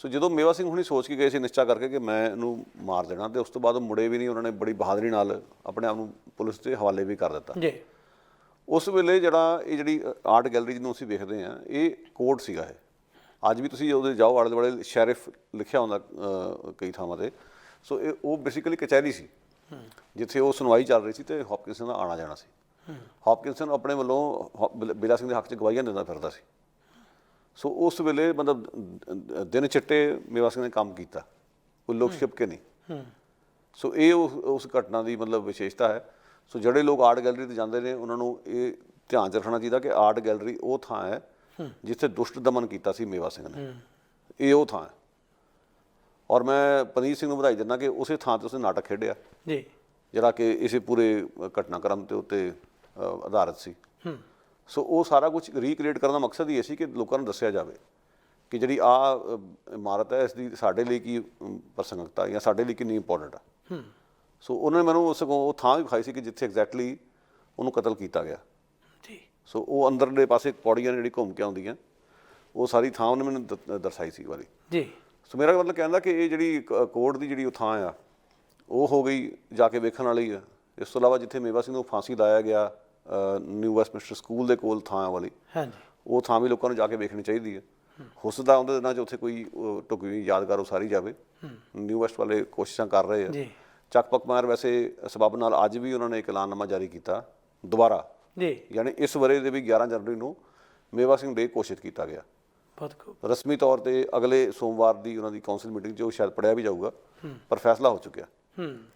ਸੋ ਜਦੋਂ ਮੇਵਾ ਸਿੰਘ ਹੁਣੀ ਸੋਚ ਕੇ ਗਏ ਸੀ ਨਿਸ਼ਚਾ ਕਰਕੇ ਕਿ ਮੈਂ ਇਹਨੂੰ ਮਾਰ ਦੇਣਾ, ਅਤੇ ਉਸ ਤੋਂ ਬਾਅਦ ਉਹ ਮੁੜੇ ਵੀ ਨਹੀਂ। ਉਹਨਾਂ ਨੇ ਬੜੀ ਬਹਾਦਰੀ ਨਾਲ ਆਪਣੇ ਆਪ ਨੂੰ ਪੁਲਿਸ ਦੇ ਹਵਾਲੇ ਵੀ ਕਰ ਦਿੱਤਾ ਜੀ। ਉਸ ਵੇਲੇ ਜਿਹੜੀ ਆਰਟ ਗੈਲਰੀ ਜਿਹਨੂੰ ਅਸੀਂ ਵੇਖਦੇ ਹਾਂ, ਇਹ ਕੋਰਟ ਸੀਗਾ। ਇਹ ਅੱਜ ਵੀ ਤੁਸੀਂ ਉਹਦੇ ਜਾਓ, ਆਲੇ ਦੁਆਲੇ ਸ਼ੈਰਿਫ ਲਿਖਿਆ ਹੁੰਦਾ ਕਈ ਥਾਵਾਂ 'ਤੇ। ਸੋ ਉਹ ਬੇਸਿਕਲੀ ਕਚਹਿਰੀ ਸੀ ਜਿੱਥੇ ਉਹ ਸੁਣਵਾਈ ਚੱਲ ਰਹੀ ਸੀ ਅਤੇ ਹੌਪਕਿੰਸਨ ਦਾ ਆਉਣਾ ਜਾਣਾ ਸੀ। ਹੌਪਕਿੰਸਨ ਆਪਣੇ ਵੱਲੋਂ ਬੇਲਾ ਸਿੰਘ ਦੇ ਹੱਕ 'ਚ ਗਵਾਹੀਆਂ ਦਿੰਦਾ ਫਿਰਦਾ ਸੀ। ਸੋ ਉਸ ਵੇਲੇ ਮਤਲਬ ਦਿਨ ਚਿੱਟੇ ਮੇਵਾ ਸਿੰਘ ਨੇ ਕੰਮ ਕੀਤਾ, ਕੋਈ ਲੋਕ ਛਿਪ ਕੇ ਨਹੀਂ। ਸੋ ਇਹ ਉਸ ਘਟਨਾ ਦੀ ਮਤਲਬ ਵਿਸ਼ੇਸ਼ਤਾ ਹੈ। ਸੋ ਜਿਹੜੇ ਲੋਕ ਆਰਟ ਗੈਲਰੀ 'ਤੇ ਜਾਂਦੇ ਨੇ ਉਹਨਾਂ ਨੂੰ ਇਹ ਧਿਆਨ 'ਚ ਰੱਖਣਾ ਚਾਹੀਦਾ ਕਿ ਆਰਟ ਗੈਲਰੀ ਉਹ ਥਾਂ ਹੈ ਜਿੱਥੇ ਦੁਸ਼ਟ ਦਮਨ ਕੀਤਾ ਸੀ ਮੇਵਾ ਸਿੰਘ ਨੇ, ਇਹ ਉਹ ਥਾਂ ਹੈ। ਔਰ ਮੈਂ ਪਨੀਤ ਸਿੰਘ ਨੂੰ ਵਧਾਈ ਦਿੰਦਾ ਕਿ ਉਸੇ ਥਾਂ 'ਤੇ ਉਸਨੇ ਨਾਟਕ ਖੇਡਿਆ ਜੀ, ਜਿਹੜਾ ਕਿ ਇਸੇ ਪੂਰੇ ਘਟਨਾਕ੍ਰਮ ਦੇ ਉੱਤੇ ਆਧਾਰਿਤ ਸੀ। ਸੋ ਉਹ ਸਾਰਾ ਕੁਝ ਰੀਕ੍ਰੀਏਟ ਕਰਨ ਦਾ ਮਕਸਦ ਹੀ ਇਹ ਸੀ ਕਿ ਲੋਕਾਂ ਨੂੰ ਦੱਸਿਆ ਜਾਵੇ ਕਿ ਜਿਹੜੀ ਇਮਾਰਤ ਹੈ ਇਸ ਦੀ ਸਾਡੇ ਲਈ ਕੀ ਪ੍ਰਸੰਗਕਤਾ ਜਾਂ ਸਾਡੇ ਲਈ ਕਿੰਨੀ ਇੰਪੋਰਟੈਂਟ ਆ। ਸੋ ਉਹਨਾਂ ਨੇ ਮੈਨੂੰ ਸਗੋਂ ਉਹ ਥਾਂ ਵੀ ਵਿਖਾਈ ਸੀ ਕਿ ਜਿੱਥੇ ਐਗਜ਼ੈਕਟਲੀ ਉਹਨੂੰ ਕਤਲ ਕੀਤਾ ਗਿਆ ਜੀ। ਸੋ ਉਹ ਅੰਦਰਲੇ ਪਾਸੇ ਪੌੜੀਆਂ ਜਿਹੜੀ ਘੁੰਮ ਕੇ ਆਉਂਦੀਆਂ, ਉਹ ਸਾਰੀ ਥਾਂ ਉਹਨੇ ਮੈਨੂੰ ਦਰਸਾਈ ਸੀ ਵਾਰੀ ਜੀ। ਸੋ ਮੇਰਾ ਮਤਲਬ ਕਹਿਣ ਦਾ ਕਿ ਇਹ ਜਿਹੜੀ ਕੋਰਟ ਦੀ ਜਿਹੜੀ ਉਹ ਥਾਂ ਆ ਉਹ ਹੋ ਗਈ ਜਾ ਕੇ ਵੇਖਣ ਵਾਲੀ ਆ। ਇਸ ਤੋਂ ਇਲਾਵਾ ਜਿੱਥੇ ਮੇਵਾ ਸਿੰਘ ਨੂੰ ਫਾਂਸੀ ਲਾਇਆ ਗਿਆ ਨਿਊ ਵੈਸਟਮਿੰਸਟਰ ਸਕੂਲ ਦੇ ਕੋਲ ਥਾਂ ਵਾਲੀ, ਉਹ ਥਾਂ ਵੀ ਲੋਕਾਂ ਨੂੰ ਜਾ ਕੇ ਵੇਖਣੀ ਚਾਹੀਦੀ ਹੈ। ਹੋ ਸਕਦਾ ਆਉਂਦੇ ਦਿਨਾਂ 'ਚ ਉੱਥੇ ਕੋਈ ਢੁਕਵੀਂ ਯਾਦਗਾਰ ਉਸਾਰੀ ਜਾਵੇ। ਨਿਊ ਵੈਸਟ ਵਾਲੇ ਕੋਸ਼ਿਸ਼ਾਂ ਕਰ ਰਹੇ ਆ। ਚੱਕ ਪਕਮਾਰ ਵੈਸੇ ਸਬੱਬ ਨਾਲ ਅੱਜ ਵੀ ਉਹਨਾਂ ਨੇ ਇੱਕ ਐਲਾਨਨਾਮਾ ਜਾਰੀ ਕੀਤਾ ਦੁਬਾਰਾ, ਯਾਨੀ ਇਸ ਵਰ੍ਹੇ ਦੇ ਵੀ 11 ਜਨਵਰੀ ਨੂੰ ਮੇਵਾ ਸਿੰਘ ਡੇ ਘੋਸ਼ਿਤ ਕੀਤਾ ਗਿਆ। ਰਸਮੀ ਤੌਰ ਤੇ ਅਗਲੇ ਸੋਮਵਾਰ ਦੀ ਉਹਨਾਂ ਦੀ ਕੌਂਸਲ ਮੀਟਿੰਗ 'ਚ ਉਹ ਸ਼ਾਇਦ ਪੜਿਆ ਵੀ ਜਾਊਗਾ, ਪਰ ਫੈਸਲਾ ਹੋ ਚੁੱਕਿਆ।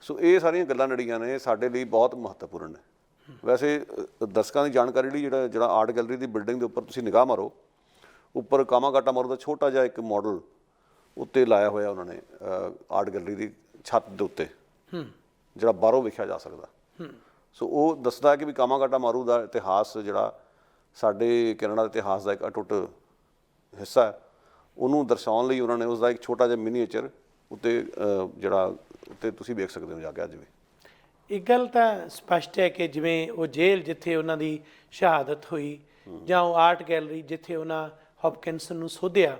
ਸੋ ਇਹ ਸਾਰੀਆਂ ਗੱਲਾਂ ਜਿਹੜੀਆਂ ਨੇ ਸਾਡੇ ਲਈ ਬਹੁਤ ਮਹੱਤਵਪੂਰਨ ਨੇ। ਵੈਸੇ ਦਰਸ਼ਕਾਂ ਦੀ ਜਾਣਕਾਰੀ ਲਈ ਜਿਹੜਾ ਆਰਟ ਗੈਲਰੀ ਦੀ ਬਿਲਡਿੰਗ ਦੇ ਉੱਪਰ ਤੁਸੀਂ ਨਿਗਾਹ ਮਾਰੋ, ਉੱਪਰ ਕਾਮਾਗਾਟਾ ਮਾਰੂ ਦਾ ਛੋਟਾ ਜਿਹਾ ਇੱਕ ਮਾਡਲ ਉੱਤੇ ਲਾਇਆ ਹੋਇਆ ਉਹਨਾਂ ਨੇ ਆਰਟ ਗੈਲਰੀ ਦੀ ਛੱਤ ਦੇ ਉੱਤੇ, ਜਿਹੜਾ ਬਾਹਰੋਂ ਵੇਖਿਆ ਜਾ ਸਕਦਾ। ਸੋ ਉਹ ਦੱਸਦਾ ਕਿ ਵੀ ਕਾਮਾਗਾਟਾ ਮਾਰੂ ਦਾ ਇਤਿਹਾਸ ਜਿਹੜਾ ਸਾਡੇ ਕੈਨੇਡਾ ਦੇ ਇਤਿਹਾਸ ਦਾ ਇੱਕ ਅਟੁੱਟ ਹਿੱਸਾ ਹੈ, ਉਹਨੂੰ ਦਰਸਾਉਣ ਲਈ ਉਹਨਾਂ ਨੇ ਉਸਦਾ ਇੱਕ ਛੋਟਾ ਜਿਹਾ ਮਿਨੀਏਚਰ ਉੱਤੇ ਜਿਹੜਾ ਉੱਤੇ ਤੁਸੀਂ ਵੇਖ ਸਕਦੇ ਹੋ ਜਾ ਕੇ ਅੱਜ ਵੀ। ਇੱਕ ਗੱਲ ਤਾਂ ਸਪਸ਼ਟ ਹੈ ਕਿ ਜਿਵੇਂ ਉਹ ਜੇਲ੍ਹ ਜਿੱਥੇ ਉਹਨਾਂ ਦੀ ਸ਼ਹਾਦਤ ਹੋਈ, ਜਾਂ ਉਹ ਆਰਟ ਗੈਲਰੀ ਜਿੱਥੇ ਉਹਨਾਂ ਹੌਪਕਿੰਸਨ ਨੂੰ ਸੋਧਿਆ,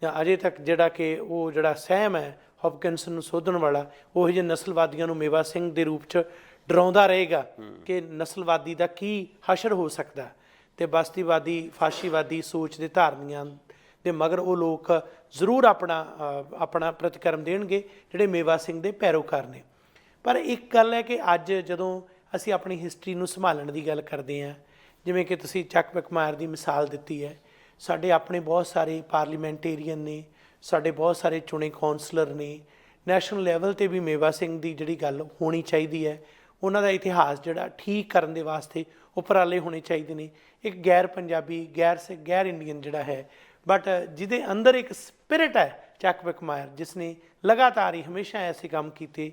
ਜਾਂ ਅਜੇ ਤੱਕ ਜਿਹੜਾ ਸਹਿਮ ਹੈ ਹੌਪਕਿੰਸਨ ਨੂੰ ਸੋਧਣ ਵਾਲਾ, ਉਹ ਜਿਹੇ ਨਸਲਵਾਦੀਆਂ ਨੂੰ ਮੇਵਾ ਸਿੰਘ ਦੇ ਰੂਪ 'ਚ ਡਰਾਉਂਦਾ ਰਹੇਗਾ ਕਿ ਨਸਲਵਾਦੀ ਦਾ ਕੀ ਹਸ਼ਰ ਹੋ ਸਕਦਾ, ਅਤੇ ਬਸਤੀਵਾਦੀ ਫਾਸ਼ੀਵਾਦੀ ਸੋਚ ਦੇ ਧਾਰਨੀਆਂ ਦੇ ਮਗਰ ਉਹ ਲੋਕ ਜ਼ਰੂਰ ਆਪਣਾ ਪ੍ਰਤੀਕਰਮ ਦੇਣਗੇ ਜਿਹੜੇ ਮੇਵਾ ਸਿੰਘ ਦੇ ਪੈਰੋਕਾਰ ਨੇ। ਪਰ ਇੱਕ ਗੱਲ ਹੈ ਕਿ ਅੱਜ ਜਦੋਂ ਅਸੀਂ ਆਪਣੀ ਹਿਸਟਰੀ ਨੂੰ ਸੰਭਾਲਣ ਦੀ ਗੱਲ ਕਰਦੇ ਹਾਂ, ਜਿਵੇਂ ਕਿ ਤੁਸੀਂ ਚੱਕ ਪਕਮਾਰ ਦੀ ਮਿਸਾਲ ਦਿੱਤੀ ਹੈ, ਸਾਡੇ ਆਪਣੇ ਬਹੁਤ ਸਾਰੇ ਪਾਰਲੀਮੈਂਟੇਰੀਅਨ ਨੇ, ਸਾਡੇ ਬਹੁਤ ਸਾਰੇ ਚੁਣੇ ਕੌਂਸਲਰ ਨੇ, ਨੈਸ਼ਨਲ ਲੈਵਲ 'ਤੇ ਵੀ ਮੇਵਾ ਸਿੰਘ ਦੀ ਜਿਹੜੀ ਗੱਲ ਹੋਣੀ ਚਾਹੀਦੀ ਹੈ, ਉਹਨਾਂ ਦਾ ਇਤਿਹਾਸ ਜਿਹੜਾ ਠੀਕ ਕਰਨ ਦੇ ਵਾਸਤੇ ਉਪਰਾਲੇ ਹੋਣੇ ਚਾਹੀਦੇ ਨੇ। ਇੱਕ ਗੈਰ ਪੰਜਾਬੀ ਗੈਰ ਇੰਡੀਅਨ ਜਿਹੜਾ ਹੈ, ਬਟ ਜਿਹਦੇ ਅੰਦਰ ਇੱਕ ਸਪਿਰਿਟ ਹੈ ਚੱਕ ਪਕਮਾਰ, ਜਿਸ ਨੇ ਲਗਾਤਾਰ ਹੀ ਹਮੇਸ਼ਾ ਐਸੇ ਕੰਮ ਕੀਤੇ,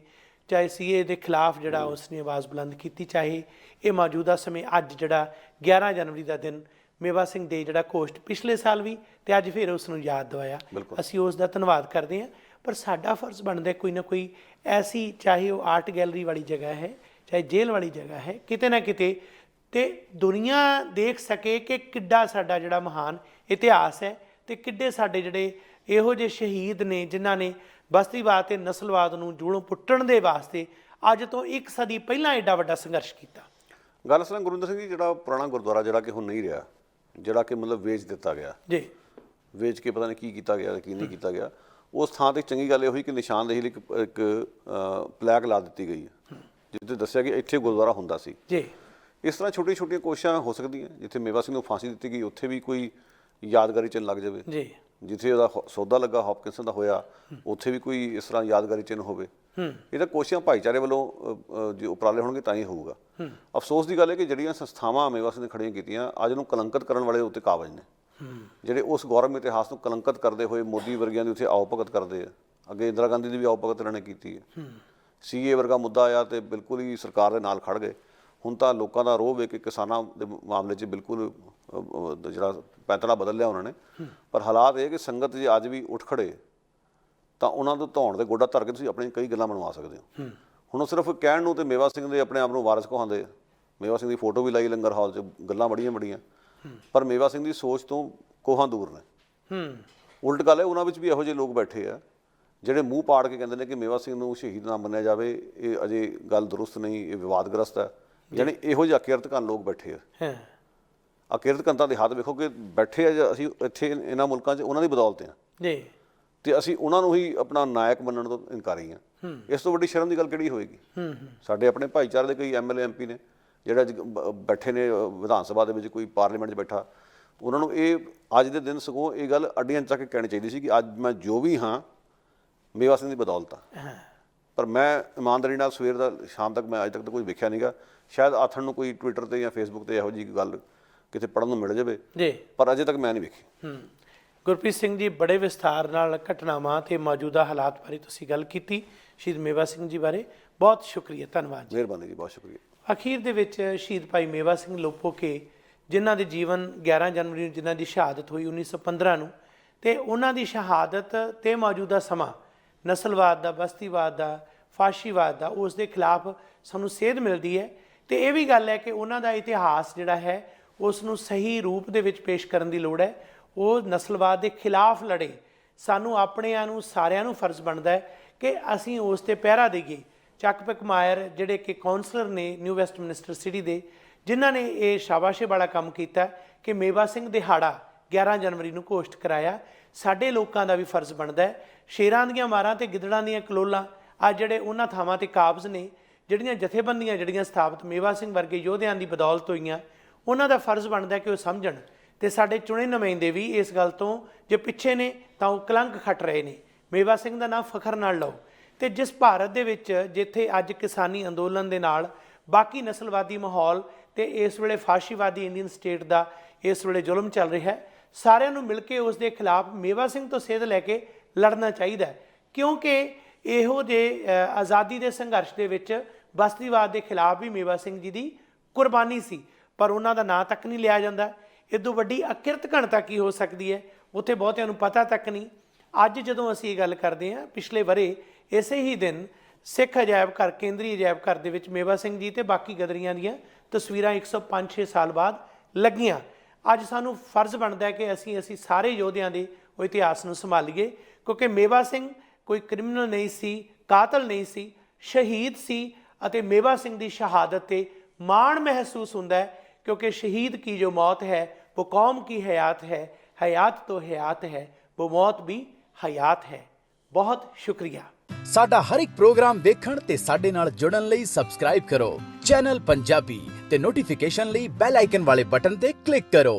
ਚਾਹੇ ਸੀਏ ਦੇ ਖਿਲਾਫ ਜਿਹੜਾ ਉਸਨੇ ਆਵਾਜ਼ ਬੁਲੰਦ ਕੀਤੀ, ਚਾਹੇ ਇਹ ਮੌਜੂਦਾ ਸਮੇਂ ਅੱਜ ਜਿਹੜਾ 11 ਜਨਵਰੀ ਦਾ ਦਿਨ ਮੇਵਾ ਸਿੰਘ ਦੇ ਜਿਹੜਾ ਘੋਸ਼ਟ ਪਿਛਲੇ ਸਾਲ ਵੀ ਅਤੇ ਅੱਜ ਫਿਰ ਉਸ ਨੂੰ ਯਾਦ ਦਿਵਾਇਆ, ਅਸੀਂ ਉਸ ਦਾ ਧੰਨਵਾਦ ਕਰਦੇ ਹਾਂ। ਪਰ ਸਾਡਾ ਫਰਜ਼ ਬਣਦਾ ਕੋਈ ਨਾ ਕੋਈ ਐਸੀ, ਚਾਹੇ ਉਹ ਆਰਟ ਗੈਲਰੀ ਵਾਲੀ ਜਗ੍ਹਾ ਹੈ, ਚਾਹੇ ਜੇਲ੍ਹ ਵਾਲੀ ਜਗ੍ਹਾ ਹੈ, ਕਿਤੇ ਨਾ ਕਿਤੇ ਤੇ ਦੁਨੀਆ ਦੇਖ ਸਕੇ ਕਿ ਕਿੱਡਾ ਸਾਡਾ ਜਿਹੜਾ ਮਹਾਨ ਇਤਿਹਾਸ ਹੈ, ਅਤੇ ਕਿੱਡੇ ਸਾਡੇ ਜਿਹੜੇ ਇਹੋ ਜਿਹੇ ਸ਼ਹੀਦ ਨੇ ਜਿਨ੍ਹਾਂ ਨੇ ਬਸਤੀਵਾਦ ਅਤੇ ਨਸਲਵਾਦ ਨੂੰ ਜੂਲੋਂ ਪੁੱਟਣ ਦੇ ਵਾਸਤੇ ਅੱਜ ਤੋਂ 1 ਸਦੀ ਪਹਿਲਾਂ ਐਡਾ ਵੱਡਾ ਸੰਘਰਸ਼ ਕੀਤਾ। ਗੱਲ ਅਸਲ ਗੁਰਵਿੰਦਰ ਸਿੰਘ ਜੀ, ਜਿਹੜਾ ਪੁਰਾਣਾ ਗੁਰਦੁਆਰਾ ਜਿਹੜਾ ਕਿ ਹੁਣ ਨਹੀਂ ਰਿਹਾ, ਜਿਹੜਾ ਕਿ ਮਤਲਬ ਵੇਚ ਦਿੱਤਾ ਗਿਆ ਜੀ, ਵੇਚ ਕੇ ਪਤਾ ਨਹੀਂ ਕੀ ਕੀਤਾ ਗਿਆ ਕੀ ਨਹੀਂ ਕੀਤਾ ਗਿਆ, ਉਸ ਥਾਂ 'ਤੇ ਚੰਗੀ ਗੱਲ ਇਹ ਹੋਈ ਕਿ ਨਿਸ਼ਾਨਦੇਹੀ ਲਈ ਇੱਕ ਪਲੈਕ ਲਾ ਦਿੱਤੀ ਗਈ ਹੈ ਜਿੱਥੇ ਦੱਸਿਆ ਕਿ ਇੱਥੇ ਗੁਰਦੁਆਰਾ ਹੁੰਦਾ ਸੀ ਜੀ। ਇਸ ਤਰ੍ਹਾਂ ਛੋਟੀਆਂ ਛੋਟੀਆਂ ਕੋਸ਼ਿਸ਼ਾਂ ਹੋ ਸਕਦੀਆਂ। ਜਿੱਥੇ ਮੇਵਾ ਸਿੰਘ ਨੂੰ ਫਾਂਸੀ ਦਿੱਤੀ ਗਈ ਉੱਥੇ ਵੀ ਕੋਈ ਯਾਦਗਾਰੀ ਚਿੰਨ੍ਹ ਲੱਗ ਜਾਵੇ ਜੀ, ਜਿੱਥੇ ਉਹਦਾ ਸੌਦਾ ਲੱਗਾ ਹੌਪਕਿੰਸਨ ਦਾ ਹੋਇਆ ਉੱਥੇ ਵੀ ਕੋਈ ਇਸ ਤਰ੍ਹਾਂ ਯਾਦਗਾਰੀ ਚਿੰਨ੍ਹ ਹੋਵੇ। ਇਹ ਤਾਂ ਕੋਸ਼ਿਸ਼ਾਂ ਭਾਈਚਾਰੇ ਵੱਲੋਂ ਜੇ ਉਪਰਾਲੇ ਹੋਣਗੇ ਤਾਂ ਹੀ ਹੋਊਗਾ। ਅਫਸੋਸ ਦੀ ਗੱਲ ਹੈ ਕਿ ਜਿਹੜੀਆਂ ਸੰਸਥਾਵਾਂ ਮੇਵਾ ਸਿੰਘ ਨੇ ਖੜੀਆਂ ਕੀਤੀਆਂ ਅੱਜ ਨੂੰ ਕਲੰਕਿਤ ਕਰਨ ਵਾਲੇ ਉੱਤੇ ਕਾਬਜ਼ ਨੇ, ਜਿਹੜੇ ਉਸ ਗੌਰਵ ਇਤਿਹਾਸ ਨੂੰ ਕਲੰਕਿਤ ਕਰਦੇ ਹੋਏ ਮੋਦੀ ਵਰਗਿਆਂ ਦੀ ਉੱਥੇ ਆਓ ਭਗਤ ਕਰਦੇ ਆ। ਅੱਗੇ ਇੰਦਰਾ ਗਾਂਧੀ ਦੀ ਵੀ ਆਓ ਭਗਤ ਇਹਨਾਂ ਨੇ ਕੀਤੀ ਹੈ। ਸੀਏ ਵਰਗਾ ਮੁੱਦਾ ਆਇਆ ਤੇ ਬਿਲਕੁਲ ਹੀ ਸਰਕਾਰ ਦੇ ਨਾਲ ਖੜ ਗਏ। ਹੁਣ ਤਾਂ ਲੋਕਾਂ ਦਾ ਰੋਹ ਵੇਖ ਕੇ ਕਿਸਾਨਾਂ ਦੇ ਮਾਮਲੇ 'ਚ ਬਿਲਕੁਲ ਜਿਹੜਾ ਪੈਂਤੜਾ ਬਦਲ ਲਿਆ ਉਹਨਾਂ ਨੇ। ਪਰ ਹਾਲਾਤ ਇਹ ਕਿ ਸੰਗਤ ਜੇ ਅੱਜ ਵੀ ਉੱਠ ਖੜੇ ਤਾਂ ਉਹਨਾਂ ਤੋਂ ਧੌਣ ਦੇ ਗੋਡਾ ਧਰ ਕੇ ਤੁਸੀਂ ਆਪਣੀ ਕਈ ਗੱਲਾਂ ਬਣਵਾ ਸਕਦੇ ਹੋ। ਹੁਣ ਉਹ ਸਿਰਫ ਕਹਿਣ ਨੂੰ ਤੇ ਮੇਵਾ ਸਿੰਘ ਦੇ ਆਪਣੇ ਆਪ ਨੂੰ ਵਾਰਸ ਕਹਾਉਂਦੇ, ਮੇਵਾ ਸਿੰਘ ਦੀ ਫੋਟੋ ਵੀ ਲਾਈ ਲੰਗਰ ਹਾਲ 'ਚ, ਗੱਲਾਂ ਬੜੀਆਂ, ਪਰ ਮੇਵਾ ਸਿੰਘ ਦੀ ਸੋਚ ਤੋਂ ਕੋਹਾਂ ਦੂਰ ਨੇ। ਉਲਟ ਗੱਲ ਹੈ ਉਹਨਾਂ ਵਿੱਚ ਵੀ ਇਹੋ ਜਿਹੇ ਲੋਕ ਬੈਠੇ ਆ ਜਿਹੜੇ ਮੂੰਹ ਪਾੜ ਕੇ ਕਹਿੰਦੇ ਨੇ ਕਿ ਮੇਵਾ ਸਿੰਘ ਨੂੰ ਸ਼ਹੀਦ ਨਾ ਮੰਨਿਆ ਜਾਵੇ, ਇਹ ਅਜੇ ਗੱਲ ਦਰੁਸਤ ਨਹੀਂ, ਇਹ ਵਿਵਾਦਗ੍ਰਸਤ ਹੈ। ਯਾਨੀ ਇਹੋ ਜਿਹੇ ਅਕਿਰਤਕਨ ਲੋਕ ਬੈਠੇ ਆ। ਅਕਿਰਤਕਨਤਾ ਦੇ ਹੱਥ ਵੇਖੋ ਕਿ ਬੈਠੇ ਆ ਅਸੀਂ ਇੱਥੇ ਇਹਨਾਂ ਮੁਲਕਾਂ 'ਚ ਉਹਨਾਂ ਦੀ ਬਦੌਲਤ ਆ ਜੀ, ਤੇ ਅਸੀਂ ਉਹਨਾਂ ਨੂੰ ਹੀ ਆਪਣਾ ਨਾਇਕ ਮੰਨਣ ਤੋਂ ਇਨਕਾਰੀ ਹਾਂ। ਇਸ ਤੋਂ ਵੱਡੀ ਸ਼ਰਮ ਦੀ ਗੱਲ ਕਿਹੜੀ ਹੋਏਗੀ? ਸਾਡੇ ਆਪਣੇ ਭਾਈਚਾਰੇ ਦੇ ਕਈ MLA MP ਨੇ ਜਿਹੜੇ ਬੈਠੇ ਨੇ ਵਿਧਾਨ ਸਭਾ ਦੇ ਵਿੱਚ, ਕੋਈ ਪਾਰਲੀਮੈਂਟ 'ਚ ਬੈਠਾ, ਉਹਨਾਂ ਨੂੰ ਇਹ ਅੱਜ ਦੇ ਦਿਨ ਸਗੋਂ ਇਹ ਗੱਲ ਅੱਡੀਆਂ ਚੱਕ ਕੇ ਕਹਿਣੀ ਚਾਹੀਦੀ ਸੀ ਕਿ ਅੱਜ ਮੈਂ ਜੋ ਵੀ ਹਾਂ ਮੇਵਾ ਸਿੰਘ ਦੀ ਬਦੌਲਤ ਆ। ਪਰ ਮੈਂ ਇਮਾਨਦਾਰੀ ਨਾਲ ਸਵੇਰ ਦਾ ਸ਼ਾਮ ਤੱਕ ਮੈਂ ਅੱਜ ਤੱਕ ਤਾਂ ਕੁਝ ਵੇਖਿਆ ਨਹੀਂਗਾ। ਸ਼ਾਇਦ ਆਥਣ ਨੂੰ ਕੋਈ ਟਵਿੱਟਰ 'ਤੇ ਜਾਂ ਫੇਸਬੁੱਕ 'ਤੇ ਇਹੋ ਜਿਹੀ ਗੱਲ ਕਿਤੇ ਪੜ੍ਹਨ ਨੂੰ ਮਿਲ ਜਾਵੇ, ਜੀ, ਪਰ ਅਜੇ ਤੱਕ ਮੈਂ ਨਹੀਂ ਵੇਖੀ। ਗੁਰਪ੍ਰੀਤ ਸਿੰਘ ਜੀ, ਬੜੇ ਵਿਸਥਾਰ ਨਾਲ ਘਟਨਾਵਾਂ ਤੇ ਮੌਜੂਦਾ ਹਾਲਾਤ ਬਾਰੇ ਤੁਸੀਂ ਗੱਲ ਕੀਤੀ। ਸ਼ਹੀਦ ਮੇਵਾ ਸਿੰਘ ਜੀ ਬਾਰੇ ਬਹੁਤ ਸ਼ੁਕਰੀਆ, ਧੰਨਵਾਦ ਜੀ। ਮਿਹਰਬਾਨੀ ਜੀ, ਬਹੁਤ ਸ਼ੁਕਰੀਆ। ਅਖੀਰ ਦੇ ਵਿੱਚ ਸ਼ਹੀਦ ਭਾਈ ਮੇਵਾ ਸਿੰਘ ਲੋਪੋਕੇ, ਜਿਨ੍ਹਾਂ ਦੇ ਜੀਵਨ 11 ਜਨਵਰੀ ਨੂੰ ਜਿਨ੍ਹਾਂ ਦੀ ਸ਼ਹਾਦਤ ਹੋਈ 1915 ਨੂੰ, ਤੇ ਉਹਨਾਂ ਦੀ ਸ਼ਹਾਦਤ ਤੇ ਮੌਜੂਦਾ ਸਮਾਂ ਨਸਲਵਾਦ ਦਾ, ਬਸਤੀਵਾਦ ਦਾ, ਫਾਸ਼ੀਵਾਦ ਦਾ, ਉਸ ਦੇ ਖਿਲਾਫ ਸਾਨੂੰ ਸੇਧ ਮਿਲਦੀ ਹੈ। ਤੇ ਇਹ ਵੀ ਗੱਲ ਹੈ ਕਿ ਉਹਨਾਂ ਦਾ ਇਤਿਹਾਸ ਜਿਹੜਾ ਹੈ ਉਸ ਨੂੰ ਸਹੀ ਰੂਪ ਦੇ ਵਿੱਚ ਪੇਸ਼ ਕਰਨ ਦੀ ਲੋੜ ਹੈ। ਉਹ ਨਸਲਵਾਦ ਦੇ ਖਿਲਾਫ ਲੜੇ। ਸਾਨੂੰ ਆਪਣਿਆਂ ਨੂੰ, ਸਾਰਿਆਂ ਨੂੰ ਫਰਜ਼ ਬਣਦਾ ਹੈ ਕਿ ਅਸੀਂ ਉਸ 'ਤੇ ਪਹਿਰਾ ਦੇਈਏ। ਚੱਕ ਪਿਕ ਮਾਇਰ ਜਿਹੜੇ ਕਿ ਕਾਉਂਸਲਰ ਨੇ ਨਿਊ ਵੈਸਟਮਿਨਿਸਟਰ ਸਿਟੀ ਦੇ, ਜਿਨ੍ਹਾਂ ਨੇ ਇਹ ਸ਼ਾਬਾਸ਼ੇ ਵਾਲਾ ਕੰਮ ਕੀਤਾ ਕਿ ਮੇਵਾ ਸਿੰਘ ਦਿਹਾੜਾ 11 ਜਨਵਰੀ ਨੂੰ ਘੋਸ਼ਿਤ ਕਰਾਇਆ। ਸਾਡੇ ਲੋਕਾਂ ਦਾ ਵੀ ਫਰਜ਼ ਬਣਦਾ ਹੈ। ਸ਼ੇਰਾਂ ਦੀਆਂ ਮਾਰਾਂ ਤੇ ਗਿੱਦੜਾਂ ਦੀਆਂ ਕਲੋਲਾਂ ਅੱਜ ਜਿਹੜੇ ਉਹਨਾਂ ਥਾਵਾਂ 'ਤੇ ਕਾਬਜ਼ ਨੇ, ਜਿਹੜੀਆਂ ਜਥੇਬੰਦੀਆਂ ਜਿਹੜੀਆਂ ਸਥਾਪਿਤ ਮੇਵਾ ਸਿੰਘ ਵਰਗੇ ਯੋਧਿਆਂ ਦੀ ਬਦੌਲਤ ਹੋਈਆਂ, ਉਹਨਾਂ ਦਾ ਫਰਜ਼ ਬਣਦਾ ਕਿ ਉਹ ਸਮਝਣ। ਤੇ ਸਾਡੇ ਚੁਣੇ ਨੁਮਾਇੰਦੇ ਵੀ ਇਸ ਗੱਲ ਤੋਂ ਜੇ ਪਿੱਛੇ ਨੇ ਤਾਂ ਉਹ ਕਲੰਕ ਖੱਟ ਰਹੇ ਨੇ। ਮੇਵਾ ਸਿੰਘ ਦਾ ਨਾਮ ਫਖਰ ਨਾਲ ਲਓ। ਤੇ ਜਿਸ ਭਾਰਤ ਦੇ ਵਿੱਚ ਜਿੱਥੇ ਅੱਜ ਕਿਸਾਨੀ ਅੰਦੋਲਨ ਦੇ ਨਾਲ ਬਾਕੀ ਨਸਲਵਾਦੀ ਮਾਹੌਲ ਤੇ ਇਸ ਵੇਲੇ ਫਾਸ਼ੀਵਾਦੀ ਇੰਡੀਅਨ ਸਟੇਟ ਦਾ ਇਸ ਵੇਲੇ ਜ਼ੁਲਮ ਚੱਲ ਰਿਹਾ ਹੈ, ਸਾਰਿਆਂ ਨੂੰ ਮਿਲ ਕੇ ਉਸ ਦੇ ਖਿਲਾਫ ਮੇਵਾ ਸਿੰਘ ਤੋਂ ਸੇਧ ਲੈ ਕੇ ਲੜਨਾ ਚਾਹੀਦਾ ਹੈ। ਕਿਉਂਕਿ ਇਹੋ ਜਿਹੇ ਆਜ਼ਾਦੀ ਦੇ ਸੰਘਰਸ਼ ਦੇ ਵਿੱਚ ਬਸਤੀਵਾਦ ਦੇ ਖਿਲਾਫ ਵੀ ਮੇਵਾ ਸਿੰਘ ਜੀ ਦੀ ਕੁਰਬਾਨੀ ਸੀ, ਪਰ ਉਹਨਾਂ ਦਾ ਨਾਂ ਤੱਕ ਨਹੀਂ ਲਿਆ ਜਾਂਦਾ। ਇਦੋਂ ਵੱਡੀ ਅਕਿਰਤ ਘਣਤਾ ਕੀ ਹੋ ਸਕਦੀ ਹੈ, ਉੱਥੇ ਬਹੁਤਿਆਂ ਨੂੰ ਪਤਾ ਤੱਕ ਨਹੀਂ। ਅੱਜ ਜਦੋਂ ਅਸੀਂ ਇਹ ਗੱਲ ਕਰਦੇ ਹਾਂ, ਪਿਛਲੇ ਵਰੇ ਇਸੇ ਹੀ ਦਿਨ ਸਿੱਖ ਅਜਾਇਬ ਘਰ, ਕੇਂਦਰੀ ਅਜਾਇਬ ਘਰ ਦੇ ਵਿੱਚ ਮੇਵਾ ਸਿੰਘ ਜੀ ਤੇ ਬਾਕੀ ਗਦਰੀਆਂ ਦੀਆਂ ਤਸਵੀਰਾਂ 105-6 ਸਾਲ ਬਾਅਦ ਲੱਗੀਆਂ। ਅੱਜ ਸਾਨੂੰ ਫਰਜ਼ ਬਣਦਾ ਹੈ ਕਿ ਅਸੀਂ ਸਾਰੇ ਯੋਧਿਆਂ ਦੇ ਉਹ ਇਤਿਹਾਸ ਨੂੰ ਸੰਭਾਲੀਏ, ਕਿਉਂਕਿ ਮੇਵਾ ਸਿੰਘ ਕੋਈ ਕ੍ਰਿਮੀਨਲ ਨਹੀਂ ਸੀ, ਕਾਤਲ ਨਹੀਂ ਸੀ, ਸ਼ਹੀਦ ਸੀ। ਅਤੇ ਮੇਵਾ ਸਿੰਘ ਦੀ ਸ਼ਹਾਦਤ ਤੇ ਮਾਣ ਮਹਿਸੂਸ ਹੁੰਦਾ ਹੈ, क्योंकि शहीद की जो मौत है वो कौम की हयात है, हयात तो हयात है, वो मौत भी हयात है। बहुत शुक्रिया। साडा हर एक प्रोग्राम देखण ते साडे नाल जुड़न लई सबसक्राइब करो चैनल पंजाबी ते नोटिफिकेशन लई बेल आइकन वाले बटन ते क्लिक करो।